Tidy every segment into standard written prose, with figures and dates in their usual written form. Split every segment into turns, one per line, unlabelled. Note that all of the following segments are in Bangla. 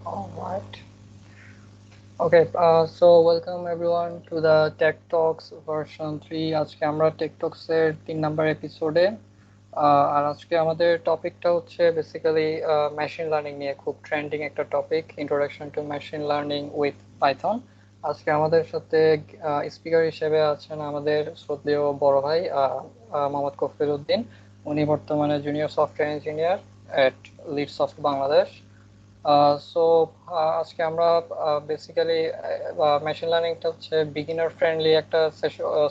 All right. Okay, welcome everyone to the Tech Talks version 3. আজকে আমরা টেক টক্স এর 3 নাম্বার এপিসোডে। আর আজকে আমাদের টপিকটা হচ্ছে বেসিক্যালি মেশিন লার্নিং নিয়ে, খুব ট্রেন্ডিং একটা topic, introduction to machine learning with Python. আজকে আমাদের সাথে স্পিকার হিসেবে আছেন আমাদের শ্রদ্ধেয় বড় ভাই মোহাম্মদ কফিল উদ্দিন। উনি বর্তমানে জুনিয়র সফটওয়্যার ইঞ্জিনিয়ার এট লিড সফট বাংলাদেশ। সো আজকে আমরা বেসিক্যালি মেশিন লার্নিংটা হচ্ছে বিগিনার ফ্রেন্ডলি একটা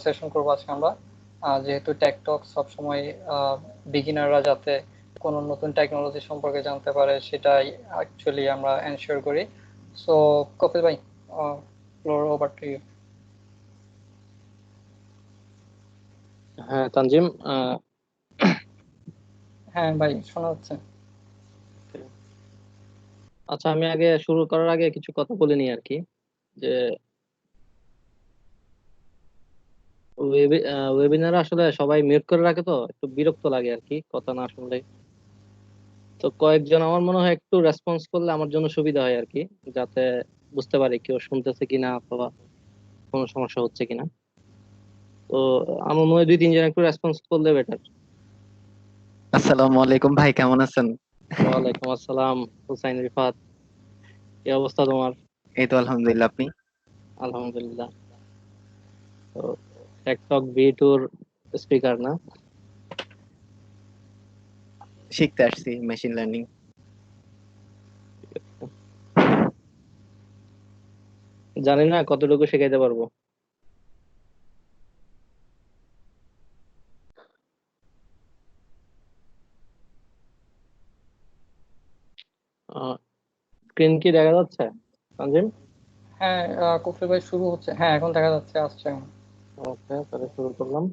সেশন করবো আজকে আমরা। যেহেতু টেক টক সবসময় বিগিনাররা যাতে কোনো নতুন টেকনোলজি সম্পর্কে জানতে পারে, সেটাই অ্যাকচুয়ালি আমরা এনশিওর করি। সো কপিল ভাই, ফ্লোর ওভার টু ইউ।
হ্যাঁ তানজিম,
হ্যাঁ ভাই, শোনা যাচ্ছে।
আচ্ছা আমি আগে শুরু করার আগে কিছু কথা বলে নিই আর কি। যে ওয়েবিনার আসলে সবাই মিউট করে রাখে, তো একটু বিরক্ত লাগে আর কি কথা না শুনলে। তো কয়েকজন আমার মনে হয় একটু রেসপন্স করলে আমার জন্য সুবিধা হয় আর কি, যাতে বুঝতে পারি কেউ শুনতেছে কিনা অথবা কোনো সমস্যা হচ্ছে কিনা। তো আমার মনে হয় 2-3 জন একটু রেসপন্স করলে বেটার।
আসসালামু আলাইকুম ভাই, কেমন আছেন?
ওয়ালাইকুম আসসালাম হুসাইন রিফাত, কি অবস্থা তোমার?
এই তো আলহামদুলিল্লাহ। আপনি?
আলহামদুলিল্লাহ। তো টেকটক ভি2 স্পিকার না?
শিখতে আসছি মেশিন লার্নিং।
জানি না কতটুকু শেখাইতে পারবো। স্ক্রিন কি দেখা যাচ্ছে তানজিম?
হ্যাঁ, কপিল ভাই শুরু হচ্ছে। হ্যাঁ, এখন দেখা যাচ্ছে, আসছে এখন।
ওকে, তাহলে শুরু করলাম।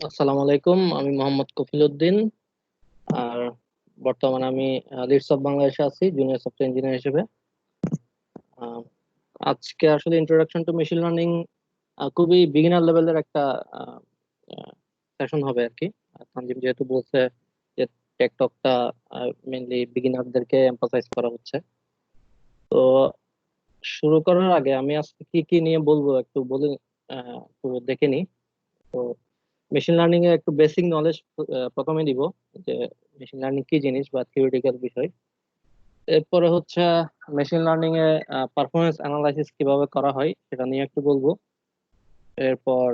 আসসালামু আলাইকুম, আমি মোহাম্মদ কফিল উদ্দিন। আর বর্তমানে আমি লিডস অফ বাংলাদেশে আছি জুনিয়র সফটওয়্যার ইঞ্জিনিয়ার হিসেবে। আহ, আজকে আসলে ইন্ট্রোডাকশন টু মেশিন লার্নিং খুবই বিগিনার লেভেলের একটা সেশন হবে আর কি। তানজিম যেহেতু বলছে যে টেকটকটা মেইনলি বিগিনারদেরকে এমফাসাইজ করা হচ্ছে, তো শুরু করার আগে আমি আজকে কি কি নিয়ে বলবো একটু বলে একটু দেখে নিই। তো মেশিন লার্নিং এর একটু বেসিক নলেজ প্রথমে দিব, যে মেশিন লার্নিং কি জিনিস বা থিওরিটিক্যাল বিষয়। এরপরে হচ্ছে মেশিন লার্নিং এ পারফরমেন্স অ্যানালাইসিস কিভাবে করা হয় সেটা নিয়ে একটু বলবো। এরপর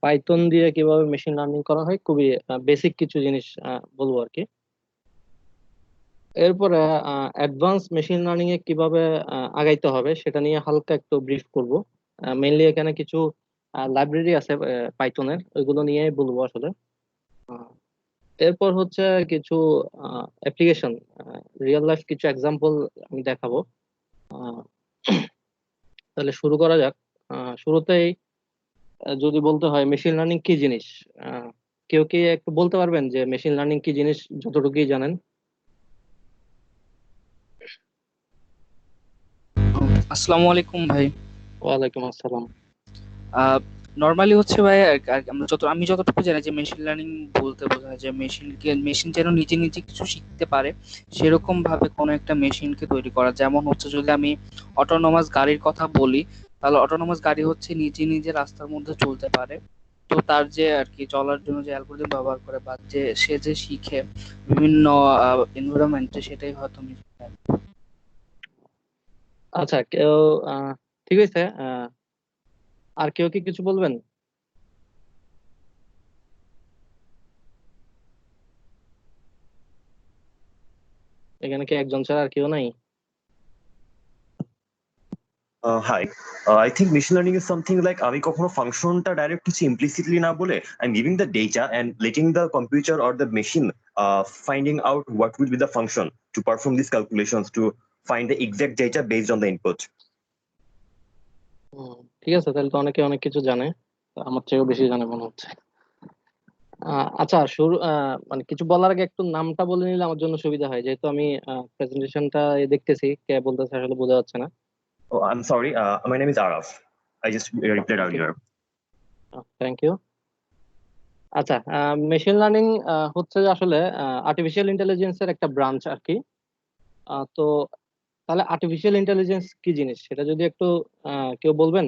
পাইথন দিয়ে কিভাবে মেশিন লার্নিং করা হয়, খুবই বেসিক কিছু জিনিস বলবো আর কি। এরপরে অ্যাডভান্স মেশিন লার্নিং এ কিভাবে আগাইতে হবে সেটা নিয়ে হালকা একটু ব্রিফ করব। মেইনলি এখানে কিছু লাইব্রেরি আছে পাইথনের, ওইগুলো নিয়ে বলবো আসলে। আহ, এরপর হচ্ছে কিছু অ্যাপ্লিকেশন, রিয়েল লাইফ কিছু এক্সাম্পল আমি দেখাবো। আহ, তাহলে শুরু করা যাক। শুরুতেই যদি বলতে হয় মেশিন লার্নিং কি জিনিস, আহ, কেউ কি একটু বলতে পারবেন যে মেশিন লার্নিং কি জিনিস যতটুকুই জানেন?
আসসালামু আলাইকুম ভাই।
ওয়ালাইকুম আসসালাম।
নর্মালি হচ্ছে ভাই, আমি যতটুকু জানি যে মেশিন লার্নিং বলতে বোঝায় যে মেশিন যেন নিজে নিজে কিছু শিখতে পারে, সেরকম ভাবে কোনো একটা মেশিনকে তৈরি করা। যেমন হচ্ছে যদি আমি অটোনোমাস গাড়ির কথা বলি, তাহলে অটোনোমাস গাড়ি হচ্ছে নিজে নিজে রাস্তার মধ্যে চলতে পারে। তো তার যে আর কি চলার জন্য যে অ্যালগোরিদম ব্যবহার করে বা যে সে যে শিখে বিভিন্ন এনভায়রনমেন্টে, সেটাই হয়তো মেশিন লার্নিং।
আচ্ছা কেউ ঠিক আছে, আর কেউ কি কিছু বলবেন? এখানে কি একজন ছাড়া আর কেউ নাই?
Hi. I think machine learning is something like আমি কখনো ফাংশনটা ডাইরেক্ট কিছু implicitly না বলে I'm giving the data and letting the computer or the machine finding out what will be the function to perform these calculations to find the exact data based on the input.
ঠিক আছে, তাহলে তো অনেকে অনেক কিছু জানে, আমার চেয়েও বেশি জানে মনে হচ্ছে। আচ্ছা, শুরু মানে কিছু বলার আগে একটু নামটা বলে নিলে আমার জন্য সুবিধা হয়, যেহেতু আমি প্রেজেন্টেশনটা দেখতেছি, কে বলতেছে আসলে বোঝা যাচ্ছে না।
Oh, I'm sorry. My name is Araf. I just replied
okay,
earlier.
Thank you. আচ্ছা, মেশিন লার্নিং হচ্ছে যে আসলে আর্টিফিশিয়াল ইন্টেলিজেন্সের একটা ব্রাঞ্চ আর কি। তো তাহলে আর্টিফিশিয়াল ইন্টেলিজেন্স কি জিনিস সেটা যদি একটু কেউ বলবেন?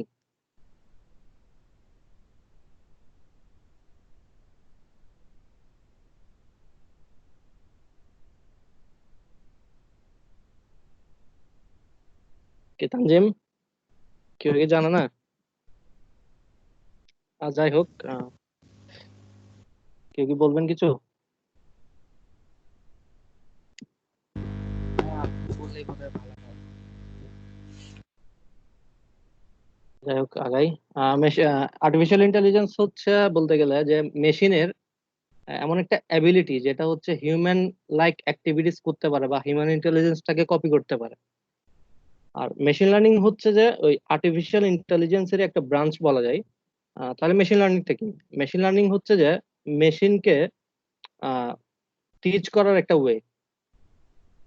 কি তানজিম, কেউ কি জানে না? যাই হোক, কেউ কি বলবেন কিছু?
হ্যাঁ, আপনি বললেই বোধহয় ভালো হয়।
যাই হোক, আগাই। আর্টিফিশিয়াল ইন্টেলিজেন্স হচ্ছে বলতে গেলে যে মেশিনের এমন একটা অ্যাবিলিটি যেটা হচ্ছে হিউম্যান লাইক অ্যাক্টিভিটিস করতে পারে বা হিউম্যান ইন্টেলিজেন্সটাকে কপি করতে পারে। আর মেশিন লার্নিং হচ্ছে যে ওই আর্টিফিশিয়াল ইন্টেলিজেন্সের একটা ব্রাঞ্চ বলা যায়। তাহলে মেশিন লার্নিংটা কি? মেশিন লার্নিং হচ্ছে যে মেশিনকে টিচ করার একটা ওয়ে।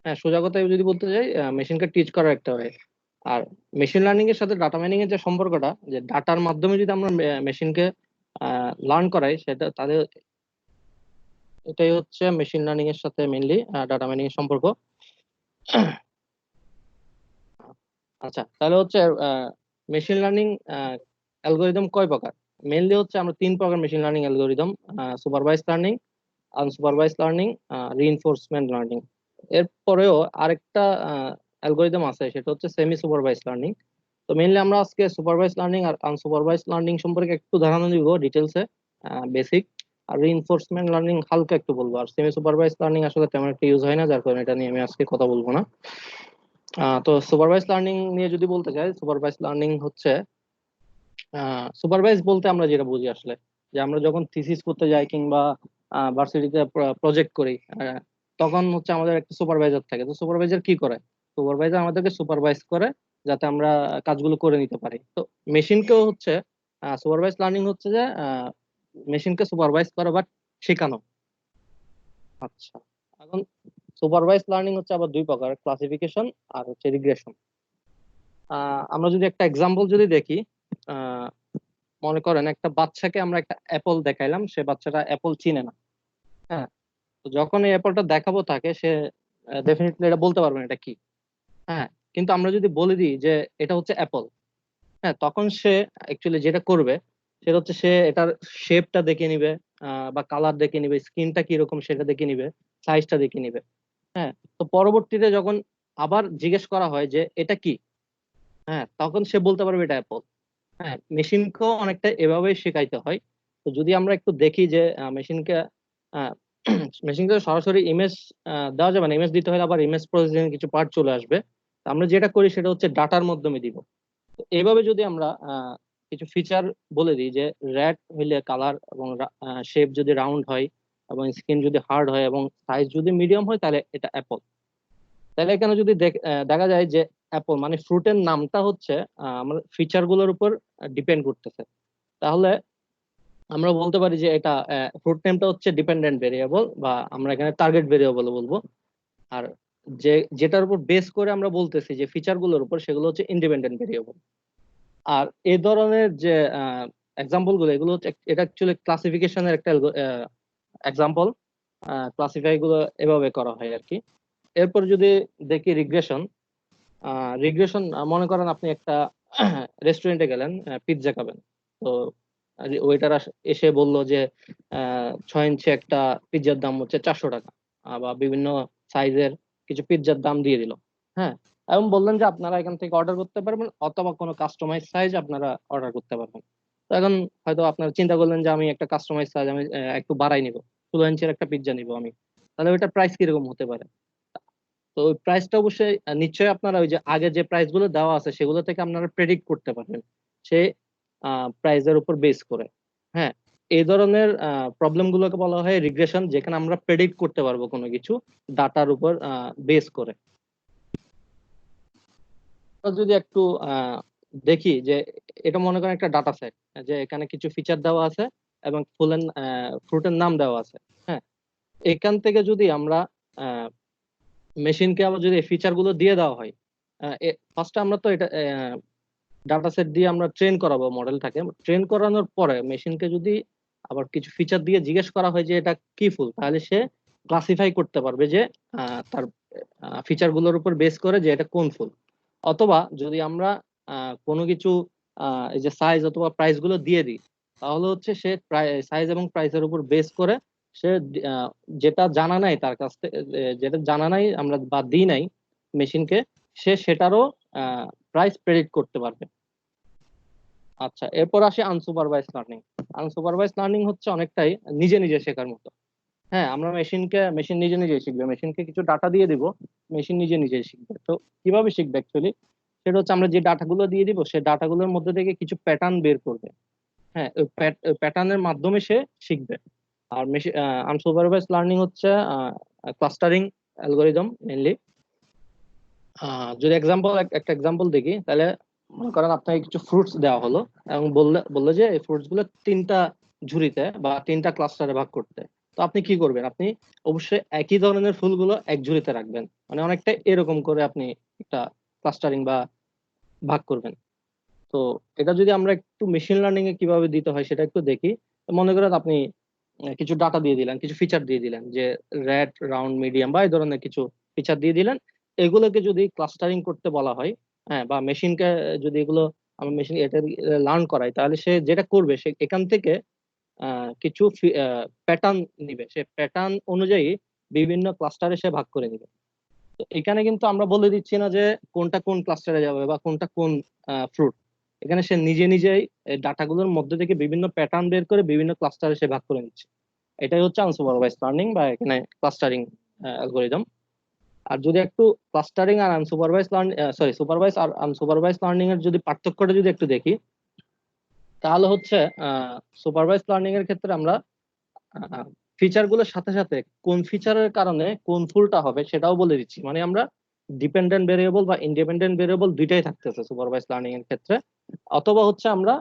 হ্যাঁ, সোজা কথায় যদি বলতে যাই, মেশিনকে টিচ করার একটা ওয়ে। আর মেশিন লার্নিং এর সাথে ডাটা মাইনিং এর যে সম্পর্কটা, যে ডাটার মাধ্যমে যদি আমরা মেশিনকে লার্ন করাই, সেটা তাহলে এটাই হচ্ছে মেশিন লার্নিং এর সাথে মেইনলি ডাটা মাইনিং এর সম্পর্ক। আচ্ছা, তাহলে হচ্ছে মেশিন লার্নিং অ্যালগোরিদম কয় প্রকার? মেইনলি হচ্ছে আমরা তিন প্রকার machine learning algorithm: supervise learning, unsupervised learning, reinforcement learning. এরপরেও আরেকটা অ্যালগোরিদম আছে, সেটা হচ্ছে সেমি সুপারভাইজ লার্নিং। তো মেইনলি আমরা আজকে সুপারভাইজ লার্নিং আর আনসুপারভাইজ লার্নিং সম্পর্কে একটু ধারণা দিব ডিটেলসে, বেসিক। আর রিইনফোর্সমেন্ট লার্নিং হালকা একটু বলবো। আর সেমি সুপারভাইজ লার্নিং আসলে তেমন একটা ইউজ হয় না, যার কারণে এটা নিয়ে আমি আজকে কথা বলবো না। তো সুপারভাইজ লার্নিং নিয়ে যদি বলতে চাই, সুপারভাইজ লার্নিং হচ্ছে সুপারভাইজ বলতে আমরা যেটা বুঝি আসলে, যে আমরা যখন থিসিস করতে যাই কিংবা ভার্সিটিতে প্রজেক্ট করি, তখন হচ্ছে আমাদের একটা সুপারভাইজার থাকে। তো সুপারভাইজার কি করে? সুপারভাইজার আমাদেরকে সুপারভাইজ করে যাতে আমরা কাজগুলো করে নিতে পারি। তো মেশিনকেও হচ্ছে সুপারভাইজ লার্নিং হচ্ছে যে মেশিনকে সুপারভাইজ করা বা শেখানো। আচ্ছা, এখন সুপারভাইজ লার্নিং হচ্ছে আবার দুই প্রকার: ক্লাসিফিকেশন আর হচ্ছে রিগ্রেশন। আমরা যদি একটা এক্সাম্পল যদি দেখি, আহ, মনে করেন একটা বাচ্চাকে আমরা একটা অ্যাপল দেখাইলাম, সে বাচ্চাটা অ্যাপল চিনে না। হ্যাঁ, তো যখন এই অ্যাপলটা দেখাবো তাকে, সে ডেফিনেটলি এটা বলতে পারবে না এটা কি। হ্যাঁ, কিন্তু আমরা যদি বলে দিই যে এটা হচ্ছে অ্যাপল, হ্যাঁ, তখন সে অ্যাকচুয়ালি যেটা করবে সেটা হচ্ছে সে এটার শেপটা দেখে নিবে, বা কালার দেখে নিবে, স্কিনটা কিরকম সেটা দেখে নিবে, সাইজটা দেখে নিবে। হ্যাঁ, তো পরবর্তীতে যখন আবার জিজ্ঞেস করা হয় যে এটা কি, হ্যাঁ, তখন সে বলতে পারবে এটা অ্যাপল। হ্যাঁ, মেশিনকেও অনেকটা এভাবেই শেখাইতে হয়। তো যদি আমরা একটু দেখি যে মেশিনকে মেশিনকে সরাসরি ইমেজ দেওয়া যাবে না, ইমেজ দিতে হলে আবার ইমেজ প্রসেসিং কিছু পার্ট চলে আসবে। তো আমরা যেটা করি সেটা হচ্ছে ডাটার মাধ্যমে দিব। তো এইভাবে যদি আমরা কিছু ফিচার বলে দিই যে রেড হইলে কালার, এবং শেপ যদি রাউন্ড হয়, এবং স্কিন যদি হার্ড হয়, এবং সাইজ যদি মিডিয়াম হয়, তাহলে এটা অ্যাপল। তাহলে এখানে যদি দেখা যায় যে অ্যাপল মানে ফ্রুটের নামটা হচ্ছে আমার ফিচার গুলোর উপর ডিপেন্ড করতেছে। তাহলে আমরা বলতে পারি যে এটা ফ্রুট নেমটা হচ্ছে ডিপেন্ডেন্ট ভেরিয়েবল, বা আমরা এখানে টার্গেট ভেরিয়েবল বলবো। আর যেটার উপর বেস করে আমরা বলতেছি যে ফিচার গুলোর উপর, সেগুলো হচ্ছে ইন্ডিপেন্ডেন্ট ভেরিয়েবল। আর এই ধরনের যে এক্সাম্পল গুলো, এগুলো হচ্ছে এটা অ্যাকচুয়ালি ক্লাসিফিকেশনের একটা এক্সাম্পল। ক্লাসিফাই গুলো এভাবে করা হয় আর কি। এরপর যদি দেখি রিগ্রেশন। রিগ্রেশন, মনে করেন আপনি একটা রেস্টুরেন্টে গেলেন, পিৎজা খাবেন। তো ওয়েটার এসে বলল যে 6 ইঞ্চি একটা পিৎজার দাম হচ্ছে 400 টাকা, বা বিভিন্ন সাইজের কিছু পিৎজার দাম দিয়ে দিল। হ্যাঁ, এবং বললেন যে আপনারা এখান থেকে অর্ডার করতে পারবেন, অথবা কোনো কাস্টমাইজ সাইজ আপনারা অর্ডার করতে পারবেন। তো এখন হয়তো আপনারা চিন্তা করলেন যে আমি একটা কাস্টমাইজ সাইজ আমি একটু বাড়াই নিব, 16 ইঞ্চির একটা পিৎজা নিব আমি। তাহলে ওইটার প্রাইস কিরকম হতে পারে? তো ওই প্রাইসটা অবশ্যই নিশ্চয়ই আপনারা ওই যে আগে যে প্রাইস গুলো দেওয়া আছে সেগুলো থেকে আপনারা প্রেডিক্ট করতে পারবেন, সে প্রাইসের উপর বেস করে। হ্যাঁ, এই ধরনের প্রবলেম গুলোকে বলা হয় রিগ্রেশন, যেখানে আমরা প্রেডিক্ট করতে পারবো কোনো কিছু ডাটার উপর বেস করে। তো যদি একটু দেখি যে এটা মনে করেন একটা ডাটা সেট, যে এখানে কিছু ফিচার দেওয়া আছে, এবং ফ্রুটের নাম দেওয়া আছে। হ্যাঁ, এখান থেকে যদি আমরা মেশিনকে আবার যদি ফিচার গুলো দিয়ে দেওয়া হয়, ফার্স্টে আমরা তো এটা ডাটা সেট দিয়ে আমরা ট্রেন করাবো মডেলটাকে। ট্রেন করানোর পরে মেশিনকে যদি আবার কিছু ফিচার দিয়ে জিজ্ঞেস করা হয় যে এটা কি ফুল, তাহলে সে ক্লাসিফাই করতে পারবে যে তার ফিচার গুলোর উপর বেস করে যে এটা কোন ফুল। অথবা যদি আমরা কোনো কিছু এই যে সাইজ অথবা প্রাইস গুলো দিয়ে দিই, তাহলে হচ্ছে সে সাইজ এবং প্রাইসের উপর বেস করে সে আহ, যেটা জানা নাই তার কাছ থেকে, যেটা জানা নাই আমরা বা দিই নাই মেশিনকে, সে সেটারও প্রাইস প্রেডিক্ট করতে পারবে। আচ্ছা, এরপর আসে আনসুপারভাইজ লার্নিং। আনসুপারভাইজ লার্নিং হচ্ছে অনেকটাই নিজে নিজে শেখার মতো। হ্যাঁ, আমরা মেশিন নিজে নিজে শিখবে, মেশিনকে কিছু ডাটা দিয়ে দিব, মেশিন নিজে নিজে শিখবে। তো কিভাবে শিখবে অ্যাকচুয়ালি, সেটা হচ্ছে আমরা যে ডাটাগুলো দিয়ে দিব সেই ডাটাগুলোর মধ্যে থেকে কিছু প্যাটার্ন বের করবে। হ্যাঁ, ওই প্যাটার্নের মাধ্যমে সে শিখবে। আর আনসুপারভাইজ লার্নিং হচ্ছে ক্লাস্টারিং অ্যালগোরিদম মেইনলি। যদি একটা এক্সাম্পল দেখি, তাহলে মনে করেন আপনাকে কিছু ফ্রুটস দেওয়া হলো এবং বললো যে এই ফ্রুটস গুলো 3টা ঝুড়িতে বা 3টা ক্লাস্টারে ভাগ করতে। তো আপনি কি করবেন? আপনি অবশ্যই একই ধরনের ফুলগুলো এক ঝুড়িতে রাখবেন, মানে অনেকটা এরকম করে আপনি একটা ক্লাস্টারিং বা ভাগ করবেন। তো এটা যদি আমরা একটু মেশিন লার্নিং এ কিভাবে দিতে হয় সেটা একটু দেখি। মনে করেন আপনি কিছু ডাটা দিয়ে দিলেন, কিছু ফিচার দিয়ে দিলেন, যে রেড, রাউন্ড, মিডিয়াম বা এই ধরনের কিছু ফিচার দিয়ে দিলেন। এগুলোকে যদি ক্লাস্টারিং করতে বলা হয়, হ্যাঁ, বা মেশিনকে যদি এগুলো আমরা মেশিন এটা লার্ন করাই, তাহলে সে যেটা করবে সে এখান থেকে কিছু প্যাটার্ন নিবে, সে প্যাটার্ন অনুযায়ী বিভিন্ন ক্লাস্টারে সে ভাগ করে নিবে। তো এখানে কিন্তু আমরা বলে দিচ্ছি না যে কোনটা কোন ক্লাস্টারে যাবে বা কোনটা কোন ফ্রুট। এখানে সে নিজে নিজেই ডাটাগুলোর মধ্যে থেকে বিভিন্ন প্যাটার্ন বের করে বিভিন্ন ক্লাস্টারে সে ভাগ করে নিচ্ছে। এটাই হচ্ছে আনসুপারভাইজ লার্নিং বা এখানে ক্লাস্টারিং অ্যালগোরিদম। আর যদি একটু ক্লাস্টারিং আর আনসুপারভাইজ লার্নিং, সরি, সুপারভাইজ আর আনসুপারভাইজ লার্নিং এর যদি পার্থক্যটা যদি একটু দেখি, তাহলে হচ্ছে সুপারভাইজ লার্নিং এর ক্ষেত্রে আমরা ফিচার গুলোর সাথে সাথে কোন ফিচারের কারণে কোন ফুলটা হবে সেটাও বলে দিচ্ছি। মানে আমরা ডিপেন্ডেন্ট ভেরিয়েবল বা ইন্ডিপেন্ডেন্ট ভেরিয়েবল দুইটাই থাকতেছে সুপারভাইজ লার্নিং এর ক্ষেত্রে। অথবা হচ্ছে আমরা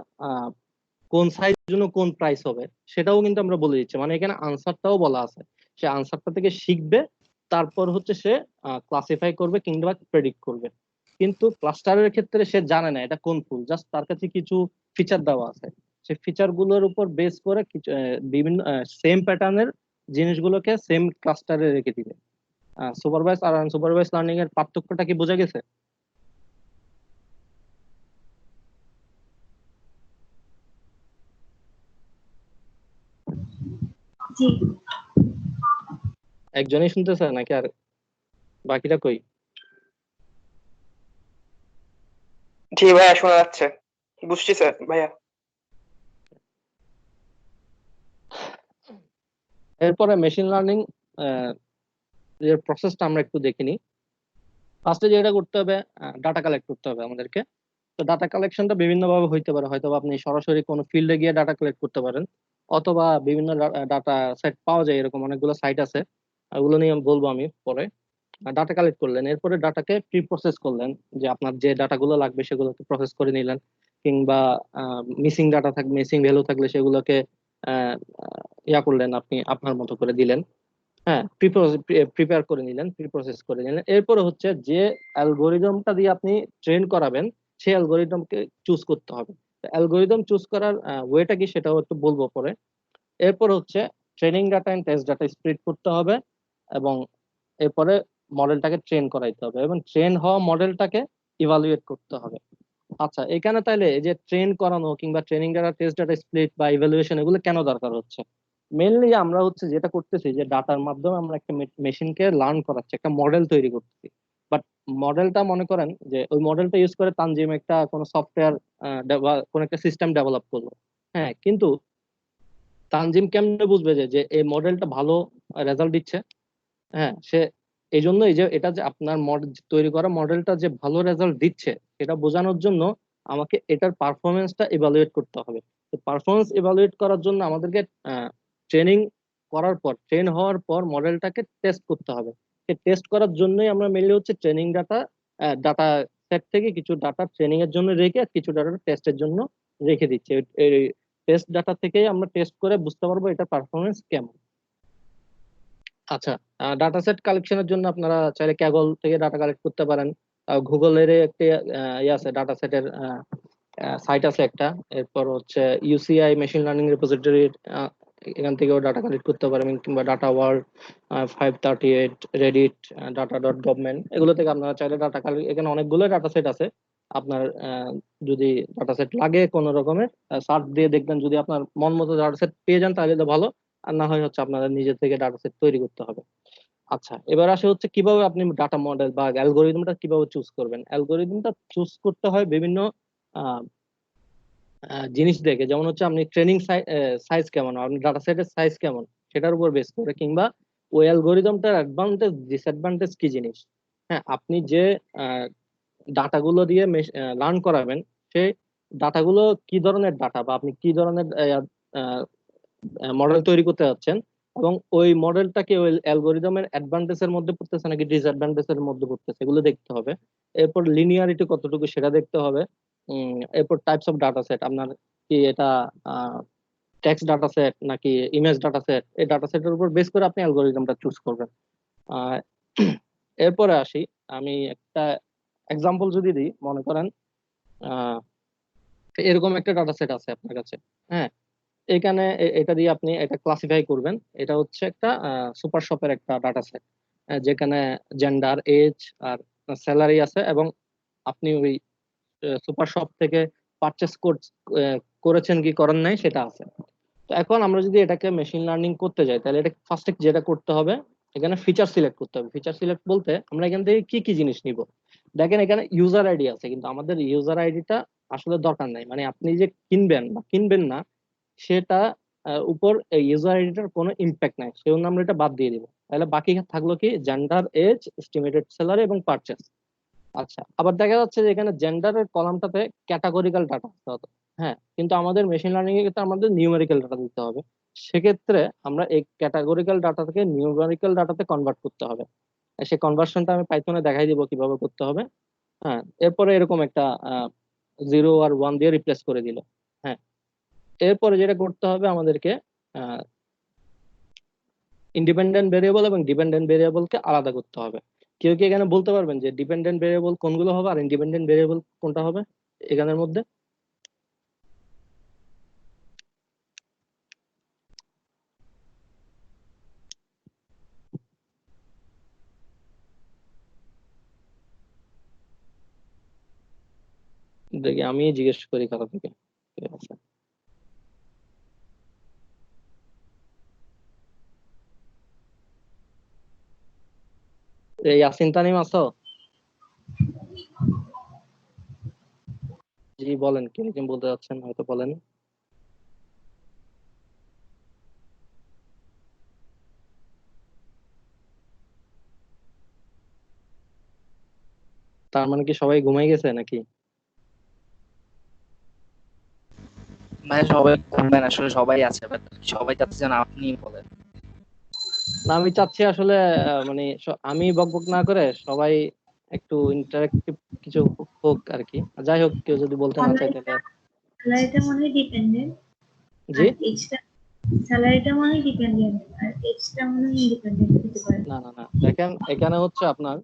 কোন সাইজের জন্য কোন প্রাইস হবে সেটাও কিন্তু আমরা বলে দিচ্ছি। মানে এখানে আনসারটাও বলা আছে, সে আনসারটা থেকে শিখবে, তারপর হচ্ছে সে ক্লাসিফাই করবে কিংবা প্রেডিক্ট করবে। কিন্তু ক্লাস্টারের ক্ষেত্রে সে জানে না এটা কোন ফুল, জাস্ট তার কাছে কিছু ফিচার দেওয়া আছে, সে ফিচার গুলোর উপর বেস করে কিছু বিভিন্ন সেম প্যাটার্নের জিনিসগুলোকে সেম ক্লাস্টারে রেখে দিবে। সুপারভাইজ আর আনসুপারভাইজ লার্নিং এর পার্থক্যটা কি বোঝা গেছে?
জি।
একজনই শুনতেছে নাকি আর বাকিটা কই?
জি ভাইয়া, শোনা যাচ্ছে, বুঝছি স্যার ভাইয়া।
এরপরে মেশিন লার্নিং এর প্রসেসটা আমরা একটু দেখিনি। ফার্স্টে যেটা করতে হবে, ডাটা কালেক্ট করতে হবে আমাদেরকে। তো ডাটা কালেকশনটা বিভিন্ন ভাবে হইতে পারে, হয়তো আপনি সরাসরি কোনো ফিল্ডে গিয়ে ডাটা কালেক্ট করতে পারেন, অথবা বিভিন্ন ডাটা সেট পাওয়া যায়, এরকম অনেকগুলো সাইট আছে, ওগুলো নিয়ে বলবো আমি পরে। ডাটা কালেক্ট করলেন, এরপরে ডাটাকে প্রি প্রসেস করলেন, যে আপনার যে ডাটাগুলো লাগবে সেগুলোকে প্রসেস করে নিলেন, কিংবা মিসিং ডাটা থাকবে, মিসিং ভ্যালু থাকলে সেগুলোকে আহ, ইয়া করলেন, আপনি আপনার মতো করে দিলেন। হ্যাঁ, প্রিপেয়ার করে নিলেন, প্রি প্রসেস করে নিলেন। এরপরে হচ্ছে যে অ্যালগোরিদমটা দিয়ে আপনি ট্রেন করাবেন সেই অ্যালগোরিদমকে চুজ করতে হবে। অ্যালগোরিদম চুজ করার ওয়েটা কি সেটাও একটু বলবো পরে। এরপর হচ্ছে training data and test data split করতে হবে, এবং এরপরে মডেলটাকে ট্রেন করাইতে হবে, এবং ট্রেন হওয়া মডেলটাকে ইভালুয়েট করতে হবে। আচ্ছা, এখানে তাহলে এই যে ট্রেন করানো কিংবা training data, test data split বা ইভ্যালুয়েশন, এগুলো কেন দরকার হচ্ছে? মেইনলি আমরা হচ্ছে যেটা করতেছি যে ডাটার মাধ্যমে আমরা একটা মেশিনকে লার্ন করাচ্ছি, একটা মডেল তৈরি করতেছি। বাট মডেলটা মনে করেন যে ওই মডেলটা ইউজ করে তানজিম একটা কোনো সফটওয়্যার কোন একটা সিস্টেম ডেভেলপ করলো। হ্যাঁ, কিন্তু তানজিম কেমনে বুঝবে যে যে এই মডেলটা ভালো রেজাল্ট দিচ্ছে? হ্যাঁ, সে এই জন্যই যে এটা যে আপনার তৈরি করা মডেলটা যে ভালো রেজাল্ট দিচ্ছে সেটা বোঝানোর জন্য আমাকে এটার পারফরমেন্সটা ইভালুয়েট করতে হবে। তো পারফরমেন্স ইভালুয়েট করার জন্য আমাদেরকে ট্রেনিং করার পর, ট্রেন হওয়ার পর মডেলটাকে টেস্ট করতে হবে। সে টেস্ট করার জন্যই আমরা মেনলি হচ্ছে ট্রেনিং ডাটা, ডাটা সেট থেকে কিছু ডাটা ট্রেনিং এর জন্য রেখে আর কিছু ডাটা টেস্টের জন্য রেখে দিচ্ছি। এই টেস্ট ডাটা থেকেই আমরা টেস্ট করে বুঝতে পারবো এটার পারফরমেন্স কেমন। আচ্ছা, ডাটা সেট কালেকশনের জন্য আপনারা চাইলে ক্যাগল থেকে ডাটা কালেক্ট করতে পারেন। গুগলের একটি ইয়ে আছে, ডাটা সেটের সাইট আছে একটা। এরপর হচ্ছে ইউসিআই মেশিন লার্নিং রিপোজিটরি, এখান থেকেও ডাটা কালেক্ট করতে পারবেন, কিংবা data world, 538, Reddit, data dot government, এগুলো থেকে আপনারা চাইলে ডাটা কালেক্ট, এখানে অনেকগুলো ডাটা সেট আছে। আপনার যদি ডাটা সেট লাগে কোনো রকমের, সার্চ দিয়ে দেখবেন, যদি আপনার মন মতো ডাটা সেট পেয়ে যান তাহলে তো ভালো, আর না হয় হচ্ছে আপনাদের নিজে থেকে ডাটা সেট তৈরি করতে হবে। আচ্ছা, এবার আসে হচ্ছে কিভাবে আপনি ডাটা মডেল বা অ্যালগোরিদমটা কিভাবে চুজ করবেন। অ্যালগোরিদমটা চুজ করতে হয় বিভিন্ন আহ, জিনিস দেখে, যেমন হচ্ছে আপনি ট্রেনিং সাইজ কেমন, আপনি ডাটা সেটের সাইজ কেমন, সেটার উপর বেস করে, কিংবা ওই অ্যালগোরিদমটার অ্যাডভান্টেজ ডিসঅ্যাডভান্টেজ কি জিনিস। হ্যাঁ, আপনি যে ডাটাগুলো দিয়ে লার্ন করাবেন, সেই ডাটাগুলো কি ধরনের ডাটা, বা আপনি কি ধরনের মডেল তৈরি করতে যাচ্ছেন, এবং ওই মডেলটাকে ওই অ্যালগোরিদমের অ্যাডভান্টেজের মধ্যে পড়তেছে নাকি ডিসঅ্যাডভান্টেজের মধ্যে পড়তেছে, এগুলো দেখতে হবে। এরপর লিনিয়ারিটি কতটুকু সেটা দেখতে হবে। এরপর টাইপস অফ ডাটা সেট, আপনার কি এটা টেক্সট ডাটা সেট নাকি ইমেজ ডাটা সেট, এই ডাটা সেটের উপর বেস করে আপনি অ্যালগোরিদমটা চুজ করবেন। আহ, এরপরে আসি, আমি একটা এক্সাম্পল যদি দিই, মনে করেন আহ, এরকম একটা ডাটা সেট আছে আপনার কাছে। হ্যাঁ, এখানে এটা দিয়ে আপনি এটা ক্লাসিফাই করবেন। এটা হচ্ছে একটা সুপার শপের একটা ডাটা সেট, যেখানে জেন্ডার, এজ আর স্যালারি আছে, এবং আপনি ওই সুপার শপ থেকে পারচেস করেছেন কি করেন নাই সেটা আছে। তো এখন আমরা যদি এটাকে মেশিন লার্নিং করতে যাই, তাহলে এটা ফার্স্টে যেটা করতে হবে, এখানে ফিচার সিলেক্ট করতে হবে। ফিচার সিলেক্ট বলতে আমরা এখান থেকে কি কি জিনিস নিব। দেখেন এখানে ইউজার আইডি আছে, কিন্তু আমাদের ইউজার আইডিটা আসলে দরকার নাই, মানে আপনি যে কিনবেন বা কিনবেন না সেটা উপর এই ইউজার আইডিটার কোনো ইম্প্যাক্ট নাই, সেই জন্য আমরা এটা বাদ দিয়ে দিব। তাহলে বাকি থাকলো কি, জেন্ডার, এজ, এস্টিমেটেড স্যালারি এবং পারচেস। আচ্ছা, আবার দেখা যাচ্ছে যে এখানে জেন্ডারের কলামটাতে ক্যাটাগরিক্যাল ডাটা হতো। হ্যাঁ, কিন্তু আমাদের মেশিন লার্নিং এর ক্ষেত্রে আমাদের নিউমেরিক্যাল ডাটা দিতে হবে। সেক্ষেত্রে আমরা এই ক্যাটাগরিক্যাল ডাটা থেকে নিউমেরিক্যাল ডাটাতে কনভার্ট করতে হবে। আর সেই কনভার্সনটা আমি পাইথনে দেখাই দিব কিভাবে করতে হবে। হ্যাঁ, এরপরে এরকম একটা 0 আর 1 দিয়ে রিপ্লেস করে দিল। হ্যাঁ, এরপরে যেটা করতে হবে আমাদেরকে, ইন্ডিপেন্ডেন্ট ভেরিয়েবল এবং ডিপেন্ডেন্ট ভেরিয়েবলকে আলাদা করতে হবে। কেউ কি এখানে বলতে পারবেন যে ডিপেন্ডেন্ট ভেরিয়েবল কোনগুলো হবে আর ইন্ডিপেন্ডেন্ট ভেরিয়েবল কোনটা হবে এখানের মধ্যে? দেখি আমি জিজ্ঞেস করি কারো থেকে। ঠিক আছে, এই ইয়াসিন তানিম আছো? জি বলেন, কি কি বলতে যাচ্ছেন হয়তো বলেন। তার মানে কি সবাই ঘুমাই গেছে নাকি?
মানে সবাই ঘুমবেন, আসলে সবাই আছে, বাট সবাই চাচ্ছে যেন আপনি বলেন।
না, আমি চাচ্ছি আসলে মানে আমি বকবক না করে সবাই একটু ইন্টারেক্টিভ কিছু হোক আর কি। যাই হোক, কেউ যদি বলতে না চায় তাহলে।
স্যালারিটা মনে হয় ডিপেন্ডেন্ট
জি,
আর এজটা, স্যালারিটা মনে হয় ডিপেন্ডেন্ট আর এজটা মনে হয় ইন্ডিপেন্ডেন্ট হতে পারে।
না না না, দেখেন এখানে হচ্ছে আপনার,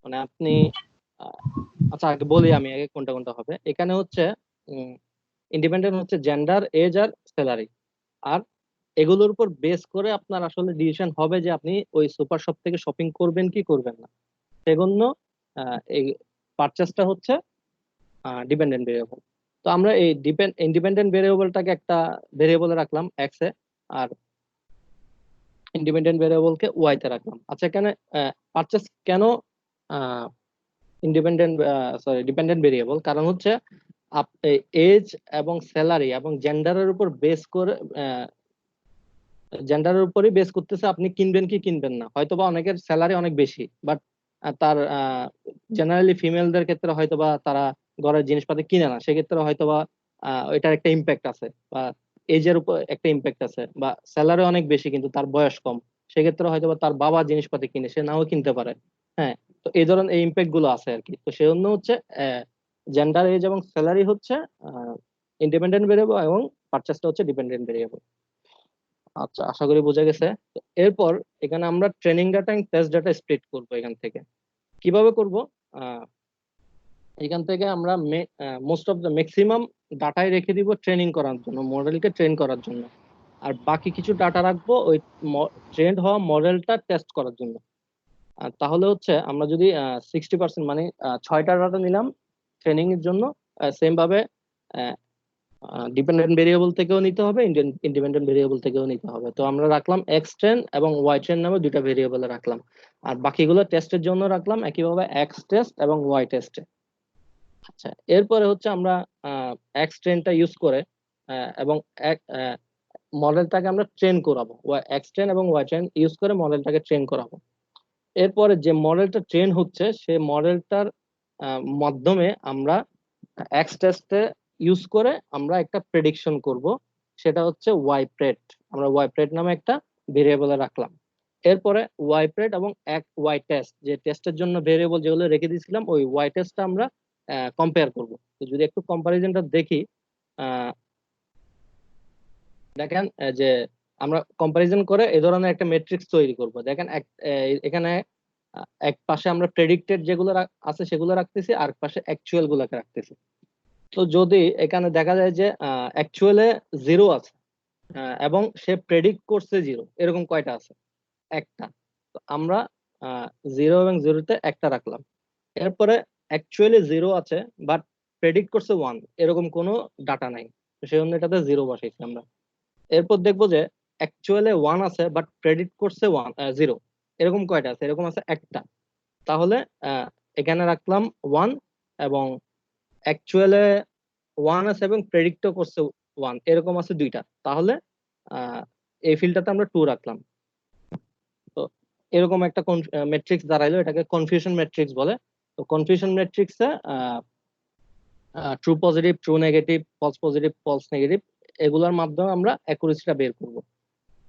মানে আপনি আহ, আচ্ছা আগে বলি আমি আগে কোনটা কোনটা হবে। এখানে হচ্ছে ইন্ডিপেন্ডেন্ট হচ্ছে জেন্ডার, এজ আর স্যালারি। আর এগুলোর উপর বেস করে আপনার আসলে ডিসিশন হবে যে আপনি ওই সুপার শপ থেকে শপিং করবেন কি করবেন না। সেজন্য এই পারচেসটা হচ্ছে ডিপেন্ডেন্ট ভেরিয়েবল। তো আমরা এই ইন্ডিপেন্ডেন্ট ভেরিয়েবলটাকে একটা ভেরিয়েবলে রাখলাম এক্স এ, আর ইন্ডিপেন্ডেন্ট ভেরিয়েবলকে ওয়াই তে রাখলাম। আচ্ছা, এখানে পারচেস কেন ইন্ডিপেন্ডেন্ট সরি ডিপেন্ডেন্ট ভেরিয়েবল, কারণ হচ্ছে এজ এবং স্যালারি এবং জেন্ডারের উপর বেস করে, জেন্ডারের উপরই বেস করতেছে আপনি কিনবেন কি কিনবেন না। হয়তোবা অনেকের স্যালারি অনেক বেশি, বাট তার জেনারেলি ফিমেলদের ক্ষেত্রে হয়তোবা তারা ঘরের জিনিসপাতি কিনে না, সেক্ষেত্রে হয়তোবা এটার একটা ইম্প্যাক্ট আছে, বা এজের উপর একটা ইম্প্যাক্ট আছে, বা স্যালারি অনেক বেশি কিন্তু তার বয়স কম, সেক্ষেত্রে হয়তোবা তার বাবা জিনিসপাতি কিনে, সে নাও কিনতে পারে। হ্যাঁ, তো এই ধরনের এই ইম্প্যাক্ট গুলো আছে আর কি। তো সেজন্য হচ্ছে জেন্ডার, এজ এবং স্যালারি হচ্ছে ইন্ডিপেন্ডেন্ট ভেরিয়েবল, এবং পারচেসটা হচ্ছে ডিপেন্ডেন্ট ভেরিয়েবল। আচ্ছা, আশা করি বোঝা গেছে। তো এরপর এখানে আমরা ট্রেনিং ডাটা এবং টেস্ট ডাটা স্প্লিট করব। এখান থেকে কিভাবে করব? এখান থেকে আমরা মোস্ট অফ দ্য ম্যাক্সিমাম ডাটাই রেখে দিব ট্রেনিং করার জন্য, মডেলকে ট্রেন করার জন্য, আর বাকি কিছু ডাটা রাখবো ওই ট্রেন্ড হওয়া মডেলটা টেস্ট করার জন্য। তাহলে হচ্ছে আমরা যদি 60% মানে 6টা ডাটা নিলাম ট্রেনিং এর জন্য, সেম ভাবে ডিপেন্ডেন্ট ভেরিয়েবল থেকেও নিতে হবে, ইন্ডিপেন্ডেন্ট ভেরিয়েবল থেকেও নিতে হবে। তো আমরা রাখলাম এক্স ট্রেন এবং ওয়াই ট্রেন নামে দুইটা ভেরিয়েবল রাখলাম, আর বাকিগুলো টেস্টের জন্য রাখলাম একইভাবে এক্স টেস্ট এবং ওয়াই টেস্টে। আচ্ছা, এরপরে হচ্ছে আমরা এক্স ট্রেনটা ইউজ করে এবং মডেলটাকে আমরা ট্রেন করাবো, এক্স ট্রেন এবং ওয়াই ট্রেন ইউজ করে মডেলটাকে ট্রেন করাবো। এরপরে যে মডেলটা ট্রেন হচ্ছে সেই মডেলটার মাধ্যমে আমরা এক্স টেস্টে ইউজ করে আমরা একটা প্রেডিকশন করব, সেটা হচ্ছে ওয়াই প্রেড। আমরা ওয়াই প্রেড নামে একটা ভেরিয়েবলে রাখলাম। এরপরে ওয়াই প্রেড এবং এক ওয়াই টেস্ট, যে টেস্টের জন্য ভেরিয়েবল যেগুলো রেখে দিয়েছিলাম, ওই ওয়াই টেস্টটা আমরা কম্পেয়ার করব। তো যদি একটু কম্পারিজনটা দেখি, দেখেন যে আমরা কম্পারিজন করে এই ধরনের একটা ম্যাট্রিক্স তৈরি করব। দেখেন এখানে এক পাশে আমরা প্রেডিক্টেড যেগুলো আছে সেগুলো রাখতেছি, আর পাশে অ্যাকচুয়াল গুলোকে রাখতেছি। তো যদি এখানে দেখা যায় যে অ্যাকচুয়ালে 0 আছে এবং সে প্রেডিক্ট করছে 0, এরকম কয়টা আছে? একটা। তো আমরা 0 এবং 0-তে একটা রাখলাম। এরপরে অ্যাকচুয়ালি 0 আছে বাট প্রেডিক্ট করছে 1, এরকম কোনো ডাটা নাই, তো সেই জন্য এটাতে 0 বসাইছি আমরা। এরপর দেখবো যে অ্যাকচুয়ালি 1 আছে বাট প্রেডিক্ট করছে 0, এরকম কয়টা আছে? এরকম আছে একটা। তাহলে এখানে রাখলাম 1 এবং অ্যাকচুয়ালি 1 আছে এবং প্রেডিক্টও করছে 1, এরকম আছে দুইটা। তাহলে এই ফিল্ডটাতে আমরা 2 রাখলাম। তো এরকম একটা ম্যাট্রিক্স দাঁড়াইলো, এটাকে কনফিউশন ম্যাট্রিক্স বলে। তো কনফিউশন ম্যাট্রিক্সে true positive, true negative, false positive, false negative, এগুলোর মাধ্যমে আমরা অ্যাকুরেসিটা বের করব।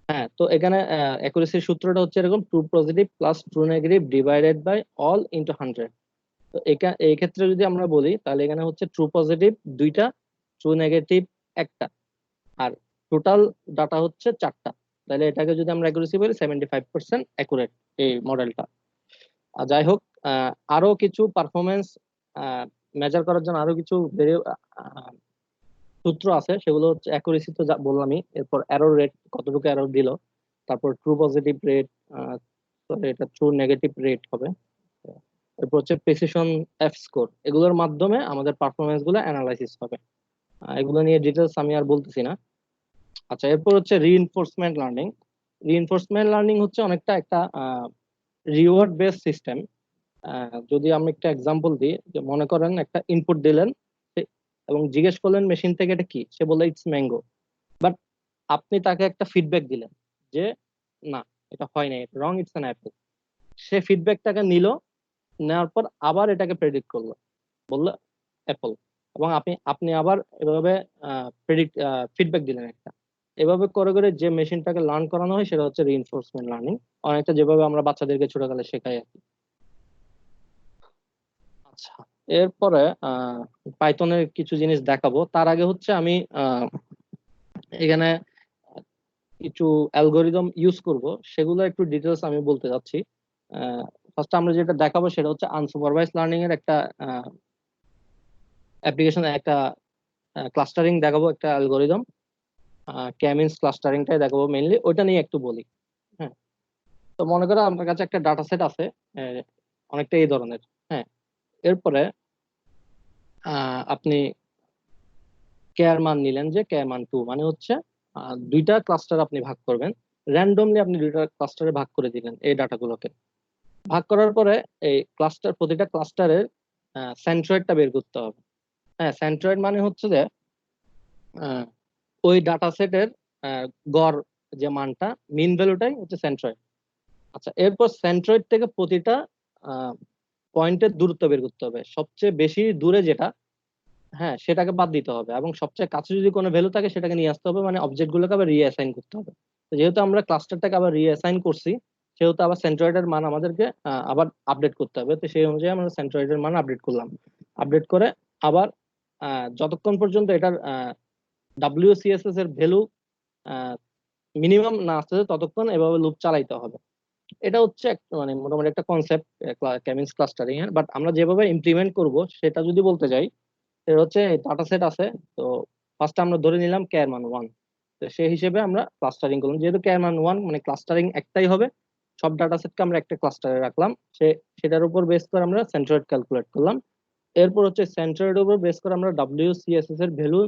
হ্যাঁ, তো এখানে অ্যাকুরেসির সূত্রটা হচ্ছে এরকম: true positive plus true negative divided by all into 100। তো এই ক্ষেত্রে যদি আমরা বলি তাহলে এখানে হচ্ছে ট্রু পজিটিভ 2টা, ট্রু নেগেটিভ 1টা, আর টোটাল ডাটা হচ্ছে 4টা। তাহলে এটাকে যদি আমরা অ্যাকুরেসি বলি 75% অ্যাকুরেট এই মডেলটা। আর যাই হোক, আরো কিছু পারফরমেন্স মেজার করার জন্য আরো কিছু সূত্র আছে, সেগুলো হচ্ছে অ্যাকুরেসি তো বললামই, এরপর এরর রেট, কতটুকু এরর দিল, তারপর ট্রু পজিটিভ রেট, এটা ট্রু নেগেটিভ রেট হবে, এরপর হচ্ছে প্রিসিশন এফ স্কোর। এগুলোর মাধ্যমে আমাদের পারফরমেন্স গুলো অ্যানালাইসিস হবে। এগুলো নিয়ে ডিটেলস আমি আর বলতেছি না। আচ্ছা, এরপর হচ্ছে রিইনফোর্সমেন্ট লার্নিং। রিইনফোর্সমেন্ট লার্নিং হচ্ছে অনেকটা একটা রিওয়ার্ড বেস সিস্টেম। যদি আমি একটা এক্সাম্পল দিই, যে মনে করেন একটা ইনপুট দিলেন এবং জিজ্ঞেস করলেন মেশিন থেকে এটা কি, সে বললো ইটস ম্যাঙ্গো, বাট আপনি তাকে একটা ফিডব্যাক দিলেন যে না, এটা হয় না, এটা রং, ইটস অ্যান অ্যাপেল। সে ফিডব্যাকটাকে নিল, নেওয়ার পর আবার এটাকে প্রেডিক্ট করলো, বললো অ্যাপল, এবং আপনি আবার এভাবে প্রেডিক্ট ফিডব্যাক দিলেন একটা। এভাবে করে করে যে মেশিনটাকে লার্ন করানো হয় সেটা হচ্ছে রিইনফোর্সমেন্ট লার্নিং, অনেকটা যেভাবে আমরা বাচ্চাদেরকে ছোটকালে শেখাই আর কি। আচ্ছা, এরপরে পাইথনের কিছু জিনিস দেখাবো। তার আগে হচ্ছে আমি এখানে কিছু অ্যালগোরিদম ইউজ করব, সেগুলো একটু ডিটেলস আমি বলতে যাচ্ছি। ফার্স্ট আমরা যেটা দেখাবো সেটা হচ্ছে আনসুপারভাইজ লার্নিং এর একটা অ্যাপ্লিকেশন, একটা ক্লাস্টারিং দেখাবো, একটা অ্যালগোরিদম কে-মিনস ক্লাস্টারিংটাই দেখাবো মেইনলি, ওইটা নিয়ে একটু বলি। হ্যাঁ, তো মনে করো আপনার কাছে একটা ডাটা সেট আছে অনেকটা এই ধরনের। হ্যাঁ, এরপরে আপনি কে এর মান নিলেন, যে কে মান 2, মানে হচ্ছে দুইটা ক্লাস্টার আপনি ভাগ করবেন, র্যান্ডমলি আপনি দুইটা ক্লাস্টারে ভাগ করে দিলেন। এই ডাটাগুলোকে ভাগ করার পরে এই ক্লাস্টার, প্রতিটা ক্লাস্টারের সেন্ট্রয়েডটা বের করতে হবে। হ্যাঁ, সেন্ট্রয়েড মানে হচ্ছে যে ওই ডাটা সেটের গড় যে মানটা, মিন ভ্যালুটাই হচ্ছে সেন্ট্রয়েড। আচ্ছা, এরপর সেন্ট্রয়েড থেকে প্রতিটা পয়েন্টের দূরত্ব বের করতে হবে, সবচেয়ে বেশি দূরে যেটা, হ্যাঁ, সেটাকে বাদ দিতে হবে, এবং সবচেয়ে কাছে যদি কোনো ভ্যালু থাকে সেটাকে নিয়ে আসতে হবে, মানে অবজেক্ট গুলোকে আবার রিঅ্যাসাইন করতে হবে। তো যেহেতু আমরা ক্লাস্টারটাকে আবার রিঅ্যাসাইন করছি, সেহেতু আবার সেন্ট্রয়েডের মান আমাদেরকে আবার আপডেট করতে হবে। তো সেই অনুযায়ী আমরা সেন্ট্রয়েডের মান আপডেট করলাম। আপডেট করে আবার যতক্ষণ পর্যন্ত এটার WCSS এর ভ্যালু মিনিমাম না আসতে ততক্ষণ এভাবে লুপ চালাইতে হবে। এটা হচ্ছে মানে মোটামুটি একটা কনসেপ্ট কেমিন্স ক্লাস্টারিং এর। বাট আমরা যেভাবে ইমপ্লিমেন্ট করব সেটা যদি বলতে যাই, সেটা হচ্ছে ডাটা সেট আছে। তো ফার্স্ট আমরা ধরে নিলাম কে এর মান 1। তো সেই হিসেবে আমরা ক্লাস্টারিং করলাম, যেহেতু কে এর মান 1 মানে ক্লাস্টারিং একটাই হবে, সব ডাটা সেটকে আমরা একটা ক্লাস্টারে রাখলাম। সেটার উপর বেস করে আমরা সেন্ট্রয়েড ক্যালকুলেট করলাম। এরপর হচ্ছে সেন্ট্রয়েডের উপর বেস করে আমরা WCSS এর ভ্যালু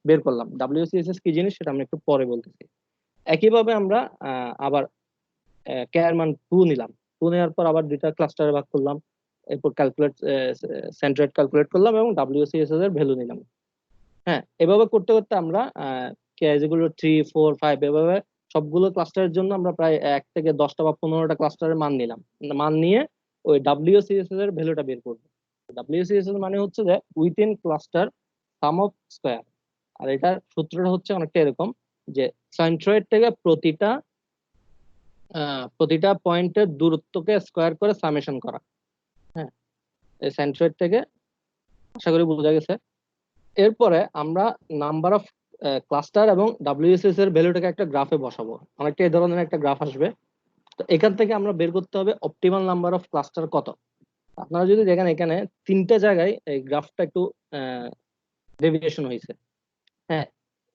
বের করলাম। WCSS কি জিনিস সেটা আমরা একটু পরে বলতেছি। একইভাবে আমরা আবার কে এর মান 2 নিলাম। 2 নেওয়ার পর আবার দুইটা ক্লাস্টারে ভাগ করলাম। এরপর সেন্ট্রয়েড ক্যালকুলেট করলাম এবং WCSS এর ভ্যালু নিলাম। হ্যাঁ, এভাবে করতে করতে আমরা যেগুলো 3, 4, 5 এভাবে সবগুলো ক্লাস্টারের জন্য আমরা প্রায় 1 থেকে 10টা বা 15টা ক্লাস্টারের মান নিলাম। মান নিয়ে ওই WCSS এর ভ্যালুটা বের করবো। WCSS মানে হচ্ছে যে within cluster sum of square. আর এটার সূত্রটা হচ্ছে অনেকটা এরকম যে সেন্ট্রয়েড থেকে প্রতিটা পয়েন্টের দূরত্বকে স্কয়ার করে সামেশন করা। হ্যাঁ, এই সেন্ট্রয়েড থেকে, আশা করি বোঝা গেছে। এরপরে আমরা নাম্বার অফ ক্লাস্টার এবং WCSS এর ভ্যালুটাকে একটা গ্রাফে বসাবো। অনেকটা এই ধরনের একটা গ্রাফ আসবে। তো এখান থেকে আমরা বের করতে হবে অপটিমাল নাম্বার অফ ক্লাস্টার কত। আপনারা যদি দেখেন এখানে 3টে জায়গায় এই গ্রাফটা একটু ডেভিয়েশন হয়েছে। হ্যাঁ,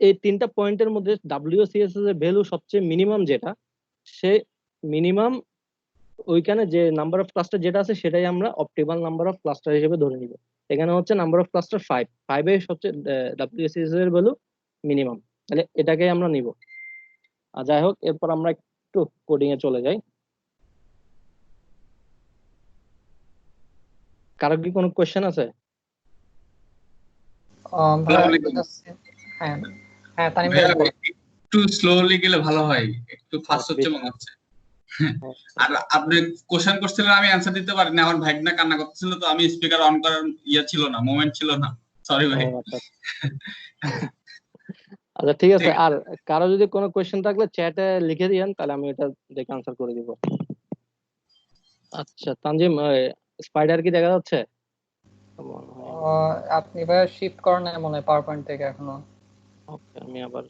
এই 3টা পয়েন্টের মধ্যে WCSS এর ভ্যালু সবচেয়ে মিনিমাম যেটা, সে মিনিমাম ওইখানে যে নাম্বার অফ ক্লাস্টার যেটা আছে সেটাই আমরা অপটিমাল নাম্বার অফ ক্লাস্টার হিসেবে ধরে নিব। এখানে হচ্ছে নাম্বার অফ ক্লাস্টার 5, 5 এর সবচেয়ে WCSS এর ভ্যালু মিনিমাম, তাহলে এটাকেই আমরা নিব। আর যাই হোক, এরপর আমরা একটু কোডিং এ চলে যাই। কারো কি কোনো কোশ্চেন আছে?
ভাইয়া
আসসালামু আলাইকুম।
হ্যাঁ হ্যাঁ, তানিম
ভাইয়া
ভাইয়া বলেন।
একটু স্লোলি গেলে ভালো হয়, একটু ফাস্ট হচ্ছে
বেশি-
মনে হচ্ছে। আর আপনি কোশ্চেন করছিলেন, আমি অ্যান্সার দিতে পারিনি, আমার ভাগনা কান্না করতেছিল, তো আমি স্পিকার অন করার ছিল না, মোমেন্ট ছিল না, সরি ভাই।
ও, আচ্ছা আচ্ছা, ঠিক আছে। আর কারো যদি কোনো কোশ্চেন থাকলে চ্যাটে লিখে দিয়েন, তাহলে আমি এটা দেখে আনসার করে দিব। আচ্ছা তানজিম, স্পাইডার কি দেখা যাচ্ছে?
আপনি ভাইয়া শিফট করেন না মনে হয় পাওয়ার পয়েন্ট থেকে এখনো।
ওকে, আমি আবার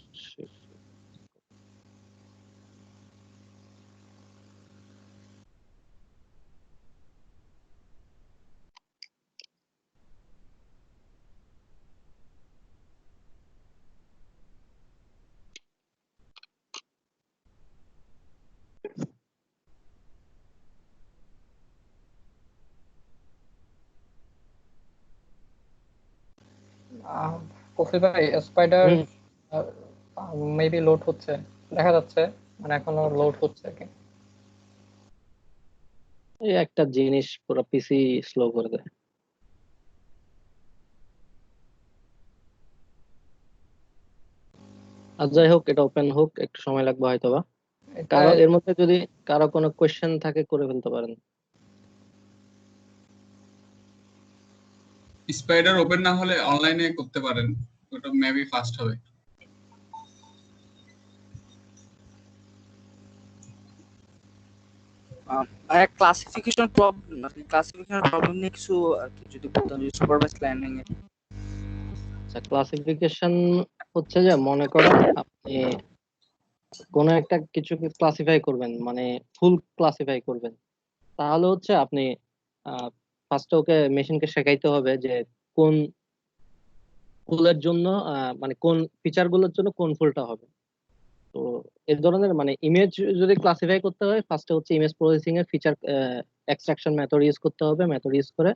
কফি ভাই, স্পাইডার মেবি লোড হচ্ছে, দেখা যাচ্ছে, মানে এখনো লোড হচ্ছে কি।
এই একটা জিনিস পুরো পিসি স্লো করে দেয়। আর যাই হোক, এটা ওপেন হোক, একটু সময় লাগবে হয়তোবা। কারো এর মধ্যে যদি কারো কোনো কোশ্চেন থাকে করে ফেলতে পারেন।
স্পাইডার ওপেন না হলে অনলাইনে করতে পারেন, ওটা মেবি ফাস্ট হবে।
ক্লাসিফিকেশন প্রবলেম নিয়ে কিছু আর কি যদি বলতেন, সুপারভাইজ লার্নিং এ।
আচ্ছা, ক্লাসিফিকেশন হচ্ছে যে, মনে করেন আপনি কোনো একটা কিছুকে ক্লাসিফাই করবেন, মানে ফুল ক্লাসিফাই করবেন, তাহলে হচ্ছে আপনি ফার্স্টে ওকে মেশিনকে শেখাইতে হবে যে কোন ফুলের জন্য মানে কোন ফিচার গুলোর জন্য কোন ফুলটা হবে। তো এই ধরনের মানে ইমেজ যদি ক্লাসিফাই করতে হয়, ফার্স্টে হচ্ছে ইমেজ প্রসেসিং এর ফিচার এক্সট্রাকশন মেথড ইউজ করতে হবে। মেথড ইউজ করে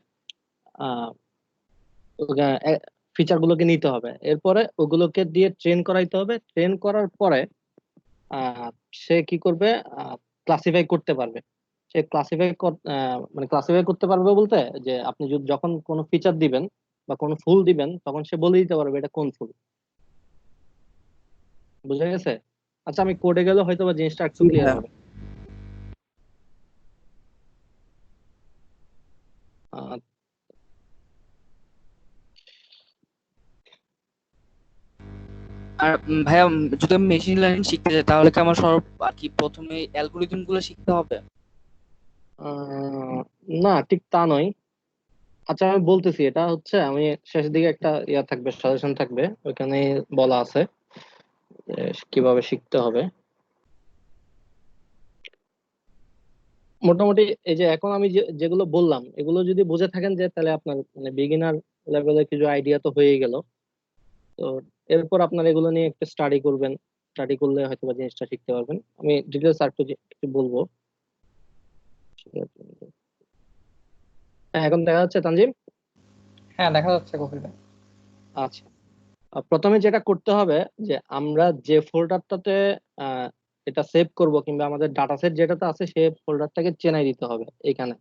ফিচার গুলোকে নিতে হবে, এরপরে ওগুলোকে দিয়ে ট্রেন করাইতে হবে। ট্রেন করার পরে সে কি করবে, ক্লাসিফাই করতে পারবে। সে মানে ক্লাসিফাই করতে পারবে বলতে যে আপনি যখন কোনো ফিচার দিবেন বা কোনো ফুল দিবেন, তখন সে বলে দিতে পারবে এটা কোন ফুল। বুঝা গেছে? আচ্ছা, আমি কোডে গেলে হয়তো বা জিনিসটা একটু ক্লিয়ার হবে।
আর ভাইয়া, যদি আমি মেশিন লার্নিং শিখতে চাই তাহলে কি আমার সর্ব আর কি প্রথমে অ্যালগরিদম গুলো শিখতে হবে?
না, ঠিক তা নয়। আচ্ছা আমি বলতেছি, এটা হচ্ছে আমি শেষের দিকে একটা ইয়া থাকবে, সাজেশন থাকবে, ওইখানে বলা আছে যে কিভাবে শিখতে হবে। মোটামুটি এই যে এখন আমি যেগুলো বললাম এগুলো যদি বুঝে থাকেন যে, তাহলে আপনার মানে বিগিনার লেভেলে কিছু আইডিয়া তো হয়েই গেল। তো এরপর আপনার এগুলো নিয়ে একটু স্টাডি করবেন, স্টাডি করলে হয়তো বা জিনিসটা শিখতে পারবেন। আমি ডিটেলস আর একটু কিছু বলবো। হ্যাঁ, এখন দেখা যাচ্ছে তানজিম?
হ্যাঁ, দেখা যাচ্ছে কপিল ভাই।
আচ্ছা, প্রথমে যেটা করতে হবে যে আমরা যে ফোল্ডারটাতে এটা সেভ করব কিংবা আমাদের ডাটা সেট যেটাতে আছে সেই ফোল্ডারটাকে চেনাই দিতে হবে এখানে।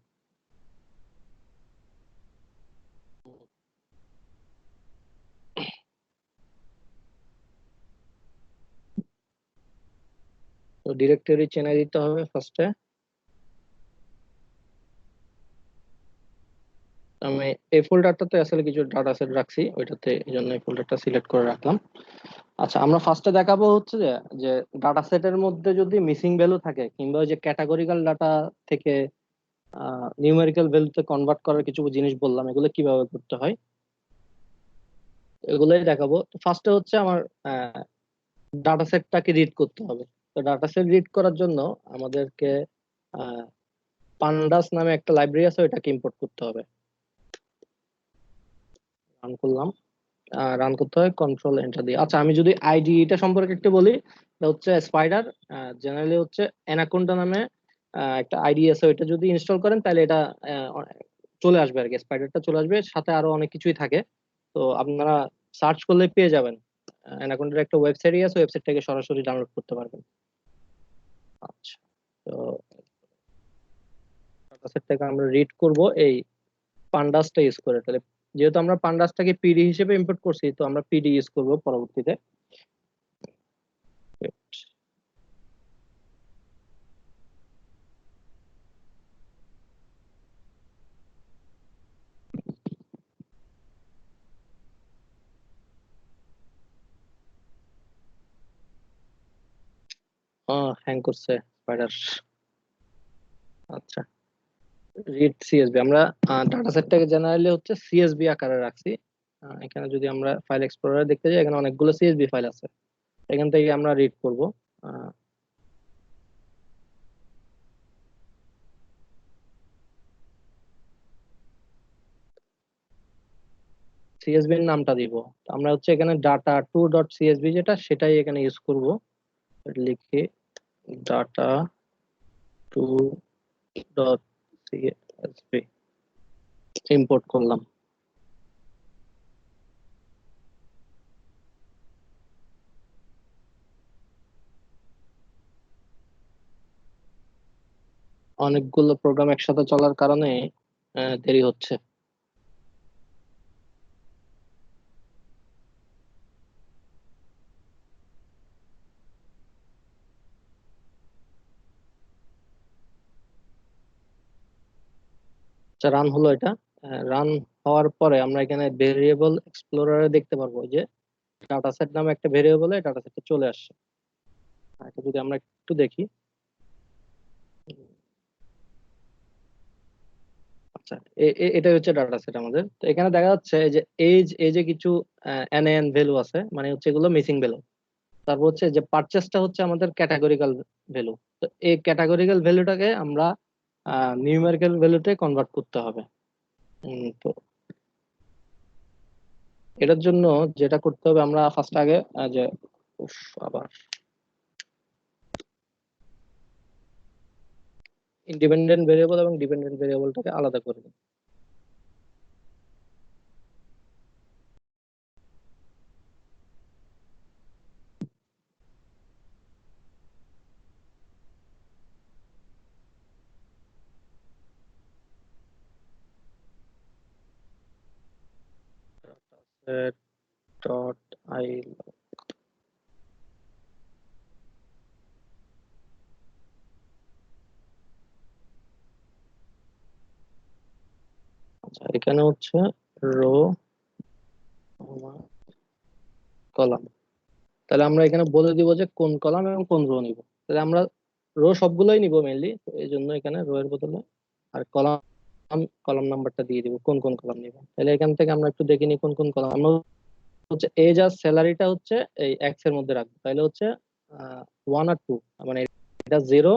তো ডিরেক্টরি চেনাই দিতে হবে ফার্স্টে। আমি এই ফোল্ডারটাতে আসলে কিছু ডাটা সেট রাখছি, ওইটাতে এই জন্য এই ফোল্ডারটা সিলেক্ট করে রাখলাম। আচ্ছা, আমরা ফার্স্টে দেখাবো হচ্ছে যে যে ডাটা সেটের মধ্যে যদি মিসিং ভ্যালু থাকে কিংবা ওই যে ক্যাটাগরিক্যাল ডাটা থেকে নিউমেরিক্যাল ভ্যালুতে কনভার্ট করার কিছু জিনিস বললাম, এগুলো কিভাবে করতে হয় এগুলোই দেখাবো। তো ফার্স্টে হচ্ছে আমার ডাটা সেটটাকে রিড করতে হবে। তো ডাটা সেট রিড করার জন্য আমাদেরকে পান্ডাস নামে একটা লাইব্রেরি আছে, ওইটাকে ইম্পোর্ট করতে হবে। রান করলাম, রান করতে হয় কন্ট্রোল এন্টার দিয়ে। আচ্ছা, আমি যদি আইডিটা সম্পর্কে একটু বলি, এটা হচ্ছে স্পাইডার। জেনারেলি হচ্ছে অ্যানাকোন্ডা নামে একটা আইডি আছে, ওইটা যদি ইনস্টল করেন তাহলে এটা চলে আসবে আর কি, স্পাইডারটা চলে আসবে, সাথে আরো অনেক কিছুই থাকে। তো আপনারা সার্চ করলে পেয়ে যাবেন, অ্যানাকোন্ডার একটা ওয়েবসাইটই আছে, ওয়েবসাইট থেকে সরাসরি ডাউনলোড করতে পারবেন। আচ্ছা, তো ডাটাসেট থেকে আমরা রিড করব এই পান্ডাসটা ইউজ করে। তাহলে যেহেতু আমরা পান্ডাসটাকে পিডি হিসেবে ইম্পোর্ট করছি, তো আমরা পিডি ইউজ করব পরবর্তীতে। হ্যাং করছে স্পাইডার। আচ্ছা, রিড সিএসবি আমরা ডাটা সেটটাকে জেনারেলি হচ্ছে সিএসবি আকারে রাখছি। এখানে যদি আমরা ফাইল এক্সপ্লোরার দেখতে যাই, এখানে অনেকগুলো সিএসবি ফাইল আছে, এখান থেকে আমরা রিড করব। সিএসবি এর নামটা দিব, তো আমরা হচ্ছে এখানে ডাটা টু ডট সিএসবি যেটা, সেটাই এখানে ইউজ করব। লিখে data two dot CSV import করলাম। অনেকগুলো প্রোগ্রাম একসাথে চলার কারণে দেরি হচ্ছে। আচ্ছা, রান হলো এটা। রান হওয়ার পরে আমরা এখানে ভেরিয়েবল এক্সপ্লোরারে দেখতে পারবো যে ডাটা সেট নামে একটা ভেরিয়েবলে ডাটা সেটটা চলে আসছে। এটা যদি আমরা একটু দেখি। আচ্ছা, এটা হচ্ছে ডাটা সেট আমাদের। তো এখানে দেখা যাচ্ছে যে এই যে কিছু এন ভ্যালু আছে, মানে হচ্ছে এগুলো মিসিং ভ্যালু। তারপর হচ্ছে যে পারচেসটা হচ্ছে আমাদের ক্যাটাগরিক্যাল ভ্যালু। তো এই ক্যাটাগরিক্যাল ভ্যালুটাকে আমরা নিউমেরিক্যাল ভ্যালুতে কনভার্ট করতে হবে। তো এটার জন্য যেটা করতে হবে, আমরা ফার্স্ট আগে যে উফ, আবার ইন্ডিপেন্ডেন্ট ভেরিয়েবল এবং ডিপেন্ডেন্ট ভেরিয়েবলটাকে আলাদা করে দিই। Dot I. আচ্ছা, এখানে হচ্ছে রো কলাম। তাহলে আমরা এখানে বলে দিব যে কোন কলাম এবং কোন রো নিব। তাহলে আমরা রো সবগুলোই নিব মেইনলি, তো এই জন্য এখানে রো এর বদলে আর কলাম কলাম নাম্বারটা দিয়ে দিব কোন কোন কলাম নিব। তাহলে এখান থেকে আমরা একটু দেখে নিই কোন কোন কলাম। আমরা হচ্ছে এজ আর স্যালারিটা হচ্ছে এই এক্স এর মধ্যে রাখবো। তাহলে হচ্ছে 1 আর 2, মানে এটা 0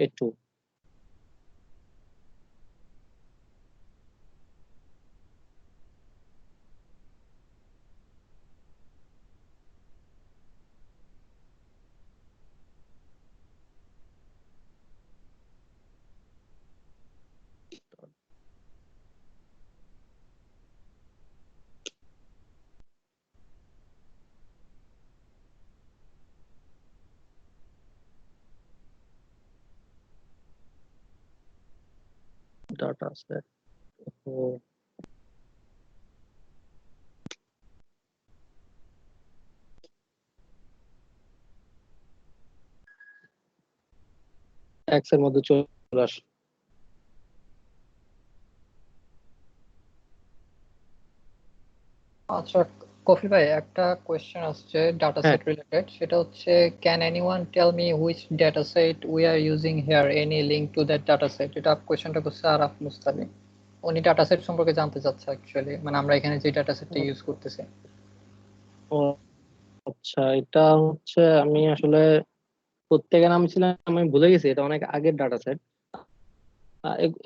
1 2। ডাটা সেট এক্স এর মধ্যে চলে আসে।
আচ্ছা কফি ভাই, একটা কোয়েশ্চেন আসছে ডাটা
হ্যাঁ,
সেট রিলেটেড, সেটা হচ্ছে can anyone tell me which data set we are using here, any link to that data set? এটা কোয়েশ্চেনটা করছে আরাফ মুস্তাফি। উনি ডাটা সেট সম্পর্কে জানতে চাচ্ছে অ্যাকচুয়ালি, মানে আমরা এখানে যে ডাটা সেটটা ইউজ করতেছি।
ও আচ্ছা, এটা হচ্ছে আমি আসলে প্রত্যেকে নাম ছিলাম, আমি ভুলে গেছি, এটা অনেক আগের ডাটা সেট।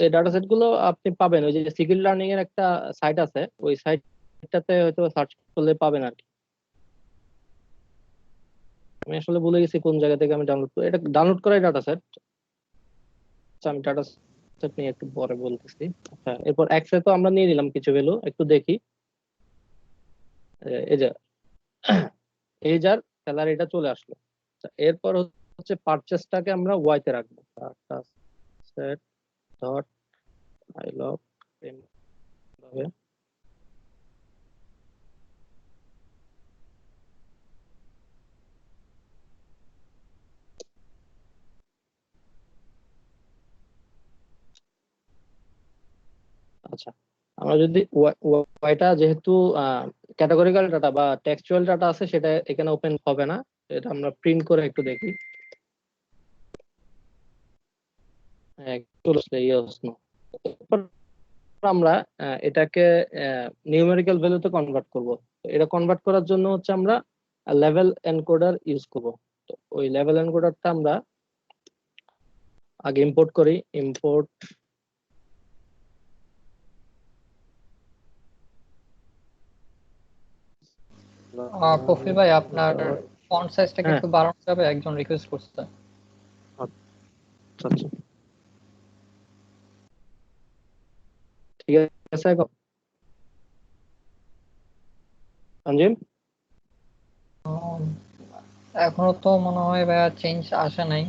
এই ডাটা সেট গুলো আপনি পাবেন ওই যে সিকিউর লার্নিং এর একটা সাইট আছে, ওই সাইটটাতে হয়তো সার্চ করলে পাবেন আর কি। আমি আসলে ভুলে গেছি কোন জায়গা থেকে আমি ডাউনলোড করি, এটা ডাউনলোড করাই ডাটা সেট। আমি ডাটা সেট নিয়ে একটু পরে বলতেছি। আচ্ছা, এরপর এক্সে তো আমরা নিয়ে নিলাম কিছু ভ্যালু, একটু দেখি। এই যে এজ আর স্যালারিটা চলে আসলো। আচ্ছা, এরপর হচ্ছে পারচেসটাকে আমরা ওয়াই তে রাখবো। Data set dot I love ভাবে। আচ্ছা, আমরা যদি ওয়াইটা যেহেতু ক্যাটাগরিক্যাল ডাটা বা টেক্সচুয়াল ডাটা আছে, সেটা এখানে ওপেন হবে না। এটা আমরা প্রিন্ট করে একটু দেখি। একটু এরপর আমরা এটাকে নিউমেরিক্যাল ভ্যালুতে কনভার্ট করব। এটা কনভার্ট করার জন্য হচ্ছে আমরা লেভেল এনকোডার ইউজ করব। তো ওই লেভেল এনকোডারটা আমরা আগে ইম্পোর্ট করি। ইম্পোর্ট
কফি ভাই, আপনার ফন্ট সাইজটাকে
হ্যাঁ,
একটু বাড়ানো যাবে? একজন রিকোয়েস্ট করছে।
আচ্ছা আচ্ছা, ঠিক আছে। এখন সঞ্জীব,
উম, এখনো তো মনে হয় ভাইয়া চেঞ্জ আসে নাই।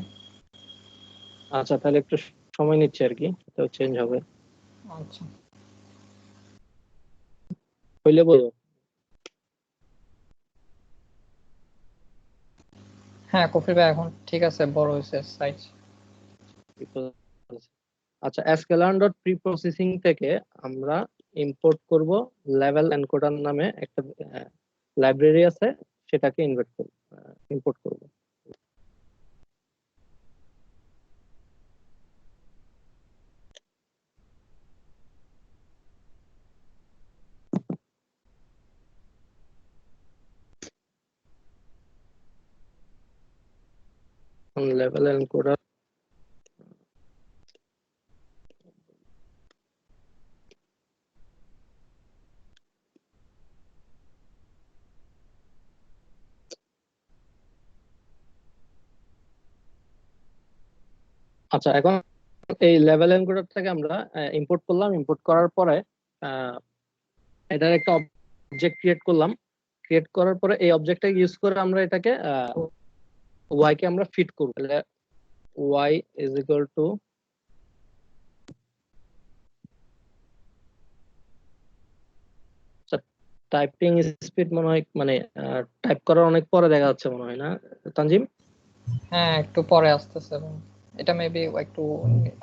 আচ্ছা তাহলে একটু সময় নিচ্ছে আর কি, তো চেঞ্জ হবে।
আচ্ছা,
হইলে বলো।
হ্যাঁ কফি ভাই এখন ঠিক আছে, বড় হয়েছে সাইজ।
আচ্ছা, sklearn ডট প্রি প্রসেসিং থেকে আমরা ইম্পোর্ট করব লেভেল এনকোডার নামে একটা লাইব্রেরি আছে, সেটাকে ইম্পোর্ট করব। লেভেল এনকোডার আচ্ছা, এখন এই লেভেল এনকোডারটাকে আমরা ইম্পোর্ট করলাম। ইম্পোর্ট করার পরে আহ, এটার একটা অবজেক্ট ক্রিয়েট করলাম। ক্রিয়েট করার পরে এই অবজেক্টটা ইউজ করে আমরা এটাকে ওয়াই কে আমরা ফিট করব। তাহলে Y is equal to typing speed, মনে হয় মানে টাইপ করার অনেক পরে দেখা যাচ্ছে মনে হয়, না তানজিম?
হ্যাঁ একটু পরে আসতেছে, এবং এটা মেবি একটু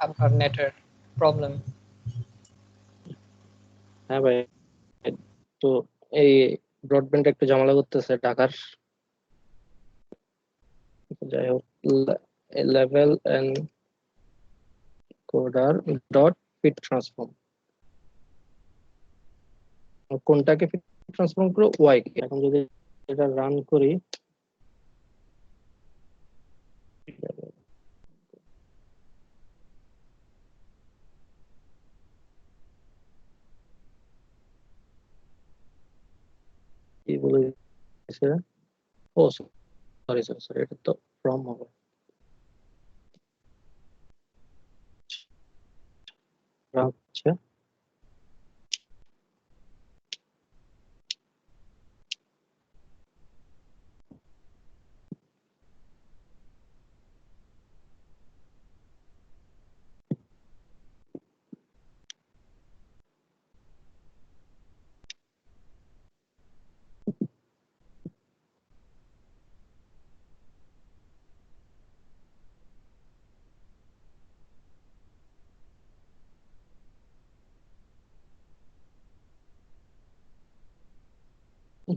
আপনার নেটের প্রবলেম।
হ্যাঁ ভাই, তো এই ব্রডব্যান্ড একটু ঝামেলা করতেছে ঢাকার। যাই হোক, লেভেল এনকোডার ডট ফিট ট্রান্সফর্ম। কোনটাকে ফিট ট্রান্সফর্ম করো? ওয়াই কে। এখন যদি এটা রান করি, কি বলেছে? ও সরি সরি সরি, এটা তো ফ্রম হবে। আচ্ছা,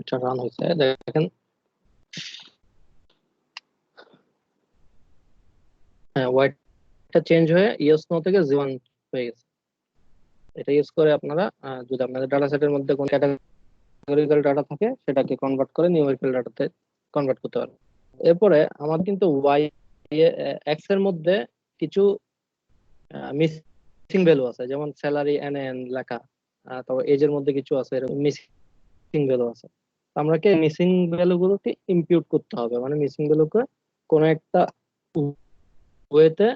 এটা রান হয়েছে, দেখেন। হ্যাঁ, ওয়াইটা চেঞ্জ হয়ে ইয়েস নো থেকে জিওয়ান হয়ে গেছে। এটা ইউজ করে আপনারা যদি আপনাদের ডাটা সেটের মধ্যে কোনো ক্যাটাগরিক্যাল ডাটা থাকে সেটাকে কনভার্ট করে নিউমেরিক্যাল ডাটাতে কনভার্ট করতে পারবেন। এরপরে আমার কিন্তু ওয়াই এক্স এর মধ্যে কিছু মিসিং ভ্যালু আছে, যেমন স্যালারি এন এন লেখা, তারপর এজ এর মধ্যে কিছু আছে মিসিং ভ্যালু আছে। আমরা কি মিসিং ভ্যালু গুলোকে ইম্পিউট করতে হবে, মানে মিসিং ভ্যালুকে কোনো একটা ওয়েতে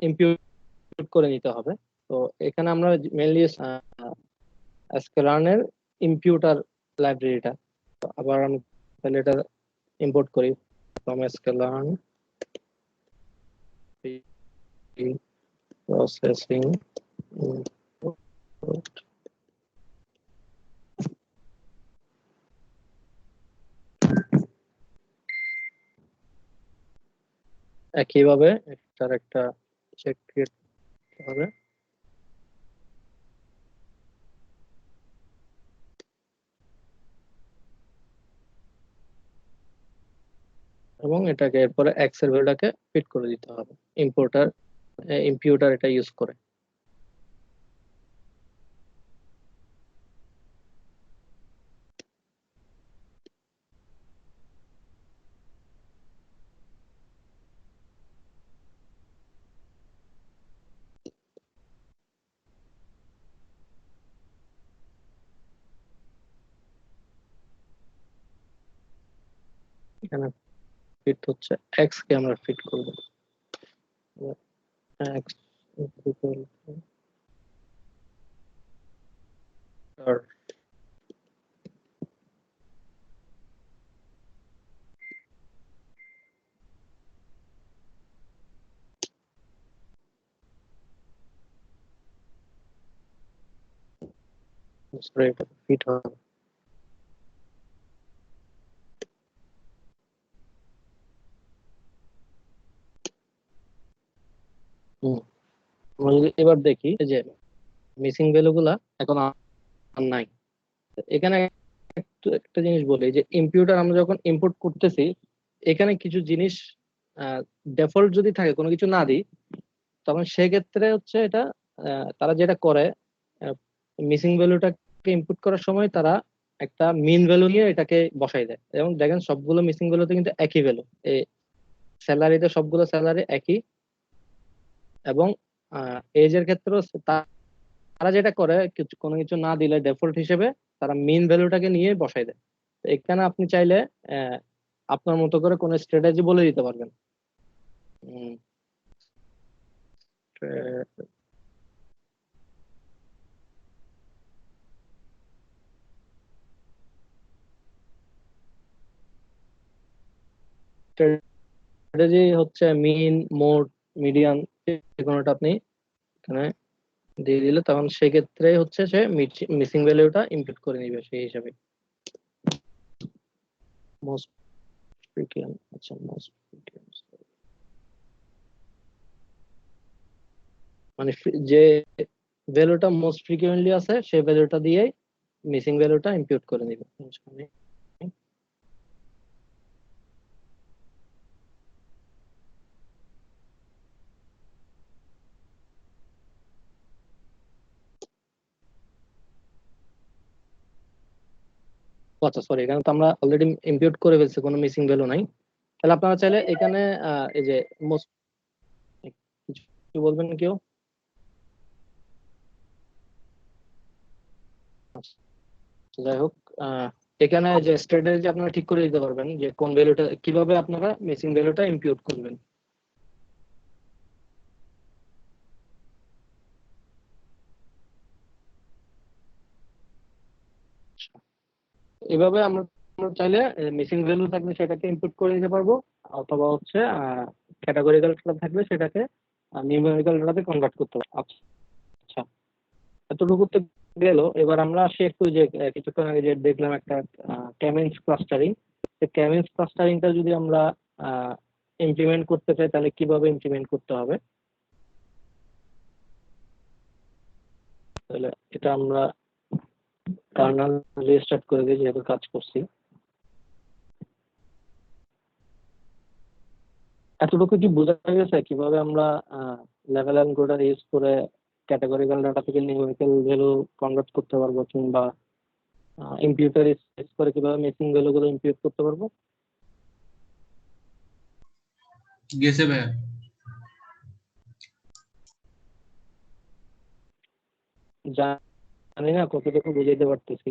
ইম্পিউট করে নিতে হবে। তো এখানে আমরা মেনলি স্কেলার্নের ইম্পিউটার লাইব্রেরিটা, আবার আমি তাহলে এটা ইম্পোর্ট করি ফ্রম স্কেলার্ন প্রসেসিং। একইভাবে এটার একটা চেক ক্রিয়েট হবে, এবং এটাকে এরপরে এক্স এর ভ্যালুটাকে ফিট করে দিতে হবে ইম্পিউটার এটা ইউজ করে। এখানে ফিট হচ্ছে, এক্স কে আমরা ফিট করব। এক্স এটা ফিট হবে। আমরা যদি এবার দেখি যে মিসিং ভ্যালু গুলা এখন আর নাই। এখানে একটা জিনিস বলি যে ইম্পিউটার আমরা যখন ইম্পোর্ট করতেছি, এখানে কিছু জিনিস ডিফল্ট যদি থাকে, কোনো কিছু না দিই, তখন সেক্ষেত্রে হচ্ছে এটা তারা যেটা করে, মিসিং ভ্যালুটাকে ইনপুট করার সময় তারা একটা মিন ভ্যালু নিয়ে এটাকে বসাই দেয়, এবং দেখেন সবগুলো মিসিং ভ্যালুতে কিন্তু একই ভ্যালু। এই স্যালারিতে সবগুলো স্যালারি একই, এবং এজ এর ক্ষেত্রেও তারা যেটা করে কোনো কিছু না দিলে ডিফল্ট হিসেবে তারা মিন ভ্যালুটাকে নিয়ে বসাই দেয়। তো এখানে আপনি চাইলে আপনার মতো করে কোনো স্ট্র্যাটেজি বলে দিতে পারবেন। স্ট্র্যাটেজি হচ্ছে মিন, মোড, মিডিয়ান, যে কোনোটা আপনি এখানে দিয়ে দিলে তখন সেক্ষেত্রে হচ্ছে সে মিসিং ভ্যালুটা ইনপুট করে নিবে সেই হিসাবে। মোস্ট ফ্রিকুয়েন্ট, আচ্ছা মোস্ট ফ্রিকুয়েন্ট মানে যে ভ্যালুটা মোস্ট ফ্রিকুয়েন্টলি আছে সেই ভ্যালুটা দিয়ে মিসিং ভ্যালুটা ইনপুট করে নিবে। আচ্ছা সরি, এখানে তো আমরা অলরেডি ইম্পিউট করে ফেলছি, কোনো মিসিং ভ্যালু নাই। তাহলে আপনারা চাইলে এখানে এই যে মোস্ট কিছু বলবেন কেউ? আচ্ছা, যাই হোক, এখানে যে স্ট্র্যাটেজি আপনারা ঠিক করে দিতে পারবেন যে কোন ভ্যালুটা কিভাবে আপনারা মিসিং ভ্যালুটা ইম্পিউট করবেন। এভাবে আমরা আমরা চাইলে মিসিং ভ্যালু থাকলে সেটাকে ইনপুট করে নিতে পারবো, অথবা হচ্ছে ক্যাটাগরিক্যাল ডাটা থাকলে সেটাকে নিউমেরিক্যাল ডাটাতে কনভার্ট করতে পারবো। আচ্ছা, এতটুকু তো গেল। এবার আমরা আসি একটু যে কিছুক্ষণ আগে যে দেখলাম একটা ক্যামেন্স ক্লাস্টারিং। ক্যামেন্স ক্লাস্টারিংটা যদি আমরা ইমপ্লিমেন্ট করতে চাই তাহলে কিভাবে ইমপ্লিমেন্ট করতে হবে? তাহলে এটা আমরা কার্নাল রিস্টার্ট করে দিয়ে যেহেতু কাজ করছি, এতটুকু কি বোঝা গেছে কিভাবে আমরা লেভেল এনকোডার ইউজ করে ক্যাটাগরিক্যাল ডাটা থেকে নিউমেরিক্যাল ভ্যালু কনভার্ট করতে পারবো, কিংবা ইম্পিউটার ইউজ করে কিভাবে মিসিং ভ্যালু গুলো ইম্পিউট করতে পারবো?
গেছে ভাইয়া।
জানি না কতটুকু বুঝাইতে পারতেছি।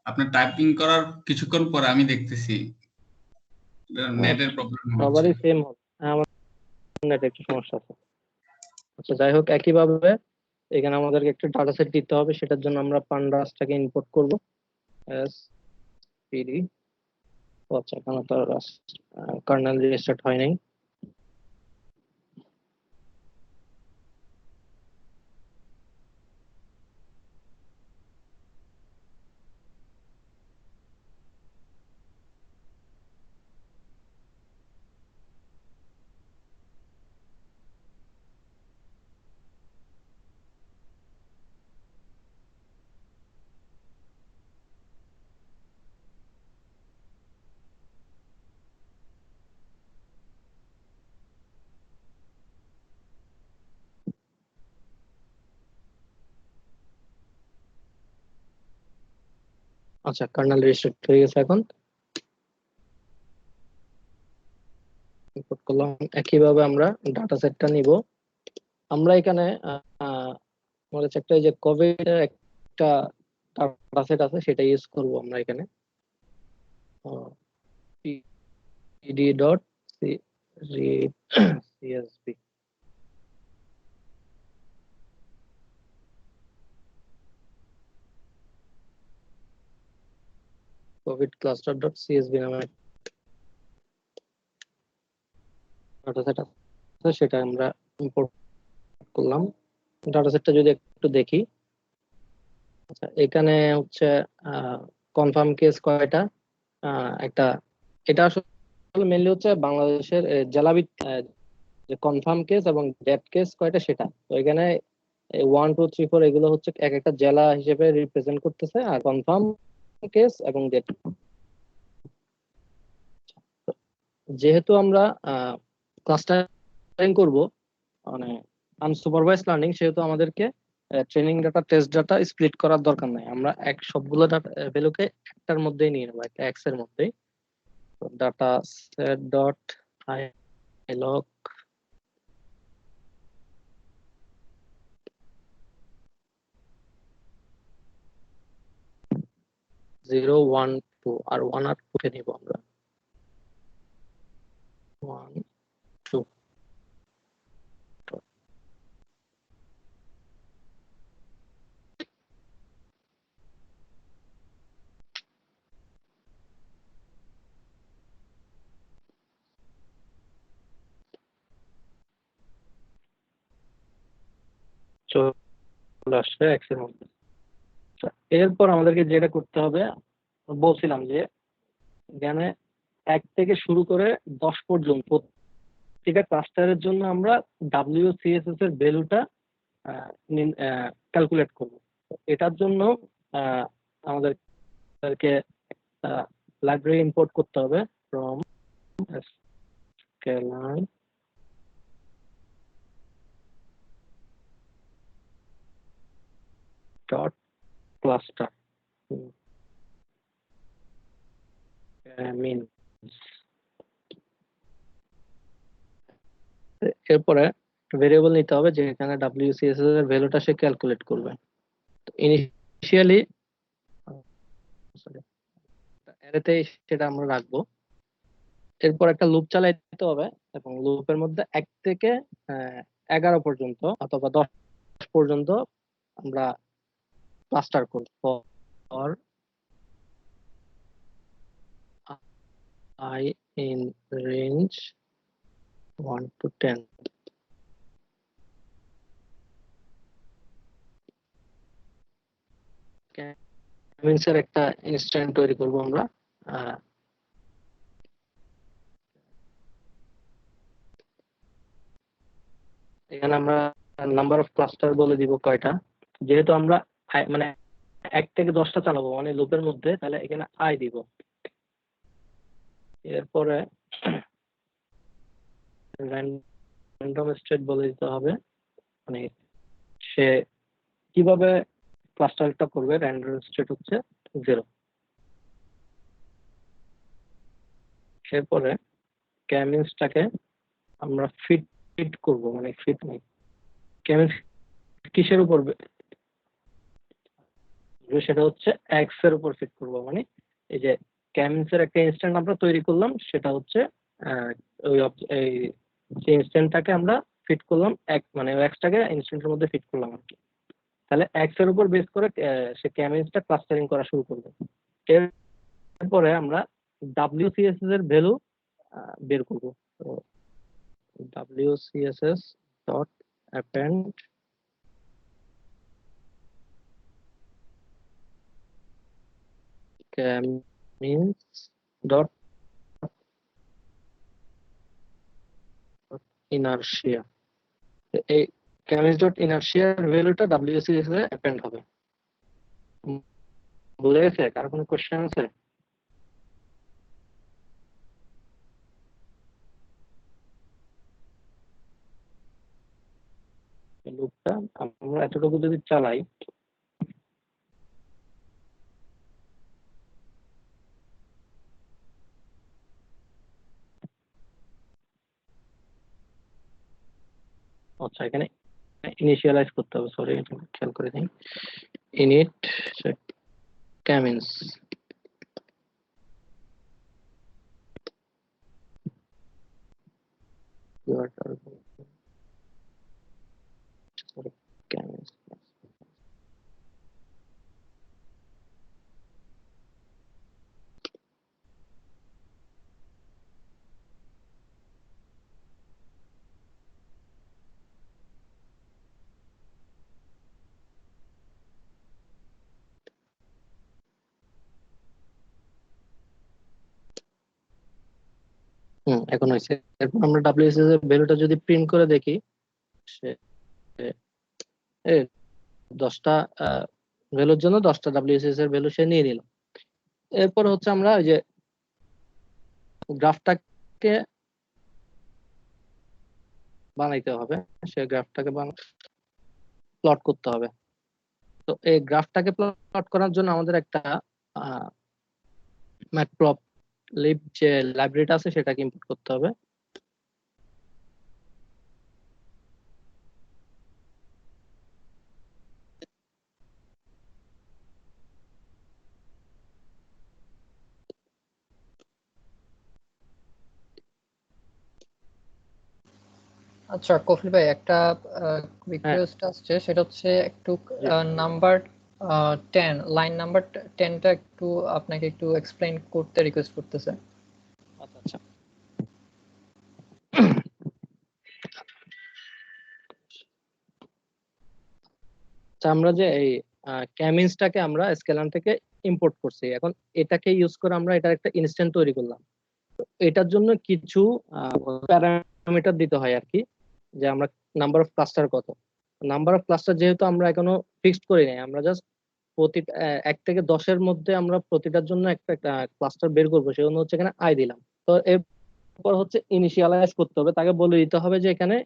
আপনার টাইপিং করার কিছুক্ষণ পরে আমি দেখতেছি নেটের প্রবলেম হচ্ছে।
সবারই সেম হবে, আমার নেটে একটু সমস্যা আছে। আচ্ছা যাই হোক, একইভাবে এখানে আমাদেরকে একটা ডাটা সেট দিতে হবে, সেটার জন্য আমরা পান্ডাসটাকে ইম্পোর্ট করব এস পিডি। আচ্ছা, এখানে তো কার্নেল রিস্টার্ট হয় নাই। আচ্ছা, কার্নেল রিস্টার্ট হয়ে গেছে। এখন ইম্পোর্ট করলাম। একইভাবে আমরা ডাটা সেটটা নিব। আমরা এখানে আমাদের হচ্ছে একটা এই যে কোভিড একটা ডাটা সেট আছে, সেটা ইউজ করব আমরা এখানে। pd dot read csv Covid cluster dot CSV নামে ডাটা সেট আছে, সেটা আমরা ইম্পোর্ট করলাম। ডাটা সেটটা যদি একটু দেখি, আচ্ছা এখানে হচ্ছে কনফার্ম কেস কয়টা, একটা, এটা আসলে মেনলি হচ্ছে বাংলাদেশের যে কনফার্ম কেস এবং ডেড কেস কয়টা সেটা। তো এখানে 1 2 3 4 এগুলো হচ্ছে এক একটা জেলা হিসেবে রিপ্রেজেন্ট করতেছে, আর কনফার্ম কেস এবং ডেড। যেহেতু আমরা ক্লাস্টারিং করব, মানে আনসুপারভাইজ লার্নিং, সেহেতু আমাদেরকে training data test data split করার দরকার নাই। আমরা সবগুলো ডাটা ভ্যালুকে একটার মধ্যেই নিয়ে নেবো, একটা এক্স এর মধ্যেই। ডাটা সেট ডট log 0 1 2 আর 1 আর 2 কে নিব আমরা। 1 2 চলে আসছে এক্স এর মধ্যে। আচ্ছা, এরপর আমাদেরকে যেটা করতে হবে, বলছিলাম যে এখানে 1 থেকে শুরু করে 10 পর্যন্ত প্রত্যেকটা ক্লাস্টারের জন্য আমরা WCSS এর ভ্যালুটা ক্যালকুলেট করব। এটার জন্য আমাদেরকে লাইব্রেরি ইম্পোর্ট করতে হবে ফ্রম sklearn ডট ক্লাস্টার মিন। এরপরে ভেরিয়েবল নিতে হবে যেখানে WCSS এর ভ্যালুটা সে ক্যালকুলেট করবে। ইনিশিয়ালি অ্যারেতে সেটা আমরা রাখবো। এরপর একটা লুপ চালাইতে হবে এবং লুপের মধ্যে 1 থেকে 11 পর্যন্ত অথবা 10 পর্যন্ত আমরা ক্লাস্টার করব for I in range 1 to 10. K-means-এর একটা ইনস্ট্যান্ট তৈরি করব আমরা। এখানে আমরা নাম্বার অফ ক্লাস্টার বলে দিব কয়টা, যেহেতু আমরা মানে 1 থেকে 10টা চালাবো মানে লুপের মধ্যে, তাহলে এখানে I দিব। এরপরে র্যান্ডম স্টেট বলে দিতে হবে, মানে সে কিভাবে ক্লাস্টারটা করবে। র্যান্ডম স্টেট হচ্ছে 0। এরপরে ক্যামিন্সটাকে আমরা ফিট করব, মানে ফিট নেই ক্যামিন্স কিসের উপর, সেটা হচ্ছে এক্স এর উপর ফিট করব। মানে এই যে ক্যামিন্সের একটা ইনস্ট্যান্ট আমরা তৈরি করলাম, সেটা হচ্ছে ওই এই ইনস্ট্যান্টটাকে আমরা ফিট করলাম মানে এক্সটাকে ইনস্ট্যান্টের মধ্যে ফিট করলাম আর কি। তাহলে এক্স এর উপর বেস করে সে ক্যামিন্সটা ক্লাস্টারিং করা শুরু করবে। এরপরে আমরা WCSS এর ভ্যালু বের করব। তো WCSS dot append ক্যামিন্স dot inertia. এই ক্যামিন্স ডট ইনারশিয়ার ভ্যালুটা WCSS এ অ্যাপেন্ড হবে। বুঝে গেছে? কার কোনো কোশ্চেন আছে? লুপটা আমরা এতটুকু যদি চালাই, আচ্ছা এখানে ইনিশিয়ালাইজ করতে হবে, সরি এটা খেয়াল করে নিই। ইনিট ক্যামিন্স ক্যামিন্স এখন হয়েছে। এরপর আমরা WCSS এর ভ্যালুটা যদি প্রিন্ট করে দেখি, সে 10টা ভ্যালুর জন্য 10টা WCSS এর ভ্যালু সে নিয়ে নিল। এরপর হচ্ছে আমরা ওই যে গ্রাফটাকে বানাইতে হবে, সে গ্রাফটাকে প্লট করতে হবে। তো এই গ্রাফটাকে প্লট করার জন্য আমাদের একটা ম্যাটপ্লটলিব যে লাইব্রেরিটা আছে সেটাকে ইম্পোর্ট করতে হবে।
আচ্ছা কফিল ভাই, একটা রিকোয়েস্ট আসছে, সেটা হচ্ছে একটু নাম্বার 10, লাইন নাম্বার 10টা একটু আপনাকে একটু এক্সপ্লেইন করতে রিকোয়েস্ট করতেছে।
আচ্ছা আচ্ছা, আমরা যে এই ক্যামিন্সটাকে আমরা স্কেলান থেকে ইম্পোর্ট করছি, এখন এটাকে ইউজ করে আমরা এটার একটা ইনস্ট্যান্ট তৈরি করলাম। এটার জন্য কিছু প্যারামিটার দিতে হয় আর কি, যে আমরা নাম্বার অফ ক্লাস্টার কত। নাম্বার অফ ক্লাস্টার যেহেতু আমরা এখনো ফিক্সড করি নাই, আমরা জাস্ট প্রতি 1 থেকে 10-এর মধ্যে আমরা প্রতিটার জন্য একটা ক্লাস্টার বের করবো, সেজন্য হচ্ছে এখানে আই দিলাম। তো এরপর হচ্ছে ইনিশিয়ালাইজ করতে হবে, তাকে বলে দিতে হবে যে এখানে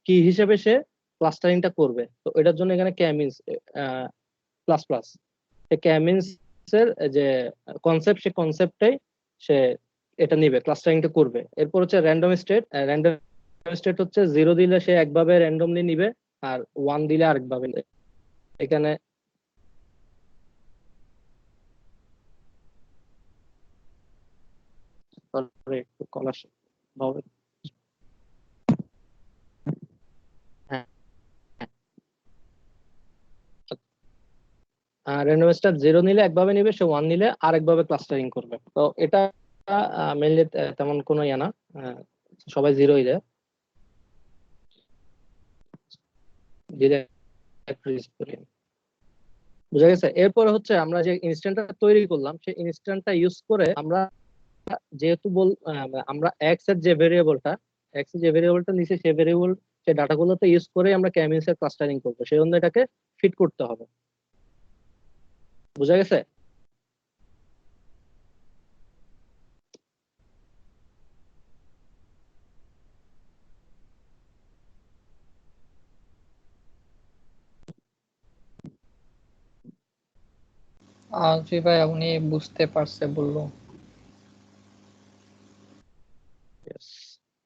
কি হিসেবে সে ক্লাস্টারিংটা করবে। তো এটার জন্য এখানে ক্যামিন্স প্লাস প্লাস সে ক্যামিন্স এর যে কনসেপ্ট, সে কনসেপ্টটাই সে এটা নিবে, ক্লাস্টারিংটা করবে। এরপর হচ্ছে র্যান্ডম স্টেট। র্যান্ডম স্টেট হচ্ছে 0 দিলে সে একভাবে র্যান্ডমলি নিবে, আর 1 দিলে আরেকভাবে নিবে। এখানে একটু কলার হবে। হ্যাঁ, র্যান্ডম স্টার 0 নিলে একভাবে নিবে, সে 1 নিলে আরেকভাবে ক্লাস্টারিং করবে। তো এটা মেইনলি তেমন কোনো ইয়া না, সবাই 0ই দেয়। বুঝা গেছে? এরপরে হচ্ছে আমরা যে ইনস্ট্যান্টটা তৈরি করলাম, সেই ইনস্ট্যান্টটা ইউজ করে আমরা যেহেতু আমরা এক্স এর যে ভেরিয়েবলটা নিচে, সেই ভেরিয়েবল সেই ডাটাগুলোতে ইউজ করে আমরা ক্যামিন্স এর ক্লাস্টারিং করবো, সেই জন্য এটাকে ফিট করতে হবে। বুঝা গেছে?
জি ভাই, উনি বুঝতে পারছে বললো।
Yes,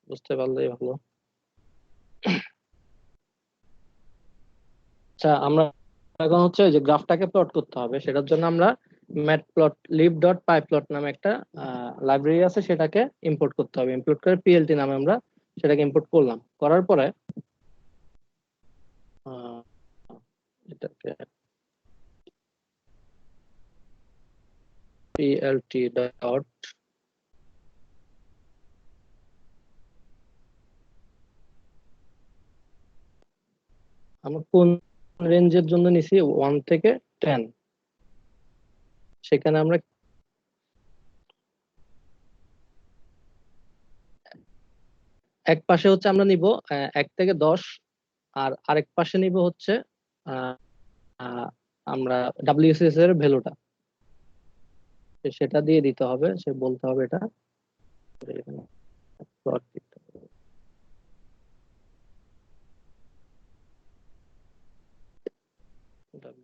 বুঝতে পারলেই ভালো। আচ্ছা, আমরা এখন হচ্ছে যে গ্রাফটাকে প্লট করতে হবে, সেটার জন্য আমরা matplotlib.pyplot নামে একটা লাইব্রেরি আছে, সেটাকে ইম্পোর্ট করতে হবে। ইম্পোর্ট করে plt নামে আমরা সেটাকে ইম্পোর্ট করলাম। করার পরে এটাকে plt ডট আমরা কোন রেঞ্জের জন্য নিছি 1 থেকে 10, সেখানে আমরা এক পাশে হচ্ছে আমরা নিব 1 থেকে 10, আর আরেক পাশে নিব হচ্ছে আমরা WSS এর ভ্যালুটা, সেটা দিয়ে দিতে হবে। সে বলতে হবে এটা plot দিতে হবে।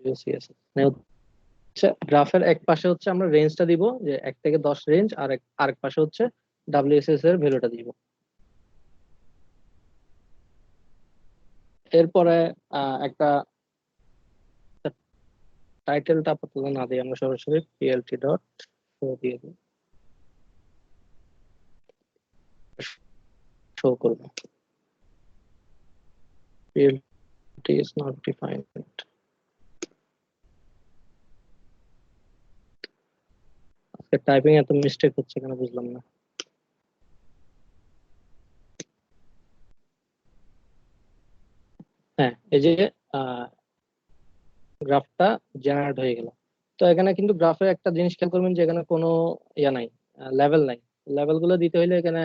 WCS মানে হচ্ছে গ্রাফের এক পাশে হচ্ছে আমরা রেঞ্জটা দিব, যে 1 থেকে 10 রেঞ্জ, আর আরেক পাশে হচ্ছে WSS এর ভ্যালুটা দিব। এরপরে একটা টাইটেলটা আপাতত না দিই, আমরা সরাসরি plt ডট শো দিয়ে দিই, শো করব plt is not defined। Typing এত মিস্টেক হচ্ছে কেন বুঝলাম না। হ্যাঁ, এই যে গ্রাফটা জেনারেট হয়ে গেল। তো এখানে কিন্তু গ্রাফে একটা জিনিস খেয়াল করবেন যে এখানে কোনো ইয়া নাই, লেভেল নাই। লেভেল গুলো দিতে হইলে এখানে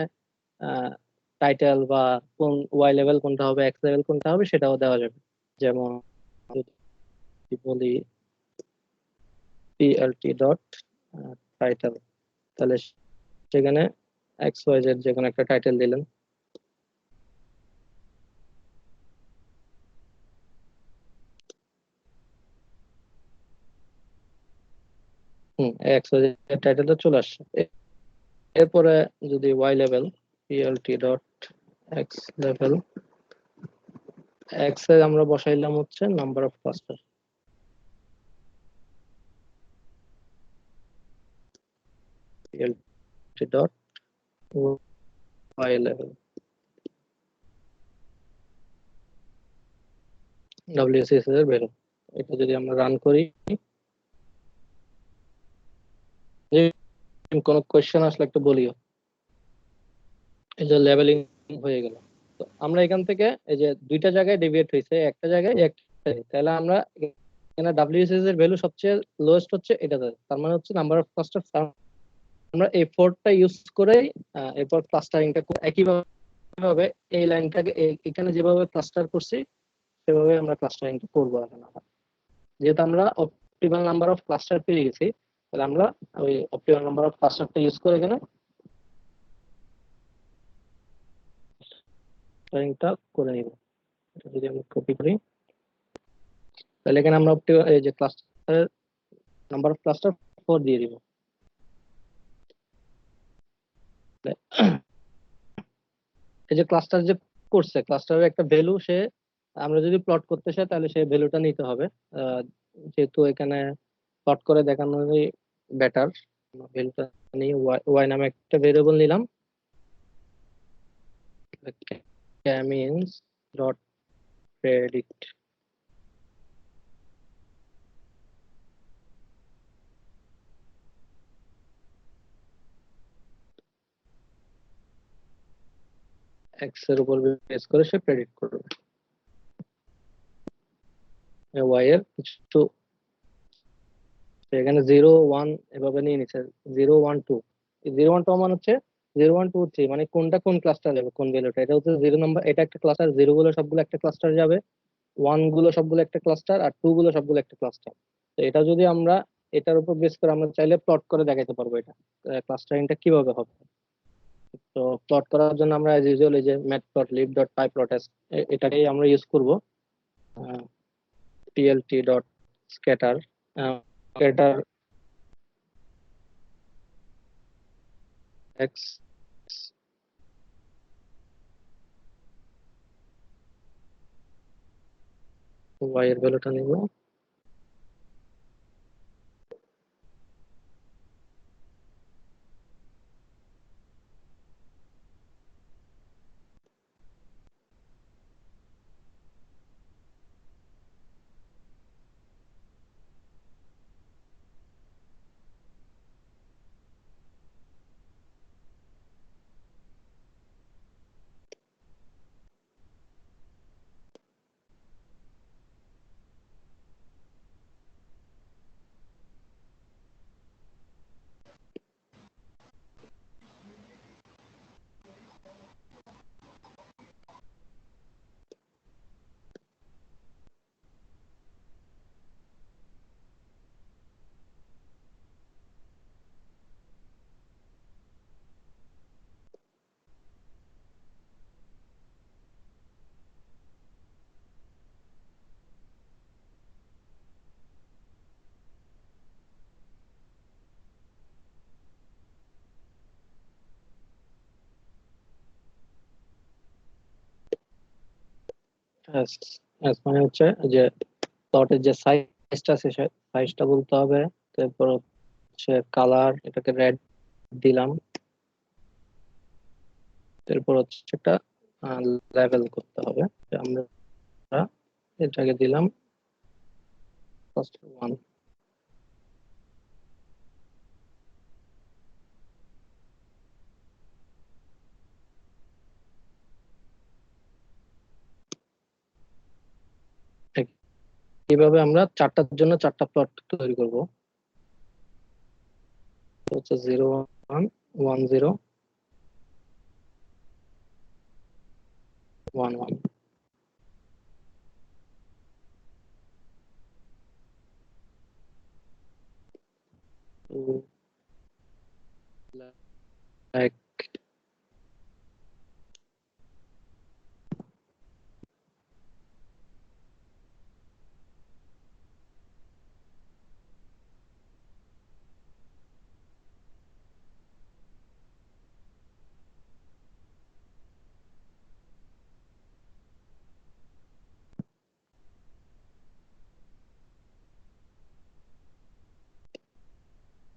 টাইটেল বা কোন ওয়াই লেভেল কোনটা হবে, এক্স লেভেল কোনটা হবে, সেটাও দেওয়া যাবে। যেমন যদি বলি plt ডট টাইটেল, তাহলে সেখানে এক্স ওয়াই জেড যে কোনো একটা টাইটেল দিলেন। এক্স ওয়াই জেড টাইটেলটা চলে আসছে। এরপরে যদি Y level plt dot X level, X এ আমরা বসাইলাম হচ্ছে number of cluster, plt dot Y level WSS এর ভ্যালু। এটা যদি আমরা রান করি, কোনো কোয়েশ্চেন আসলে একটু বলিও। এই যে লেভেলিং হয়ে গেল। তো আমরা এখান থেকে এই যে দুইটা জায়গায় ডেভিয়েট হয়েছে, একটা জায়গায় তাহলে আমরা এখানে WSS এর ভ্যালু সবচেয়ে লোয়েস্ট হচ্ছে এটাতে, তার মানে হচ্ছে নাম্বার অফ ক্লাস্টার। আমরা এই ফোরটা ইউজ করে এরপর ক্লাস্টারিংটা একইভাবে এই লাইনটাকে এখানে যেভাবে ক্লাস্টার করছি সেভাবে আমরা ক্লাস্টারিংটা করবো এখন। যেহেতু আমরা অপটিমাল নাম্বার অফ ক্লাস্টার পেয়ে গেছি, তাহলে আমরা ওই অপটিমাল নাম্বার অফ ক্লাস্টারটা ইউজ করে এখানে ক্লাস্টারিংটা করে নিব। যদি আমরা কপি করি, তাহলে এখানে আমরা এই যে ক্লাস্টারের নাম্বার অফ ক্লাস্টার 4 দিয়ে দিব। এই যে ক্লাস্টার যে করছে, ক্লাস্টারের একটা ভ্যালু সে আমরা যদি প্লট করতে চাই তাহলে সেই ভ্যালুটা নিতে হবে। যেহেতু এখানে প্লট করে দেখানোই বেটার, ভ্যালুটা নিয়ে ওয়াই নামে একটা ভেরিয়েবল নিলাম, ক্যামিনস ডট প্রেডিক্ট। এক্স এর উপর বেস করে সে প্রেডিক্ট করবে ওয়াই এর কিছু। এখানে 0 1 এভাবে নিয়ে নিচ্ছে, 0 1 2। 0 1 2 মানে হচ্ছে 0 1 2 3, মানে কোনটা কোন ক্লাস্টার যাবে, কোন ভ্যালুটা। এটা হচ্ছে 0 নাম্বার, এটা একটা ক্লাস্টার, 0 গুলো সবগুলো একটা ক্লাস্টার যাবে, 1 গুলো সবগুলো একটা ক্লাস্টার, আর 2 গুলো সবগুলো একটা ক্লাস্টার। তো এটা যদি আমরা এটার উপর বেস করে আমরা চাইলে প্লট করে দেখাতে পারবো এটা ক্লাস্টারিংটা কিভাবে হবে। তো প্লট করার জন্য আমরা অ্যাজ ইউজুয়াল এই যে matplotlib.pyplots এটাকেই আমরা ইউজ করব। plt.scatter scatter x y এর ভ্যালুটা নিব, s s মানে হচ্ছে যে প্লটের যে সাইজটা আছে সাইজটা বলতে হবে। তারপর হচ্ছে কালার, এটাকে রেড দিলাম। তারপর হচ্ছে একটা লেভেল করতে হবে, আমরা এটাকে দিলাম ফার্স্ট 1। এইভাবে আমরা চারটার জন্য চারটা প্লট তৈরি করব। হচ্ছে 0 1 1 0 1 1। লাইক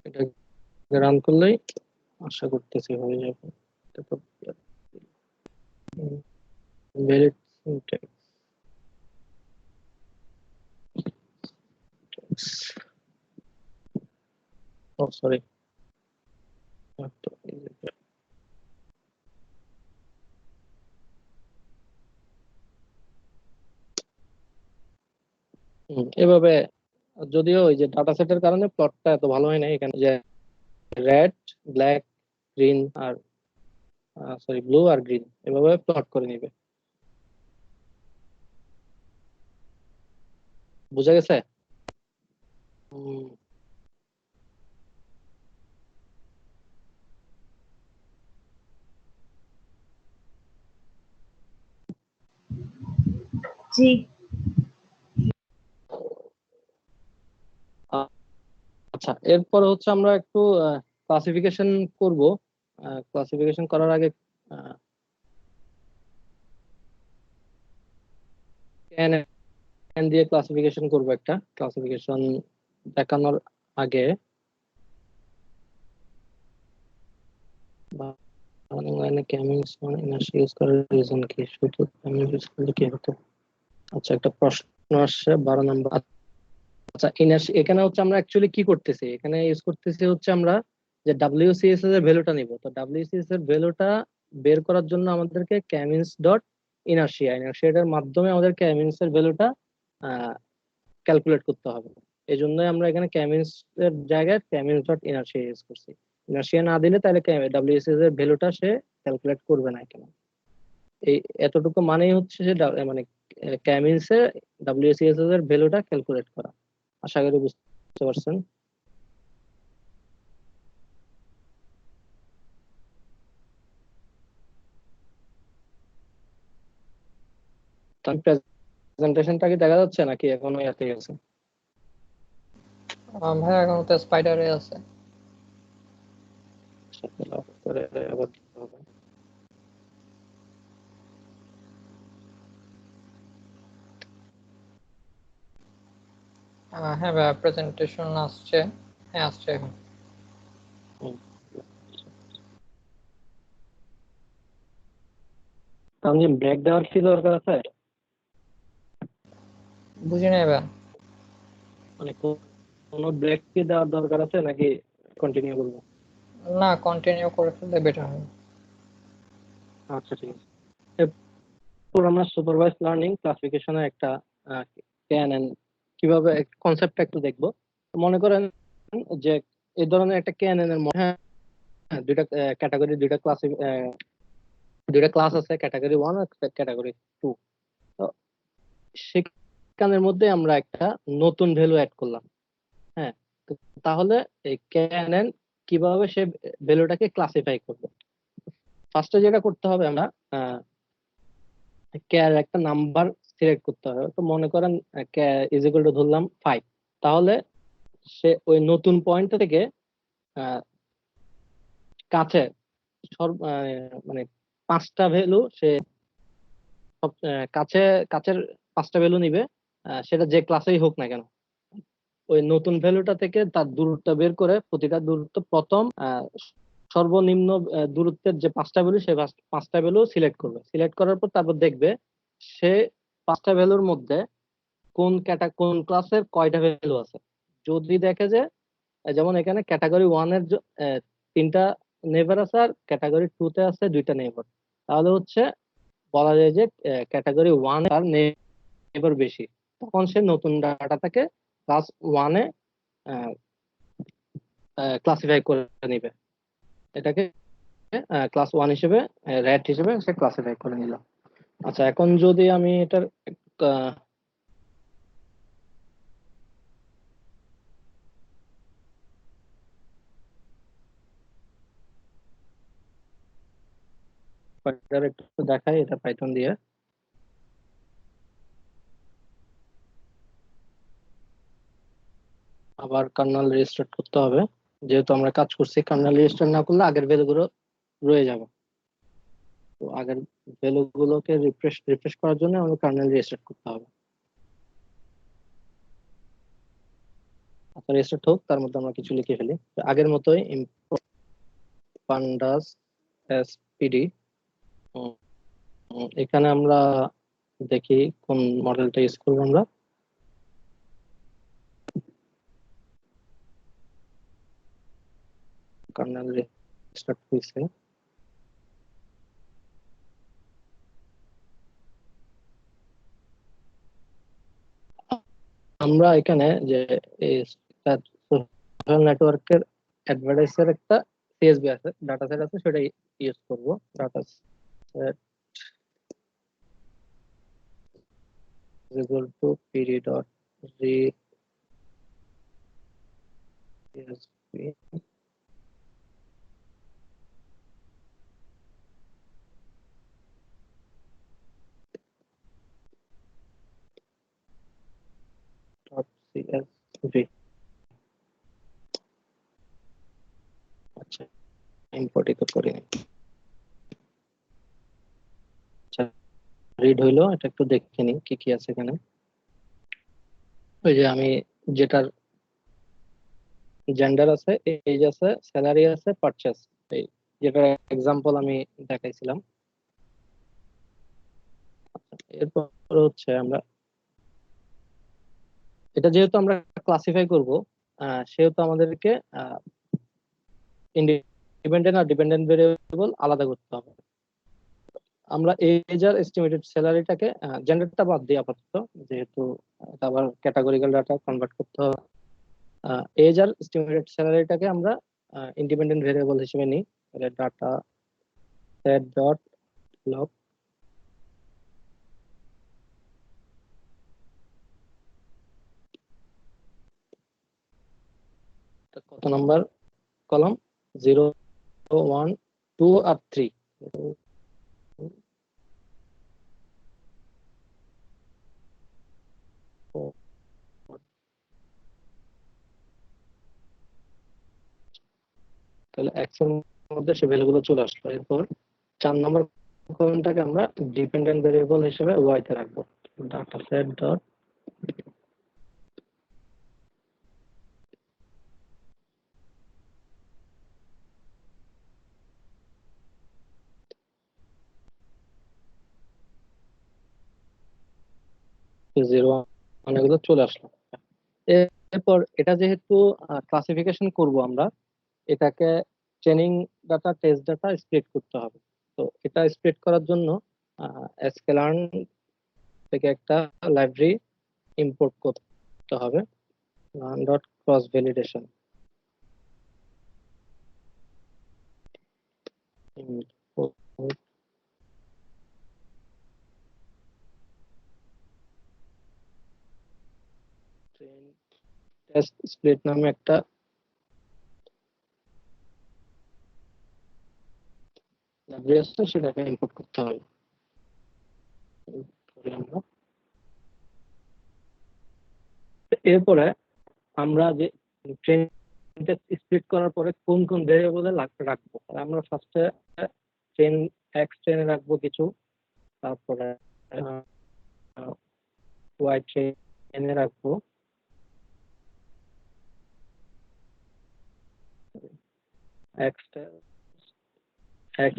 এটা রান করলেই আশা করতেছি হয়ে যাবে। এটা তো ভ্যালিড সিনট্যাক্স। ও সরি, এভাবে। যদিও ওই যে ডাটা সেটের কারণে প্লটটা এত ভালো হয় না, এখানে যে রেড ব্ল্যাক গ্রিন আর সরি ব্লু আর গ্রিন এভাবে প্লট করে নিবে। বুঝা গেছে?
জি।
আচ্ছা, এরপর হচ্ছে আমরা একটু ক্লাসিফিকেশন করব। ক্লাসিফিকেশন করার আগে ক্যান এন দিয়ে ক্লাসিফিকেশন করব। একটা ক্লাসিফিকেশন দেখানোর আগে অনলাইনে ক্যামিংস মানে ইনার্সি ইউজ করার রিজন কি, শুধু ক্যামিংস ইউজ করলে কি হতো? আচ্ছা, একটা প্রশ্ন আসছে 12 নম্বর। আচ্ছা, ইনার্সি এখানে হচ্ছে আমরা অ্যাকচুয়ালি কি করতেছি, এখানে ইউজ করতেছি হচ্ছে আমরা যে ডাব্লিউসিএস এর ভ্যালুটা নিব। তো ডাব্লিউসিএস এর ভ্যালুটা বের করার জন্য আমাদেরকে ক্যামিন্স ডট ইনার্শিয়াটার মাধ্যমে আমাদের ক্যামিন্স এর ভ্যালুটা ক্যালকুলেট করতে হবে। এই জন্যই আমরা এখানে ক্যামিন্স এর জায়গায় ক্যামিন্স ডট ইনার্শিয়া ইউজ করছি। ইনার্শিয়া না দিলে তাহলে ডাব্লিউসিএস এর ভ্যালুটা সে ক্যালকুলেট করবে না এখানে। এই এতটুকু মানেই হচ্ছে যে মানে ক্যামিন্স এ ডাব্লিউসিএস এর ভ্যালুটা ক্যালকুলেট করা। আশা করি বুঝতে পারছেন। প্রেজেন্টেশনটা কি দেখা যাচ্ছে নাকি এখনো ইয়াতে আছে?
ভাই এখন তো স্পাইডারে আছে।
করে আবার দিতে হবে।
হ্যাঁ ভাই, প্রেজেন্টেশন আসছে। হ্যাঁ, আসছে এখন।
তাহলে ব্রেক দেওয়ার কি দরকার আছে?
বুঝি নাই ভাই।
মানে কোনো ব্রেক কি দেওয়ার দরকার আছে নাকি কন্টিনিউ করবো?
না, কন্টিনিউ করে ফেললে বেটার হয়।
আচ্ছা, ঠিক আছে। এরপর আমরা সুপারভাইজ লার্নিং ক্লাসিফিকেশনের একটা ক্যান কিভাবে কনসেপ্টটা একটু দেখবো। মনে করেন যে এই ধরনের একটা ক্যানন এর মধ্যে দুইটা ক্যাটাগরি, দুইটা ক্লাস আছে, ক্যাটাগরি 1 আর ক্যাটাগরি 2। তো সেখানের মধ্যে আমরা একটা নতুন ভ্যালু অ্যাড করলাম। হ্যাঁ, তো তাহলে এই ক্যানন কিভাবে সে ভ্যালুটাকে ক্লাসিফাই করবে? ফার্স্টে যেটা করতে হবে, আমরা ক্যার একটা নাম্বার সিলেক্ট করতে হবে। তো মনে করেন ইজ ইকুয়াল টু ধরলাম 5। তাহলে সে ওই নতুন পয়েন্ট থেকে কাছে মানে 5টা ভ্যালু সে কাছে কাছের 5টা ভ্যালু নিবে, সেটা যে ক্লাসেই হোক না কেন। ওই নতুন ভ্যালুটা থেকে তার দূরত্ব বের করে প্রতিটা দূরত্ব প্রথম সর্বনিম্ন দূরত্বের যে 5টা ভ্যালু, সেই 5টা ভ্যালু সিলেক্ট করবে। সিলেক্ট করার পর তারপর দেখবে সে 5টা ভ্যালুর মধ্যে কোন ক্লাসের কয়টা ভ্যালু আছে। যদি দেখে যে যেমন এখানে ক্যাটাগরি 1 এর 3টা নেইবার আছে আর ক্যাটাগরি 2 তে আছে 2টা নেইবার, তাহলে হচ্ছে বলা যায় যে ক্যাটাগরি 1 আর নেইবার বেশি। তখন সে নতুন ডাটাটাকে ক্লাস 1 এ ক্লাসিফাই করে নিবে। এটাকে ক্লাস 1 হিসেবে, রেড হিসেবে সে ক্লাসিফাই করে নিল। আচ্ছা, এখন যদি আমি এটার একটু দেখাই এটা পাইথন দিয়ে। আবার কার্নাল রিস্টার্ট করতে হবে, যেহেতু আমরা কাজ করছি। কার্নাল রিস্টার্ট না করলে আগের ভ্যালুগুলো রয়ে যাবে। তো আগের ভ্যালুগুলোকে রিফ্রেশ করার জন্য আমাদের কার্নেল রিস্টার্ট করতে হবে। আচ্ছা, রিস্টার্ট হোক, তার মধ্যে আমরা কিছু লিখে ফেলি। তো আগের মতোই pandas spd। এখানে আমরা দেখি কোন মডেলটা ইউজ করবো আমরা। কার্নেল রিস্টার্ট হয়েছে। আমরা এখানে যে সোশ্যাল নেটওয়ার্কের অ্যাডভার্টাইজের একটা সিএসভি আছে, ডাটা সেট আছে, সেটা ইউজ করব। Data set equal to pd dot read csv dot csv। ইম্পোর্টই তো করিনি। আচ্ছা, রিড হইলো, এটা একটু দেখে নিই কি কি আছে এখানে। ওই যে আমি যেটার জেন্ডার আছে, এজ আছে, স্যালারি আছে, পারচেস, এই যেটা এক্সাম্পল আমি দেখাইছিলাম। এরপর হচ্ছে আমরা এটা যেহেতু আমরা ক্লাসিফাই করব, সেহেতু আমাদেরকে ইন্ডিপেন্ডেন্ট আর ডিপেন্ডেন্ট ভেরিয়েবল আলাদা করতে হবে। আমরা এজ আর এস্টিমেটেড স্যালারিটাকে, জেন্ডারটা বাদ দিই আপাতত, যেহেতু এটা আবার ক্যাটাগরিক্যাল ডাটা কনভার্ট করতে হবে। এজ আর এস্টিমেটেড স্যালারিটাকে আমরা ইন্ডিপেন্ডেন্ট ভেরিয়েবল হিসেবে নিই। ডাটা সেট ডট লগ কত নাম্বার কলাম, 0, 1, 2 আর 3। তাহলে এক্স এর মধ্যে সে ভ্যালুগুলো চলে আসলো। এরপর 4 নম্বর কলামটাকে আমরা ডিপেন্ডেন্ট ভেরিয়েবল হিসেবে ওয়াই তে রাখবো। Data set dot zero one, এগুলো চলে আসলো। এরপর এটা যেহেতু ক্লাসিফিকেশন করব আমরা, এটাকে training data, test data split করতে হবে। তো এটা স্প্লিট করার জন্য sklearn থেকে একটা লাইব্রেরি ইম্পোর্ট করতে হবে, dot cross validation. Test split নামে একটা লাইব্রেরি আছে, সেটাকে ইম্পোর্ট করতে হবে। এরপরে আমরা যে ট্রেনটা স্প্লিট করার পরে কোন কোন ভেরিয়েবলে রাখবো, আমরা ফার্স্টে ট্রেন এক্স ট্রেনে রাখবো কিছু, তারপরে ওয়াই ট্রেনে রাখবো, এক্স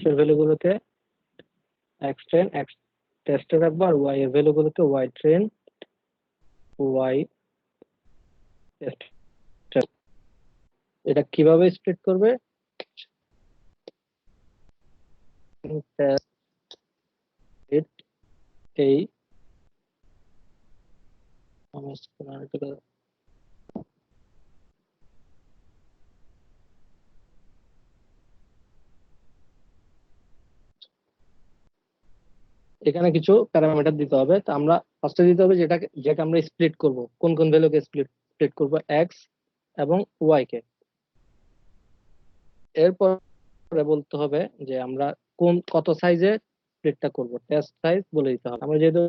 এর ভ্যালুগুলোকে এক্স ট্রেন এক্স টেস্টে রাখবো, আর ওয়াই এর ভ্যালুগুলোকে ওয়াই ট্রেন ওয়াই টেস্ট। এটা কিভাবে স্প্লিট করবে, এই এখানে কিছু প্যারামিটার দিতে হবে। তো আমরা ফার্স্টে দিতে হবে যেটা যেটা আমরা স্প্লিট করব, কোন কোন ভ্যালুকে স্প্লিট করব, এক্স এবং ওয়াই কে। এরপরে বলতে হবে যে আমরা কত সাইজে স্প্লিটটা করব, টেস্ট সাইজ বলে দিতে হবে। আমরা যেহেতু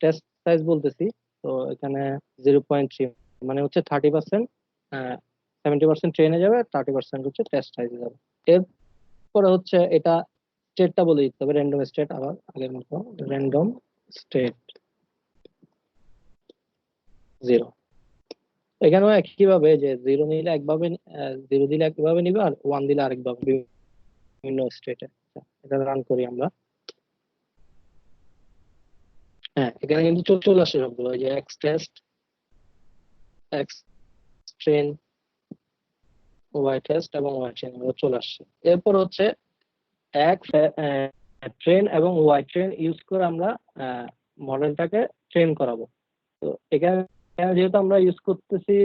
টেস্ট সাইজ বলতেছি, তো এখানে 0.3 মানে হচ্ছে 30%, 70% ট্রেনে যাবে, 30% হচ্ছে টেস্ট সাইজে যাবে। এরপরে হচ্ছে এটা স্টেটটা বলে দিতে হবে, র্যান্ডম স্টেট, আবার আগের মতো র্যান্ডম স্টেট 0। এখানেও একইভাবে যে 0 নিলে একভাবে, 0 দিলে একভাবে নিবে, আর 1 দিলে আরেকভাবে, বিভিন্ন স্টেটে। এটা রান করি আমরা। হ্যাঁ, এখানে কিন্তু চলে আসে সবগুলো, যে X test, X train, Y test এবং ওয়াই ট্রেন চলে আসছে। এরপর হচ্ছে এক্স ট্রেন এবং ওয়াই ট্রেন ইউজ করে আমরা মডেলটাকে ট্রেন করাবো। তো এখানে যেহেতু আমরা ইউজ করতেছি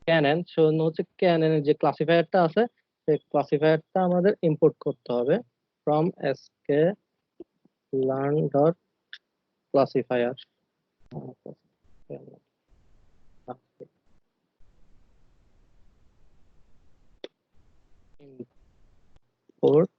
ক্যানন, সেজন্য হচ্ছে ক্যাননের যে ক্লাসিফায়ারটা আছে, সেই ক্লাসিফায়ারটা আমাদের ইম্পোর্ট করতে হবে from sklearn dot classifier. Import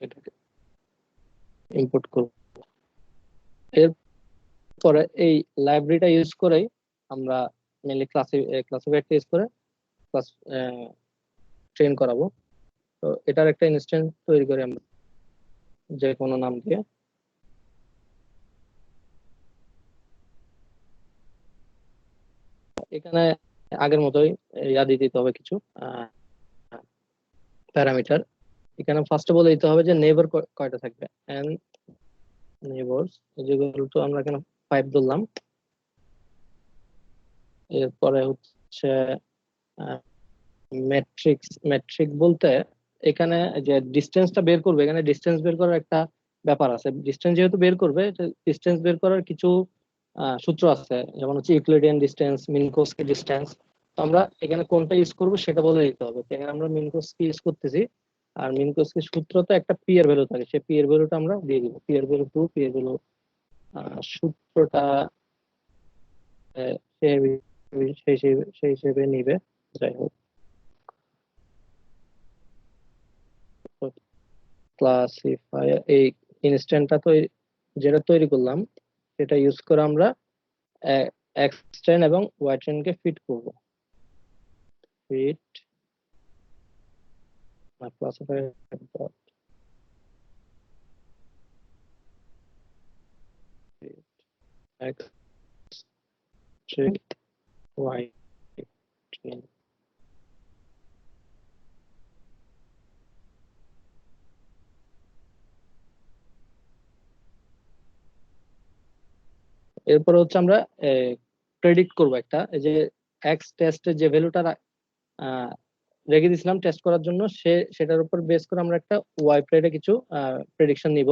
এটাকে ইম্পোর্ট করব। এরপরে এই লাইব্রেরিটা ইউজ করেই আমরা মেনলি ক্লাসিফায়ারটা ইউজ করে ক্লাস ট্রেন করাবো। তো এটার একটা ইনস্ট্যান্স তৈরি করি আমরা যে কোনো নাম দিয়ে। এখানে আগের মতোই ইয়া দিয়ে দিতে হবে কিছু প্যারামিটার। এখানে ফার্স্ট অফ অল দিতে হবে যে নেইবার কয়টা থাকবে, এন্ড নেইবারস যেগুলো তো আমরা এখানে 5 ধরলাম। এরপরে হচ্ছে ম্যাট্রিক বলতে এখানে যে ডিসটেন্সটা বের করবে, এখানে ডিসটেন্স বের করার একটা ব্যাপার আছে। ডিসটেন্স যেহেতু বের করবে, ডিসটেন্স বের করার কিছু সূত্র আছে, যেমন হচ্ছে ইউক্লিডিয়ান ডিসটেন্স, মিনকোস্কি ডিসটেন্স। তো আমরা এখানে কোনটা ইউজ করব সেটা বলে দিতে হবে। এখানে আমরা মিনকোস্কি ইউজ করতেছি, আর মিনকোস্কি সূত্র তো একটা পি এর ভ্যালু থাকে, সেই পি এর ভ্যালুটা আমরা দিয়ে দিব। পি এর ভ্যালু 2, পি এর ভ্যালু সূত্রটা সেই হিসেবে নিবে। যাই হোক, ক্লাসিফায়ার এই ইনস্ট্যান্টটা তো যেটা তৈরি করলাম সেটা ইউজ করে আমরা এক্স ট্রেন এবং ওয়াই ট্রেনকে ফিট করব। Fit classifier dot X train Y train. এরপর হচ্ছে আমরা প্রেডিক্ট করব একটা, এই যে এক্স টেস্টের যে ভ্যালুটা রেখে দিয়েছিলাম টেস্ট করার জন্য, সেটার উপর বেস করে আমরা একটা ওয়াই প্রেডে কিছু প্রেডিকশন নিব।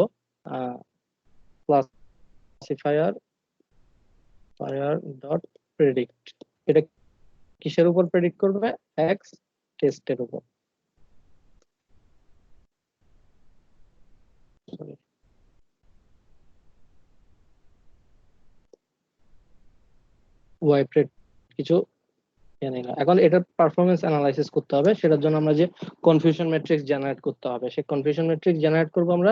ক্লাসিফায়ার ডট প্রেডিক্ট, এটা কিসের উপর প্রেডিক্ট করবে? এক্স টেস্টের উপর। ওয়াই প্রেড কিছু এখন এটার পারফরমেন্স অ্যানালাইসিস করতে হবে। সেটার জন্য আমরা যে কনফিউশন ম্যাট্রিক্স জেনারেট করতে হবে, সেই কনফিউশন ম্যাট্রিক্স জেনারেট করব আমরা।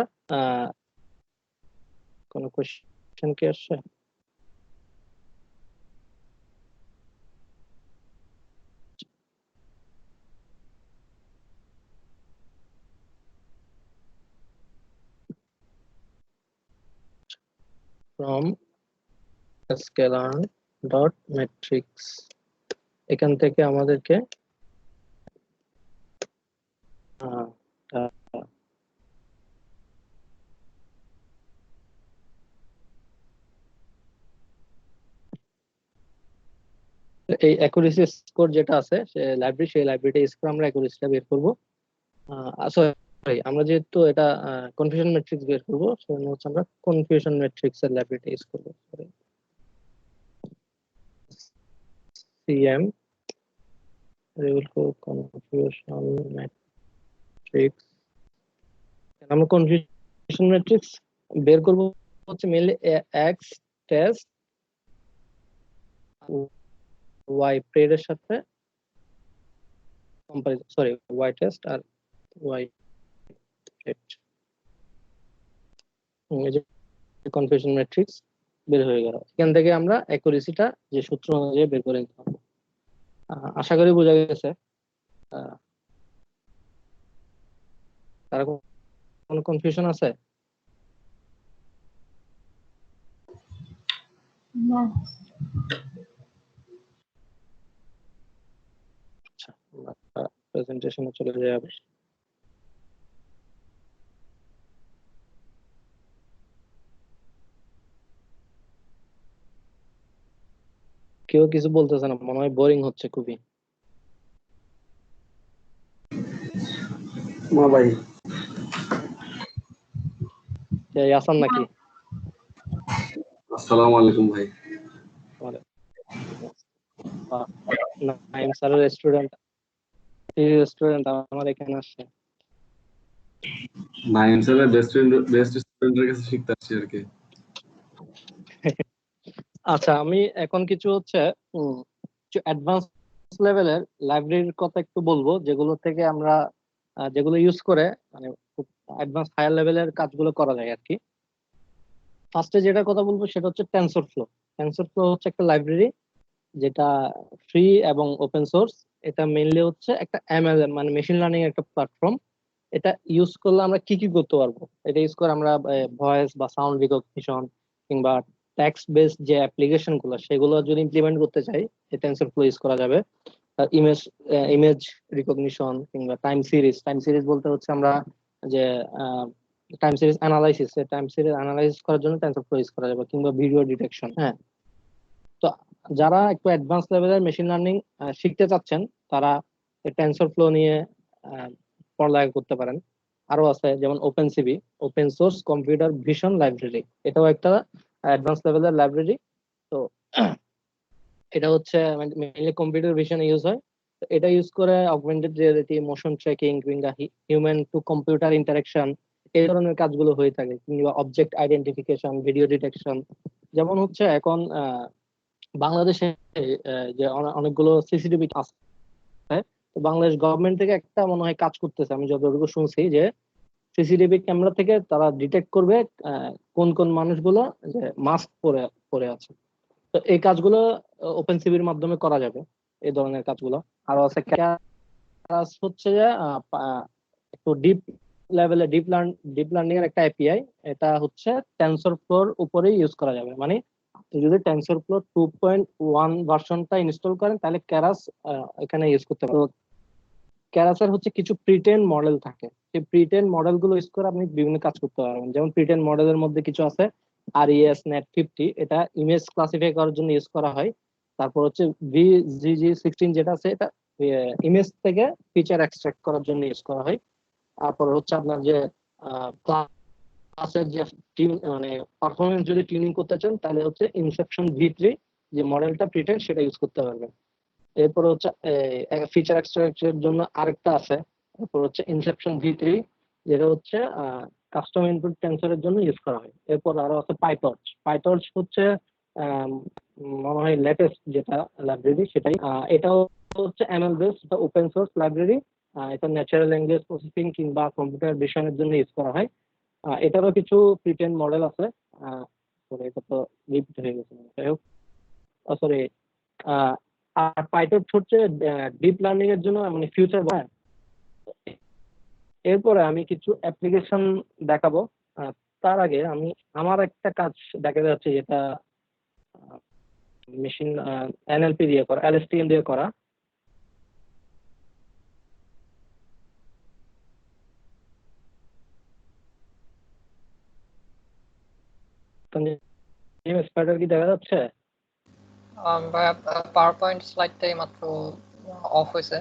কোন কোশ্চেন কি আসছে? ফ্রম স্কেলার ডট ম্যাট্রিক্স, এখান থেকে আমাদেরকে এই অ্যাকুরেসি স্কোর যেটা আছে সেই লাইব্রেরিটা ইউজ করে আমরা অ্যাকুরেসিটা বের করব। সরি, আমরা যেহেতু এটা কনফিউশন ম্যাট্রিক্স বের করব, সেজন্য হচ্ছে আমরা কনফিউশন ম্যাট্রিক্স এর লাইব্রেরিটা ইউজ করব। সিএম কনফিউশন ম্যাট্রিক্স, আমরা কনফিউশন ম্যাট্রিক্স বের করব হচ্ছে mainly X test Y pred এর সাথে কম্পারিজন, সরি ওয়াই টেস্ট আর ওয়াই প্রেড। এই যে কনফিউশন ম্যাট্রিক্স বের হয়ে গেল। এখান থেকে আমরা অ্যাকুরেসিটা যে সূত্র অনুযায়ী বের করে নিতে হবে। আশা করি বোঝা গেছে। তার কোনো কনফিউশন আছে?
না।
আচ্ছা, প্রেজেন্টেশনে চলে যাবে। কেউ কিছু বলতেছে না, মনে হয় বোরিং হচ্ছে খুবই।
ভাই
আসান নাকি?
আসসালামু আলাইকুম ভাই।
নাইম স্যারের স্টুডেন্ট আমার এখানে আসছে।
নাইম স্যারের বেস্ট স্টুডেন্টের কাছে শিখতে আসছি আর কি।
আচ্ছা, আমি এখন কিছু হচ্ছে অ্যাডভান্স লেভেলের লাইব্রেরির কথা একটু বলবো, যেগুলো থেকে আমরা যেগুলো ইউজ করে মানে খুব অ্যাডভান্স হায়ার লেভেলের কাজগুলো করা যায় আর কি। ফার্স্টে যেটা কথা বলবো সেটা হচ্ছে টেনসরফ্লো। টেনসরফ্লো হচ্ছে একটা লাইব্রেরি যেটা ফ্রি এবং ওপেন সোর্স। এটা মেইনলি হচ্ছে একটা এমএল মানে মেশিন লার্নিং একটা প্ল্যাটফর্ম। এটা ইউজ করলে আমরা কি কি করতে পারবো, এটা ইউজ করে আমরা ভয়েস বা সাউন্ড রিকগনিশন কিংবা টেক্সট বেসড যে অ্যাপ্লিকেশন গুলো সেগুলো যদি ইমপ্লিমেন্ট করতে চাই এই টেনসরফ্লো ইউজ করা যাবে। ইমেজ ইমেজ রিকগনিশন কিংবা টাইম সিরিজ বলতে হচ্ছে আমরা যে টাইম সিরিজ অ্যানালাইসিস করার জন্য টেনসরফ্লো ইউজ করা যাবে, কিংবা ভিডিও ডিটেকশন। হ্যাঁ, তো যারা একটু অ্যাডভান্স লেভেলের মেশিন লার্নিং শিখতে চাচ্ছেন তারা টেনসরফ্লো নিয়ে পড়ালেখা করতে পারেন। আরো আছে যেমন open CV, open source computer vision library, এটাও একটা অ্যাডভান্স লেভেলের লাইব্রেরি। তো এটা হচ্ছে মেইনলি কম্পিউটার ভিশন ইউজ হয়। তো এটা ইউজ করে অগমেন্টেড রিয়েলিটি, মোশন ট্র্যাকিং কিংবা হিউম্যান টু কম্পিউটার ইন্টারাকশন এই ধরনের কাজগুলো হয়ে থাকে, কিংবা অবজেক্ট আইডেন্টিফিকেশন, ভিডিও ডিটেকশন। যেমন হচ্ছে এখন বাংলাদেশে যে অনেকগুলো সিসিটিভি আছে। তো বাংলাদেশ গভর্নমেন্ট থেকে একটা মনে হয় কাজ করতেছে, আমি যতটুকু শুনছি, যে সিসিটিভি ক্যামেরা থেকে তারা ডিটেক্ট করবে কোন কোন মানুষগুলো যে মাস্ক পরে পরে আছে। তো এই কাজগুলো ওপেন সিবির মাধ্যমে করা যাবে, এই ধরনের কাজগুলো। আরো আছে কাজ হচ্ছে যে একটু ডিপ লার্নিং এর একটা এপিআই, এটা হচ্ছে টেনসরফ্লোর উপরেই ইউজ করা যাবে। মানে আপনি যদি টেনসরফ্লো 2.1 ভার্সনটা ইনস্টল করেন তাহলে ক্যারাস এখানে ইউজ করতে পারবেন। ক্যারাসের হচ্ছে কিছু প্রিটেন মডেল থাকে, সেই প্রিটেন মডেল গুলো ইউজ করে আপনি বিভিন্ন কাজ করতে পারবেন। যেমন প্রিটেন মডেলের মধ্যে কিছু আছে RES নেট 50, এটা ইমেজ ক্লাসিফাই করার জন্য ইউজ করা হয়। তারপর হচ্ছে VGG16 যেটা আছে, এটা ইমেজ থেকে ফিচার এক্সট্রাক্ট করার জন্য ইউজ করা হয়। তারপর হচ্ছে আপনার যে ক্লাসের যে মানে পারফরমেন্স যদি টিউনিং করতে চান তাহলে হচ্ছে ইনসেপশন V3 যে মডেলটা প্রিটেন সেটা ইউজ করতে পারবেন। এরপর হচ্ছে ফিচার এক্সট্রাকশনের জন্য আরেকটা আছে, এরপর হচ্ছে ইনসেপশন V3 যেটা হচ্ছে কাস্টম ইনপুট টেন্সরের জন্য ইউজ করা হয়। এরপর আরো আছে পাইটর্চ। পাইটর্চ হচ্ছে মনে হয় লেটেস্ট যেটা লাইব্রেরি সেটাই। এটাও হচ্ছে ML based open source library. এটা ন্যাচারাল ল্যাঙ্গুয়েজ প্রসেসিং কিংবা কম্পিউটার ভিশনের জন্য ইউজ করা হয়। এটারও কিছু প্রিটেন মডেল আছে। এটা তো রিপিট হয়ে গেছে, যাই হোক। সরি, আর পাইটর্চ হচ্ছে ডিপ লার্নিং এর জন্য মানে ফিউচার। এরপরে আমি কিছু অ্যাপ্লিকেশন দেখাবো। তার আগে আমি আমার একটা কাজ দেখা যাচ্ছে যেটা মেশিন NLP দিয়ে করা, LSTM দিয়ে করা। স্পাইডার কি দেখা যাচ্ছে?
পাওয়ার পয়েন্ট স্লাইডটাই মাত্র অফ হয়েছে।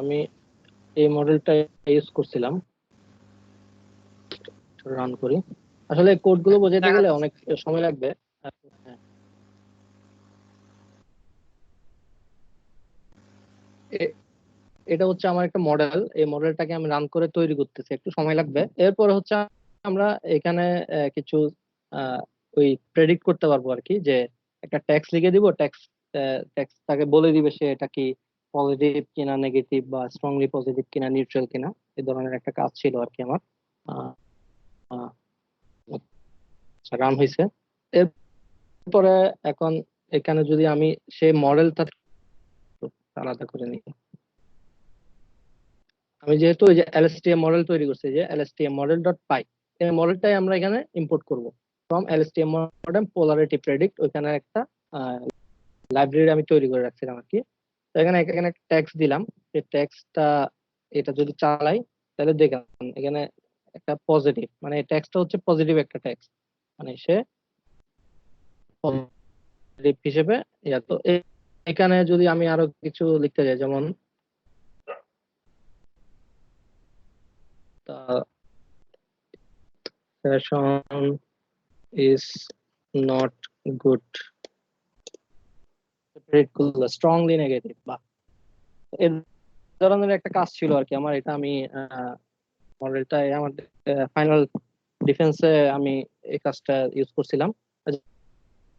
আমি এই মডেলটা ইউজ করছিলাম, রান করি। আসলে কোড গুলো বোঝাতে গেলে অনেক সময় লাগবে। এটা হচ্ছে আমার একটা মডেল, এই মডেলটাকে আমি রান করে তৈরি করতেছি, একটু সময় লাগবে। এরপরে হচ্ছে আমরা এখানে কিছু ওই প্রেডিক্ট করতে পারবো আর কি, যে একটা টেক্সট লিখে দিব, টেক্সটটাকে বলে দিবে সে এটা কি পজিটিভ কিনা, নেগেটিভ বা স্ট্রংলি পজিটিভ কিনা, নিউট্রাল কিনা। এই ধরনের একটা কাজ ছিল আর কি আমার। রান হয়েছে। এরপরে এখন এখানে যদি আমি সেই মডেলটা আলাদা করে নিই, আমি যেহেতু ওই যে LSTM মডেল তৈরি করছি, যে LSTM মডেল ডট পাই, এই মডেলটাই আমরা এখানে ইম্পোর্ট করব from LSTM model polarity predict. ওইখানে একটা লাইব্রেরি আমি তৈরি করে রাখছিলাম আর কি। তো এখানে এখানে টেক্সট দিলাম, এই টেক্সটটা এটা যদি চালাই তাহলে দেখেন এখানে একটা পজিটিভ, মানে টেক্সটটা হচ্ছে পজিটিভ একটা টেক্সট, মানে সে পজিটিভ হিসেবে ইয়া। তো এখানে যদি আমি আরো কিছু লিখতে যাই, যেমন session is not good, strongly negative বা এই ধরনের একটা কাজ ছিল আর কি আমার। এটা আমি মডেলটা আমার ফাইনাল ডিফেন্সে আমি এই কাজটা ইউজ করছিলাম।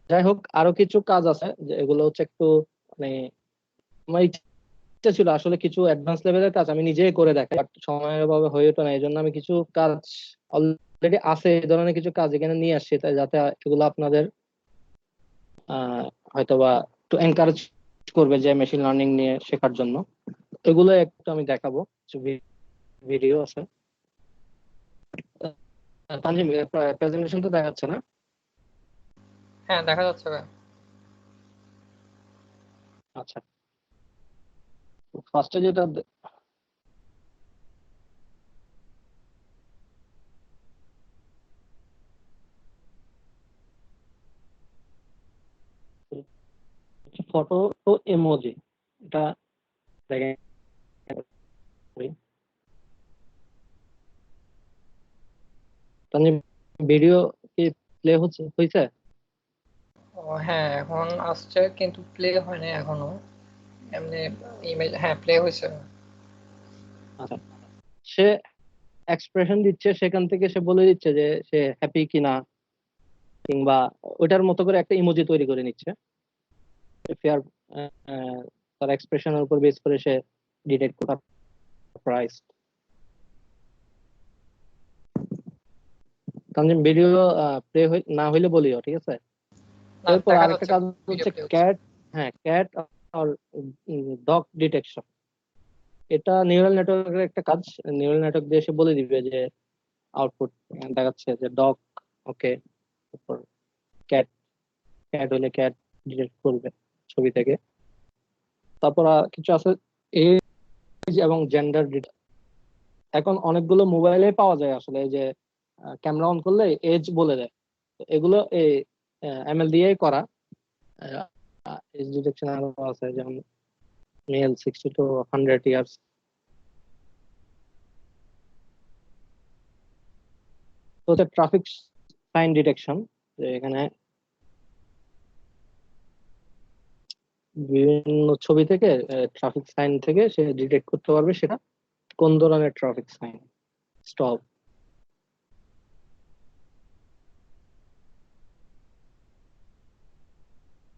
যাই হোক, আরো কিছু কাজ আছে এগুলো হচ্ছে একটু মানে আমার ইচ্ছা ছিল আসলে কিছু অ্যাডভান্স লেভেলের কাজ আমি নিজেই করে দেখাই, বাট সময়ের অভাবে হয়ে ওঠে না। এই জন্য আমি কিছু কাজ অলরেডি আছে এই ধরনের কিছু কাজ এখানে নিয়ে আসছি, তাই যাতে এগুলো আপনাদের হয়তোবা একটু এনকারেজ করবে যে মেশিন লার্নিং নিয়ে শেখার জন্য। এগুলো একটু আমি দেখাবো, কিছু ভিডিও আছে। তানজিম, প্রেজেন্টেশন তো দেখাচ্ছে না?
হ্যাঁ, দেখা যাচ্ছে ভাই।
আচ্ছা, ফার্স্টে যেটা ফটো তো ইমোজি, এটা দেখেন। তানজিম, ভিডিও কি প্লে হয়েছে?
ও হ্যাঁ, এখন আসছে কিন্তু প্লে হয়নি এখনো। এমনি ইমেজ, হ্যাঁ প্লে হয়েছে।
আচ্ছা, সে এক্সপ্রেশন দিচ্ছে, সেখান থেকে সে বলে দিচ্ছে যে সে হ্যাপি কিনা, কিংবা ওইটার মতো করে একটা ইমোজি তৈরি করে নিচ্ছে। ফেয়ার তার এক্সপ্রেশনের উপর বেস করে সে ডিটেক্ট করা প্রাইস। তানজিম, ভিডিও প্লে না হইলে বলিও, ঠিক আছে?
না,
এরপর
দেখা
আরেকটা
যাচ্ছে
কাজ
ভিডিও
হচ্ছে
প্লে হচ্ছে।
ক্যাট। হ্যাঁ, ক্যাট আর ডগ ডিটেকশন। এটা নিউরাল নেটওয়ার্কের একটা কাজ। নিউরাল নেটওয়ার্ক দিয়ে এসে বলে দিবে যে আউটপুট দেখাচ্ছে যে ডগ, ওকে, তারপর ক্যাট, ক্যাট হলে ক্যাট ডিটেক্ট করবে ছবি থেকে। তারপর কিছু আছে এজ এবং জেন্ডার। এখন অনেকগুলো মোবাইলে পাওয়া যায় আসলে, এই যে ক্যামেরা অন করলে এজ বলে দেয়। তো এগুলো এই এমএল দিয়েই করা। এজ ডিটেকশন আরো আছে, যেমন মেল 60 to 100 ইয়ার্স। তো ট্রাফিক সাইন ডিটেকশন, এখানে বিভিন্ন ছবি থেকে ট্রাফিক সাইন থেকে সে ডিটেক্ট করতে পারবে সেটা কোন ধরনের ট্রাফিক সাইন। স্টপ।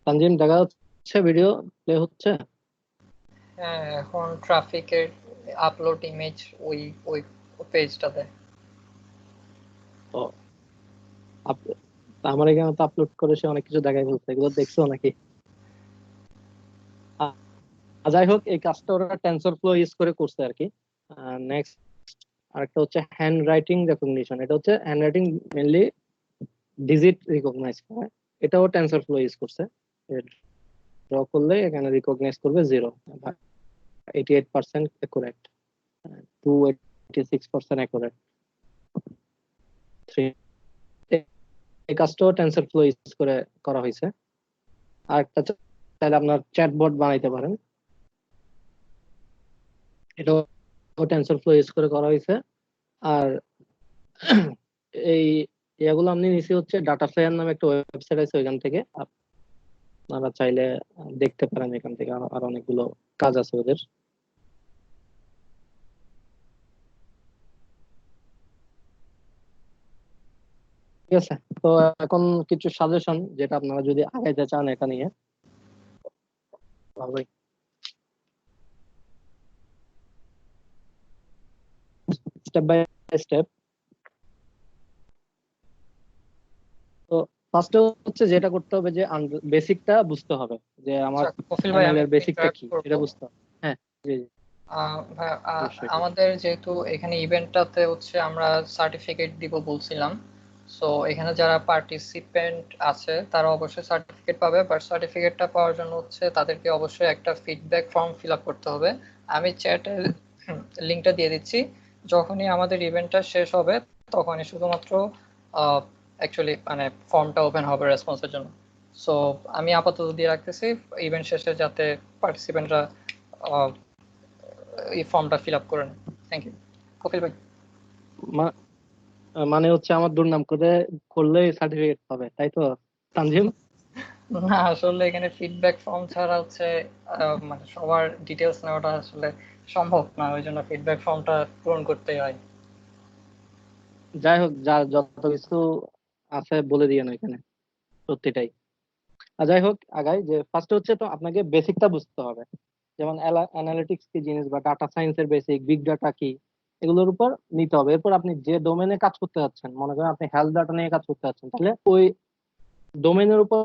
তানজিম, দেখা যাচ্ছে ভিডিও প্লে হচ্ছে?
হ্যাঁ, এখন ট্রাফিকের আপলোড ইমেজ ওই ওই পেজটাতে।
তো আমার এখানে তো আপলোড করে সে অনেক কিছু দেখাই ফেলছে, এগুলো দেখছো নাকি? যাই হোক, এই কাজটা ওরা টেনসর ফ্লো ইউজ করে করছে আর কি। নেক্সট আরেকটা হচ্ছে হ্যান্ড রাইটিং রেকগনিশন। এটা হচ্ছে handwriting mainly digit recognise করে, এটাও টেনসর ফ্লো ইউজ করছে। ড্র করলে এখানে রিকগনাইজ করবে 0, 88% অ্যাকুরেট, 286% অ্যাকুরেট, 3। এই কাজটাও টেনসর ফ্লো ইউজ করে করা হয়েছে। আর একটা চাইলে আপনার চ্যাটবট বানাইতে পারেন, এটাও টেনসর ফ্লো ইউজ করে করা হয়েছে। আর এই এগুলো আমি নিচে হচ্ছে ডাটা ফ্লেয়ার নামে একটা ওয়েবসাইট আছে, ওইখান থেকে আপনারা চাইলে দেখতে পারেন। এখান থেকে আর অনেকগুলো কাজ আছে ওদের। ঠিক আছে, তো এখন কিছু সাজেশন যেটা আপনারা যদি আগাইতে চান এটা নিয়ে, ভালোই। Step by step. তো ফার্স্টে হচ্ছে যেটা করতে হবে যে বেসিকটা বুঝতে হবে, যে আমার
আচ্ছা কফিল ভাই,
এমএল
আমি
এর
একটু
বেসিকটা
ইন্টারাপ্ট
কি
করবো।
এটা বুঝতে হবে। হ্যাঁ, জি জি, অবশ্যই।
আমাদের যেহেতু এখানে ইভেন্টটাতে হচ্ছে আমরা সার্টিফিকেট দিব বলছিলাম, সো এখানে যারা পার্টিসিপেন্ট আছে তারা অবশ্যই সার্টিফিকেট পাবে, বাট সার্টিফিকেটটা পাওয়ার জন্য হচ্ছে তাদেরকে অবশ্যই একটা ফিডব্যাক ফর্ম ফিল আপ করতে হবে। আমি চ্যাটে লিঙ্কটা দিয়ে দিচ্ছি। যখনই আমাদের ইভেন্টটা শেষ হবে তখনই শুধুমাত্র অ্যাকচুয়ালি মানে ফর্মটা ওপেন হবে রেসপন্সের জন্য। সো আমি আপাতত দিয়ে রাখতেছি, ইভেন্ট শেষে যাতে পার্টিসিপেন্টরা এই ফর্মটা ফিল আপ করে নেন। থ্যাংক ইউ কপিল ভাই।
মানে হচ্ছে আমার দুর্নাম করে করলে সার্টিফিকেট পাবে, তাই তো তানজিম?
না, আসলে এখানে ফিডব্যাক ফর্ম ছাড়া হচ্ছে মানে সবার ডিটেলস নেওয়াটা আসলে সম্ভব না, ওই জন্য ফিডব্যাক ফর্মটা পূরণ করতেই হয়।
যাই হোক, যার যত কিছু আছে বলে দিয়ে না এখানে, সত্যিটাই। আর যাই হোক, আগাই যে ফার্স্ট হচ্ছে তো আপনাকে বেসিকটা বুঝতে হবে, যেমন অ্যানালিটিক্স কি জিনিস বা ডাটা সায়েন্সের বেসিক, বিগ ডাটা কি, এগুলোর উপর নিতে হবে। এরপর আপনি যে ডোমেনে কাজ করতে যাচ্ছেন, মনে করেন আপনি হেলথ ডাটা নিয়ে কাজ করতে যাচ্ছেন, তাহলে ওই ডোমেনের উপর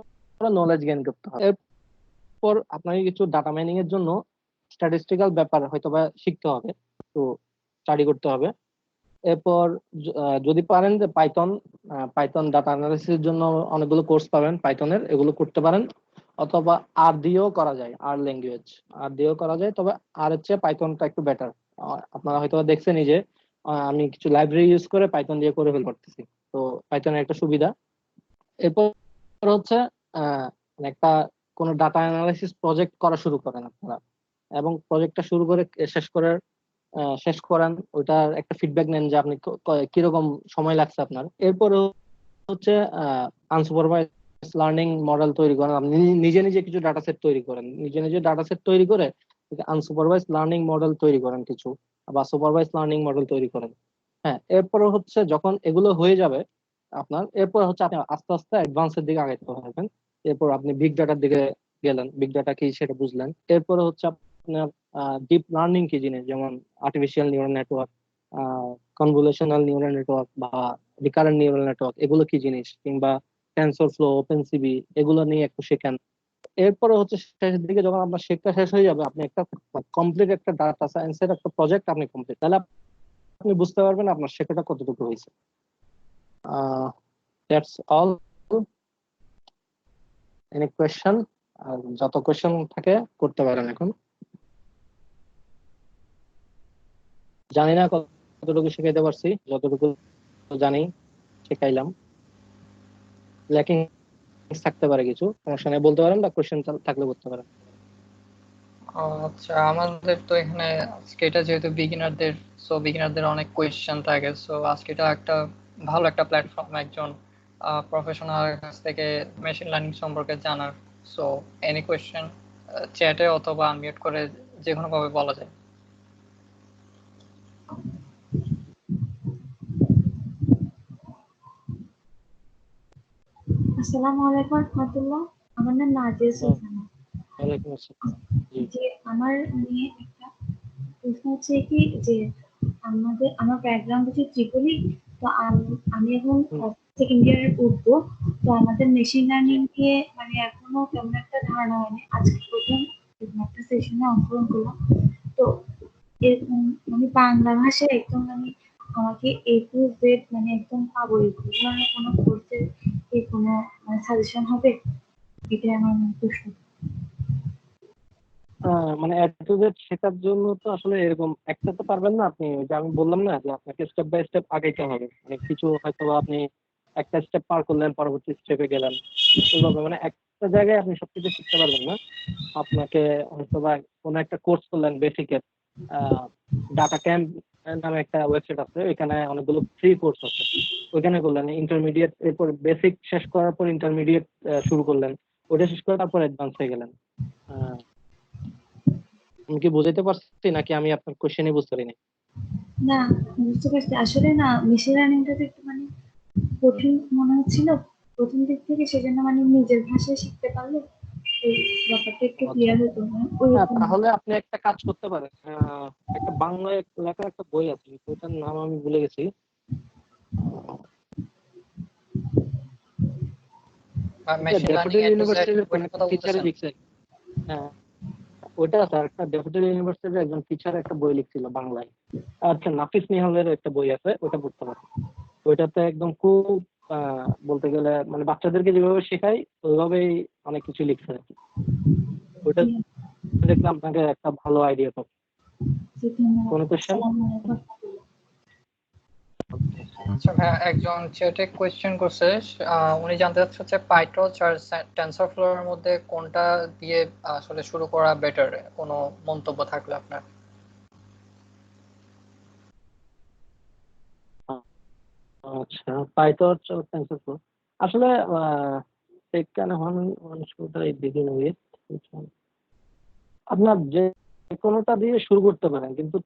নলেজ গেইন করতে হবে। এরপর আপনাকে কিছু ডাটা মাইনিং এর জন্য স্ট্যাটিস্টিক্যাল ব্যাপার হয়তো বা শিখতে হবে, তো স্টাডি করতে হবে। এরপর যদি পারেন যে পাইথন ডাটা অ্যানালিসিস জন্য অনেকগুলো কোর্স পাবেন পাইথনের, এগুলো করতে পারেন। অথবা আর দিয়েও করা যায়, আর ল্যাঙ্গুয়েজ আর দিয়েও করা যায়, তবে আর এর চেয়ে পাইথনটা একটু বেটার। আপনারা হয়তো দেখছেনই যে আমি কিছু লাইব্রেরি ইউজ করে পাইথন দিয়ে করে ফেল করতেছি, তো পাইথনের একটা সুবিধা। এরপর হচ্ছে মানে একটা কোনো ডাটা অ্যানালাইসিস প্রজেক্ট করা শুরু করেন আপনারা, এবং প্রজেক্টটা শুরু করে শেষ করেন, ওইটার একটা ফিডব্যাক নেন যে আপনি কিরকম সময় লাগছে আপনার। এরপরে হচ্ছে আনসুপারভাইজ লার্নিং মডেল তৈরি করেন, আপনি নিজে নিজে কিছু ডাটা সেট তৈরি করেন, নিজে নিজে ডাটা সেট তৈরি করে আনসুপারভাইজ লার্নিং মডেল তৈরি করেন কিছু, বা সুপারভাইজ লার্নিং মডেল তৈরি করেন। হ্যাঁ, এরপরে হচ্ছে যখন এগুলো হয়ে যাবে আপনার, এরপর হচ্ছে আপনি আস্তে আস্তে অ্যাডভান্সের দিকে আগাইতে পারবেন। এরপর আপনি বিগ ডাটার দিকে গেলেন, বিগ ডাটা কি সেটা বুঝলেন। এরপরে হচ্ছে আপনার ডিপ লার্নিং কি জিনিস, যেমন artificial neural network, convolutional neural network বা রিকারেন্ট নিউরাল নেটওয়ার্ক, এগুলো কি জিনিস, কিংবা টেনসর ফ্লো, ওপেন সিবি, এগুলো নিয়ে একটু শেখেন। এরপরে হচ্ছে শেষের দিকে যখন আপনার শেখা শেষ হয়ে যাবে, আপনি একটা কমপ্লিট একটা ডাটা সায়েন্সের একটা প্রজেক্ট আপনি কমপ্লিট, তাহলে আপনি বুঝতে পারবেন আপনার শেখাটা কতটুকু হয়েছে। That's all. Any question? আর যত কোয়েশ্চেন থাকে করতে পারেন এখন। জানি না কতটুকু শেখাইতে পারছি, যতটুকু জানি শেখাইলাম। ল্যাকিং থাকতে পারে কিছু, সমস্যা নেই, বলতে পারেন, বা কোয়েশ্চেন থাকলে করতে পারেন।
আচ্ছা, আমাদের তো এখানে আজকে এটা যেহেতু বিগিনারদের, সো বিগিনারদের অনেক কোয়েশ্চেন থাকে, সো আজকে এটা একটা ভালো একটা প্ল্যাটফর্ম একজন প্রফেশনাল কাছ থেকে মেশিন লার্নিং সম্পর্কে জানার। সো এনি কোয়েশ্চেন চ্যাটে অথবা আনমিউট করে যে কোনো ভাবে বলা যায়।
আসসালামু আলাইকুম রহমতুল্লাহ। আমার নাম নাজিয়া সুলতানা।
ওয়ালাইকুম আসসালাম। জি।
যে আমার নিয়ে একটা প্রশ্ন হচ্ছে কি, যে আমার ব্যাকগ্রাউন্ড হচ্ছে ত্রিপলি। তো আমি এখন সেকেন্ড ইয়ারে উঠবো। তো আমাদের মেশিন লার্নিং নিয়ে মানে এখনো তেমন একটা ধারণা হয়নি, আজকে প্রথম একটা সেশনে অংশগ্রহণ করলাম। তো এরকম মানে বাংলা ভাষায় একদম মানে আমাকে এ টু জেড মানে একদম পাবো, এই ধরনের কোনো কোর্সের কি কোনো মানে সাজেশন হবে, এটাই আমার প্রশ্ন।
মানে এ টু জেড শেখার জন্য তো আসলে এরকম একটা তো পারবেন না আপনি, ওই যে আমি বললাম না যে আপনাকে স্টেপ বাই স্টেপ আগাইতে হবে, মানে কিছু হয়তো বা আপনি একটা স্টেপ পার করলেন, পরবর্তী স্টেপে গেলেন, এইভাবে মানে একটা জায়গায় আপনি সবকিছু শিখতে পারবেন না। আপনাকে হয়তো বা কোনো একটা কোর্স করলেন বেসিকের, ডাটা ক্যাম্প নামে একটা ওয়েবসাইট আছে, ওইখানে অনেকগুলো ফ্রি কোর্স আছে, ওইখানে করলেন ইন্টারমিডিয়েট, এরপর বেসিক শেষ করার পর ইন্টারমিডিয়েট শুরু করলেন, ওইটা শেষ করে তারপর অ্যাডভান্স হয়ে গেলেন। আমি কি বুঝাইতে পারছি নাকি আমি আপনার কোশ্চেনই বুঝতে পারিনি?
না, বুঝতে পারছি। আসলে না, মেশিন লার্নিংটা একটু মানে কঠিন মনে হচ্ছিল প্রথম দিক থেকে, সেজন্য মানে নিজের ভাষায় শিখতে পারলে এই ব্যাপারটা একটু
আচ্ছা,
ক্লিয়ার হতো না
হ্যাঁ,
ওইরকম।
তাহলে আপনি একটা কাজ করতে পারেন। একটা বাংলায় লেখা একটা বই আছে, বইটার নাম আমি ভুলে গেছি।
Machine learning
daffodil
A to Z
ইউনিভার্সিটির কোন
বইটার
একটা
কথা
টিচারে
বলতেছেন?
লিখছে। হ্যাঁ, ওইটা আছে। আর একটা ড্যাফোডিল ইউনিভার্সিটির একজন টিচার একটা বই লিখছিল বাংলায়। আচ্ছা, নাফিস নিহালের একটা বই আছে, ওটা পড়তে পারেন। ওইটাতে একদম খুব বলতে গেলে মানে বাচ্চাদেরকে যেভাবে শেখায় ওইভাবেই অনেক কিছু লিখছে আর কি। ওইটা দেখলে আপনাকে একটা ভালো আইডিয়া পাবে। কোনো কোশ্চেন?
আচ্ছা ভাইয়া, একজন চ্যাটে কোয়েশ্চেন করছে, উনি জানতে চাচ্ছে হচ্ছে পাইটর্চ আর টেনসরফ্লোর এর মধ্যে কোনটা দিয়ে আসলে শুরু করা বেটার, কোনো মন্তব্য থাকলে আপনার।
আচ্ছা, পাইথন টেনসরফ্লো আসলে এখানে মানুষ কোথায় দিকে আপনার যে কোনোটা দিয়ে শুরু করতে পারেন, কিন্তু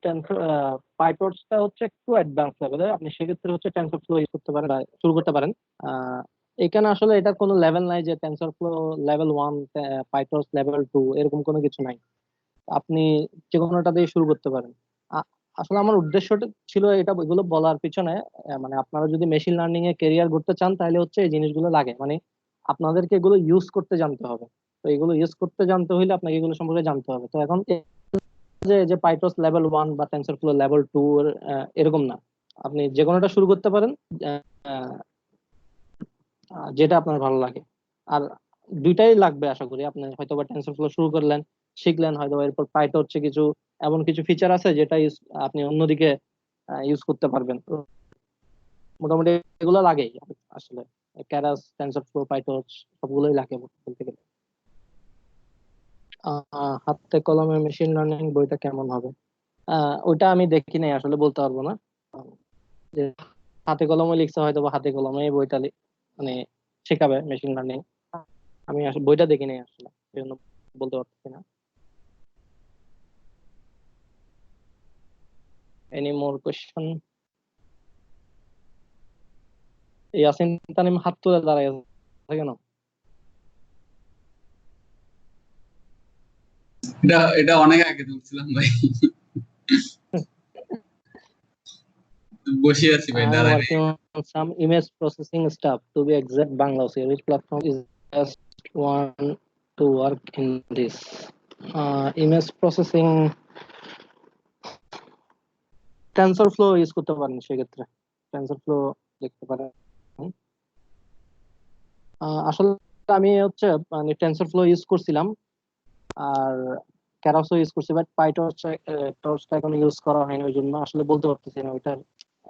পাইটর্চটা হচ্ছে একটু অ্যাডভান্স লেভেলের। আপনি সেক্ষেত্রে হচ্ছে টেনসর ফ্লো ইউজ করতে পারেন বা শুরু করতে পারেন। আহ, এখানে আসলে এটার কোনো লেভেল নাই যে tensor flow level 1, PyTorch level 2, এরকম কোনো কিছু নাই। আপনি যে কোনোটা দিয়ে শুরু করতে পারেন। আ- আসলে আমার উদ্দেশ্যটা ছিল এটা, এগুলো বলার পিছনে মানে আপনারা যদি মেশিন লার্নিং এ কেরিয়ার করতে চান তাহলে হচ্ছে এই জিনিসগুলো লাগে, মানে আপনাদেরকে এগুলো ইউজ করতে জানতে হবে। তো এগুলো ইউজ করতে জানতে হলে আপনাকে এগুলো সম্পর্কে জানতে হবে। তো এখন যে যে পাইটর্চ লেভেল 1 বা টেনসরফ্লো লেভেল 2 এরকম না, আপনি যে কোনোটা শুরু করতে পারেন, আহ, যেটা আপনার ভালো লাগে। আর দুইটাই লাগবে আশা করি। আপনি হয়তো বা টেনসরফ্লো শুরু করলেন, শিখলেন, হয়তো বা এরপর পাইটর্চে কিছু এমন কিছু ফিচার আছে যেটা আপনি অন্যদিকে ইউজ করতে পারবেন। তো মোটামুটি এগুলো লাগেই আসলে, ক্যারাস, টেনসরফ্লো, পাইটর্চ সবগুলোই লাগে বলতে গেলে। হাতে কলমে মেশিন লার্নিং বইটা কেমন হবে, ওইটা আমি দেখি নাই, আসলে বলতে পারবো না। আহ, যে হাতে কলমে লিখছে, হয়তো বা হাতে কলমে এই বইটা মানে শেখাবে মেশিন লার্নিং। আমি আসলে বইটা দেখি নাই আসলে, এই জন্য বলতে পারছি না। Any more question? Yasin Tanim হাত তুলে দাঁড়ায় আছে কেন?
এটা এটা অনেক আগে তুলছিলাম ভাই, বসে আছি ভাই,
I am
দাঁড়াই নাই।
working on some image processing stuff. To be exact, Bangla. Which platform is best one to work in this? Image processing, TensorFlow use করতে পারেন সেক্ষেত্রে। টেনসরফ্লো দেখতে পারেন। আসলে আমি হচ্ছে মানে টেনসরফ্লো ইউজ করছিলাম, আর ক্যারাসও ইউজ করছি, বাট টর্চটা এখন ইউজ করা হয়নি, ওই জন্য আসলে বলতে পারতেছি না ওইটার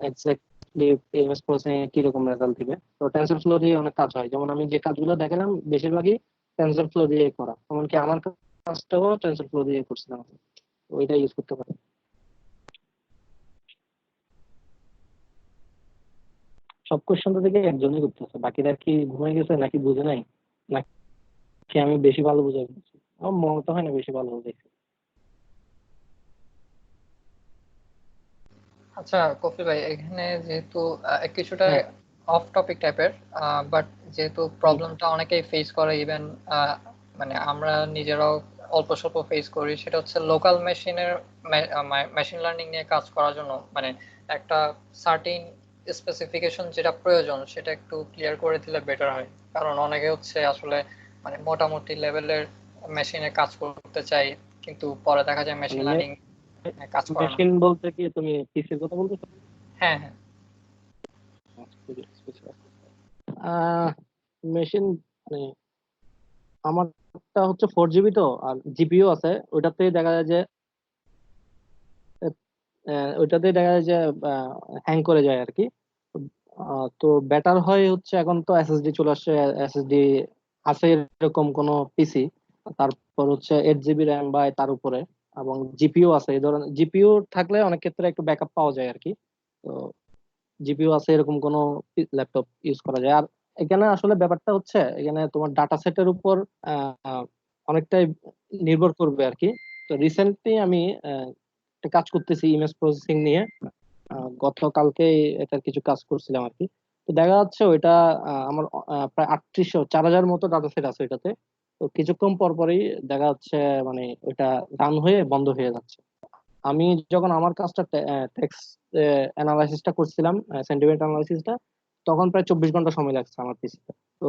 এক্স্যাক্টলি ইমেজ প্রসেসিং কি রকম রেজাল্ট দিবে। তো টেনসরফ্লো দিয়ে অনেক কাজ হয়, যেমন আমি যে কাজগুলো দেখালাম বেশিরভাগই টেনসরফ্লো দিয়ে করা, এমনকি আমার কাজটাও টেনসরফ্লো দিয়ে করছিলাম। তো ওইটা ইউজ করতে পারি। সব কোশ্চেনটা থেকে একজনই করতেছে, বাকিরা কি ঘুমাই গেছে নাকি বুঝে নাই, নাকি আমি বেশি ভালো বুঝাই বলছি? আমার মনে তো হয় না বেশি ভালো বুঝাইছি।
আচ্ছা কফি ভাই, এখানে যেহেতু কিছুটা
হ্যাঁ।
অফ টপিক টাইপের, বাট যেহেতু প্রবলেমটা অনেকেই ফেস করে, ইভেন মানে আমরা নিজেরাও অল্প স্বল্প ফেস করি, সেটা হচ্ছে লোকাল মেশিনের মেশিন লার্নিং নিয়ে কাজ করার জন্য মানে একটা সার্টিন স্পেসিফিকেশন যেটা প্রয়োজন সেটা একটু ক্লিয়ার করে দিলে বেটার হয়। কারণ অনেকে হচ্ছে আসলে মানে মোটামুটি লেভেলের মেশিনে কাজ করতে চাই, কিন্তু পরে দেখা যায় মেশিন
মানে
লার্নিং কাজ করে না।
মেশিন বলতে কি তুমি পিসির কথা বলতেছো?
হ্যাঁ হ্যাঁ।
মেশিন মানে আমারটা হচ্ছে 4 জিবি, তো আর জিপিও আছে ওইটাতে, দেখা যায় যে ওইটাতে দেখা যায় যে হ্যাং করে যায় আর কি। তো বেটার হয় হচ্ছে, এখন তো এসএসডি চলে আসছে, এসএসডি আছে এরকম কোন পিসি, তারপর হচ্ছে 8 জিবি র্যাম বা তার উপরে, এবং জিপিও আছে। এই ধরনের জিপিও থাকলে অনেক ক্ষেত্রে একটু ব্যাকআপ পাওয়া যায় আর কি। তো জিপিও আছে এরকম কোন ল্যাপটপ ইউজ করা যায়। আর এখানে আসলে ব্যাপারটা হচ্ছে, এখানে তোমার ডাটা সেটের উপর আহ, অনেকটাই নির্ভর করবে আর কি। তো রিসেন্টলি আমি একটা কাজ করতেছি ইমেজ প্রসেসিং নিয়ে, গতকালকে এটার কিছু কাজ করছিলাম আর কি। তো দেখা যাচ্ছে ওইটা আমার প্রায় 3800 4000 মতো ডাটা সেট আছে এটাতে। তো কিছুক্ষণ পর পরই দেখা যাচ্ছে মানে ওইটা রান হয়ে বন্ধ হয়ে যাচ্ছে। আমি যখন আমার কাজটা টেক্সট অ্যানালাইসিসটা করছিলাম, সেন্টিমেন্ট অ্যানালাইসিসটা, তখন প্রায় 24 ঘন্টা সময় লাগছে আমার পিসিতে। তো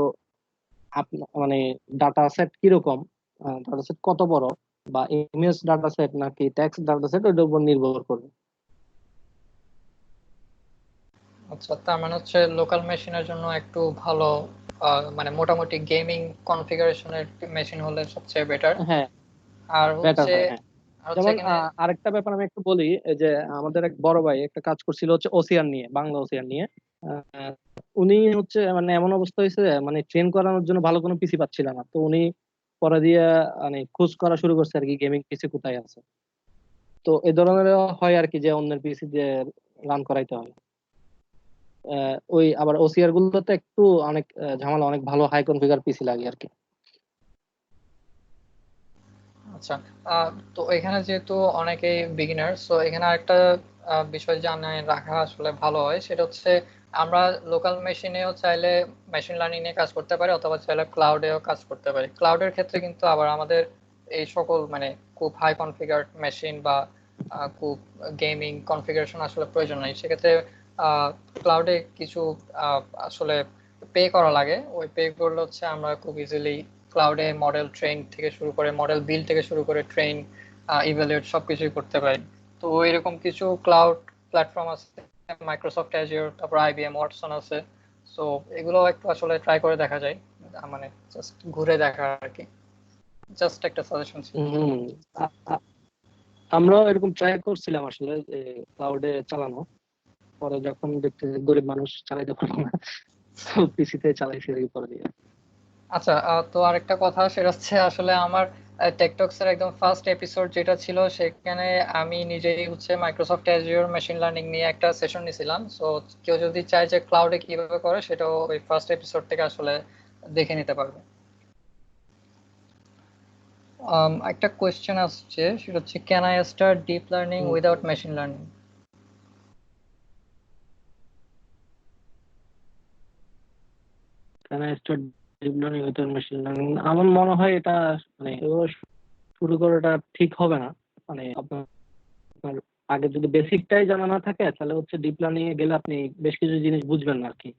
মানে ডাটা সেট কিরকম, ডাটা সেট কত বড়, বা ইমেজ ডাটা সেট নাকি টেক্সট ডাটা সেট, ওইটার উপর নির্ভর করবে।
আচ্ছা, তার মানে হচ্ছে লোকাল মেশিনের জন্য একটু ভালো মানে মোটামুটি গেমিং কনফিগারেশনের মেশিন হলে সবচেয়ে বেটার।
হ্যাঁ,
আর
বেটার
হচ্ছে
হয়, হ্যাঁ।
আর হচ্ছে
যেমন
এখানে
আরেকটা ব্যাপার আমি একটু বলি, এই যে আমাদের এক বড় ভাই একটা কাজ করছিল হচ্ছে ওসিআর নিয়ে, বাংলা ওসিআর নিয়ে। আহ, উনি হচ্ছে মানে এমন অবস্থা হয়েছে, মানে ট্রেন করানোর জন্য ভালো কোনো পিসি পাচ্ছিল না। তো উনি পরে দিয়ে মানে খোঁজ করা শুরু করছে আর কি, গেমিং পিসি কোথায় আছে। তো এই ধরনের হয় আর কি, যে অন্যের পিসি দিয়ে রান করাইতে হয়। ওই আবার ওসিআর গুলোতে একটু অনেক ঝামেলা, অনেক ভালো হাই কনফিগার পিসি লাগে আর কি।
আচ্ছা, তো এখানে যেহেতু অনেকেই বিগিনার, সো এখানে আরেকটা বিষয় জানায় রাখা আসলে ভালো হয়, সেটা হচ্ছে আমরা লোকাল মেশিনেও চাইলে মেশিন লার্নিং নিয়ে কাজ করতে পারি, অথবা চাইলে ক্লাউডেও কাজ করতে পারি। ক্লাউডের ক্ষেত্রে কিন্তু আবার আমাদের এই সকল মানে খুব হাই কনফিগার মেশিন বা খুব গেমিং কনফিগারেশন আসলে প্রয়োজন নাই। সেক্ষেত্রে ক্লাউডে কিছু আসলে পে করা লাগে। ওই পে করলে হচ্ছে আমরা খুব ইজিলি ক্লাউডে মডেল ট্রেন থেকে শুরু করে মডেল বিল্ড থেকে শুরু করে ট্রেন ইভ্যালুয়েট সবকিছুই করতে পারি। তো এরকম কিছু ক্লাউড প্ল্যাটফর্ম আছে, মাইক্রোসফট অ্যাজিওর, তারপর আইবিএম ওয়াটসন আছে। সো এগুলো একটু আসলে ট্রাই করে দেখা যায়, মানে জাস্ট ঘুরে দেখা আর কি, জাস্ট একটা সাজেশন ছিল।
আমরাও এরকম ট্রাই করছিলাম আসলে ক্লাউডে চালানো, পরে যখন দেখতে গরিব মানুষ চালাইতে পারবো না, পিসিতে চালাইছি আর কি পরে দিয়ে।
আচ্ছা, তো আরেকটা কথা, সেটা হচ্ছে আসলে আমার টেকটক্স এর একদম ফার্স্ট এপিসোড যেটা ছিল, সেখানে আমি নিজেই হচ্ছে মাইক্রোসফট অ্যাজিওর মেশিন লার্নিং নিয়ে একটা সেশন নিয়েছিলাম। সো কেউ যদি চায় যে ক্লাউডে কিভাবে করে, সেটাও ওই ফার্স্ট এপিসোড থেকে আসলে দেখে নিতে পারবে। একটা কোয়েশ্চেন আসছে, সেটা হচ্ছে can I start deep learning without machine learning?
Can I start deep learning without machine learning? আমার মনে হয় এটা মানে শুরু করাটা ঠিক হবে না। মানে আপনার আগে যদি বেসিকটাই জানা না থাকে, তাহলে হচ্ছে ডিপ লার্নিং এ গেলে আপনি বেশ কিছু জিনিস বুঝবেন না আর কি।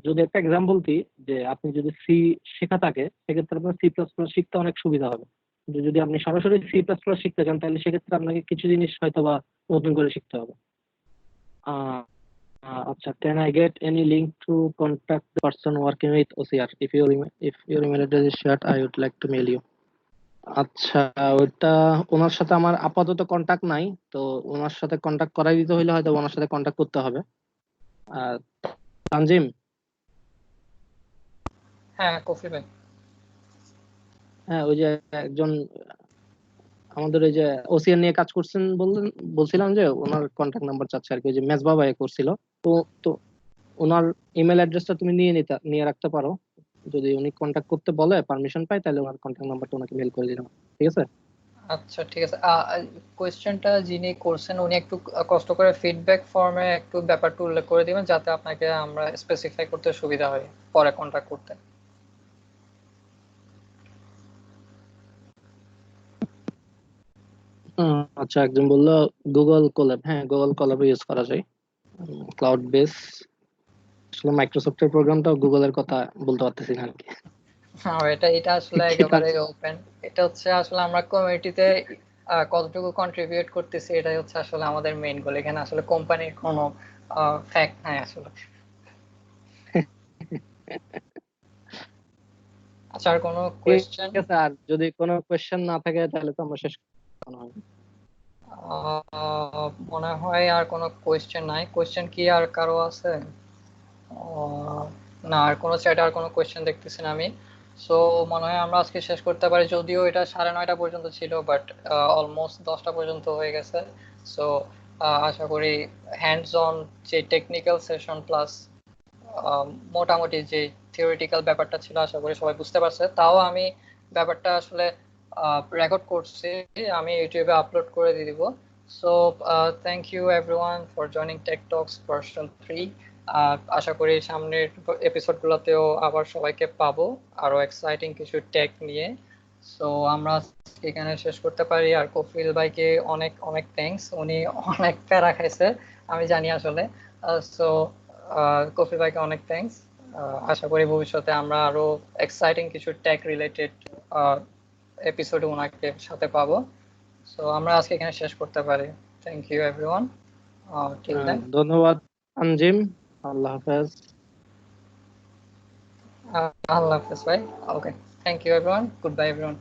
যদি একটা এক্সাম্পল দিই, যে আপনি যদি সি শেখা থাকে, সেক্ষেত্রে আপনার সি প্লাস প্লাস শিখতে অনেক সুবিধা হবে। কিন্তু যদি আপনি সরাসরি সি প্লাস প্লাস শিখতে চান, তাহলে সেক্ষেত্রে আপনাকে কিছু জিনিস হয়তো বা নতুন করে শিখতে হবে। আচ্ছা, can I get any link to contact the person working with OCR? If your email address is shared, I would like to mail you. আচ্ছা, ওইটা ওনার সাথে আমার আপাতত কন্ট্যাক্ট নাই, তো ওনার সাথে কন্ট্যাক্ট করাই দিতে হলে হয়তো ওনার সাথে কন্ট্যাক্ট করতে হবে। তানজিম।
হ্যাঁ কফি ভাই।
হ্যাঁ, ওই যে একজন আমাদের ওই যে ওসিআর নিয়ে কাজ করছেন বলছিলাম যে ওনার কন্ট্যাক্ট নাম্বার চাচ্ছে আর কি, ওই যে মেজবা ভাই করছিল। তো তো ওনার ইমেল অ্যাড্রেসটা তুমি নিয়ে রাখতে পারো। যদি উনি কন্ট্যাক্ট করতে বলে, পারমিশন পাই, তাহলে ওনার কন্ট্যাক্ট নাম্বারটা ওনাকে মেল করে দিলাম। ঠিক আছে?
আচ্ছা ঠিক আছে। কোয়েশ্চেনটা যিনি করছেন উনি একটু কষ্ট করে ফিডব্যাক ফর্মে একটু ব্যাপারটা উল্লেখ করে দিবেন, যাতে আপনাকে আমরা স্পেসিফাই করতে সুবিধা হয় পরে কন্টাক্ট করতে।
আচ্ছা, একজন বললো গুগল কোল্যাব। হ্যাঁ, গুগল কোল্যাব ইউজ করা যায়, ক্লাউড বেস। আসলে মাইক্রোসফটের প্রোগ্রামটাও গুগলের কথা বলতে পারতেছি না আর কি।
হ্যাঁ, এটা আসলে একেবারে ওপেন। এটা হচ্ছে আসলে আমরা কমিউনিটিতে কতটুকু কন্ট্রিবিউট করতেছি, এটাই হচ্ছে আসলে আমাদের মেইন গোল। এখানে আসলে কোম্পানির কোনো ফ্যাক্ট নাই আসলে। আচ্ছা, আর কোনো কোয়েশ্চেন?
ঠিক আছে, আর যদি কোনো কোয়েশ্চেন না থাকে তাহলে তো আমরা শেষ করা হবে।
মনে হয় আর কোনো কোয়েশ্চেন নাই। কোয়েশ্চেন কি আর কারো আছে? না, আর কোনো চ্যাটে আর কোনো কোয়েশ্চেন দেখতেছি না আমি। সো মনে হয় আমরা আজকে শেষ করতে পারি, যদিও এটা 9:30 পর্যন্ত ছিল, বাট অলমোস্ট 10টা পর্যন্ত হয়ে গেছে। সো আশা করি হ্যান্ডস অন যে টেকনিক্যাল সেশন প্লাস মোটামুটি যে থিওরিটিক্যাল ব্যাপারটা ছিল, আশা করি সবাই বুঝতে পারছে। তাও আমি ব্যাপারটা আসলে রেকর্ড করছি, আমি ইউটিউবে আপলোড করে দিয়ে দিব। So thank you everyone for joining tech talks version 3। আশা করি সামনের এপিসোডগুলোতেও আবার সবাইকে পাবো আরো এক্সাইটিং কিছু টেক নিয়ে। সো আমরা এখানে শেষ করতে পারি। আর কফিল ভাইকে অনেক অনেক থ্যাঙ্কস, উনি অনেক প্যারা খাইছে আমি জানি আসলে। সো কফিল ভাইকে অনেক থ্যাঙ্কস। আশা করি ভবিষ্যতে আমরা আরো এক্সাইটিং কিছু টেক রিলেটেড এপিসোডে ওনাকে সাথে পাবো। সো আমরা আজকে এখানে শেষ করতে পারি। Thank you everyone. Till then,
ধন্যবাদ তানজিম। আল্লাহ হাফেজ।
আল্লাহ হাফেজ ভাই। Okay, thank you everyone, good bye everyone.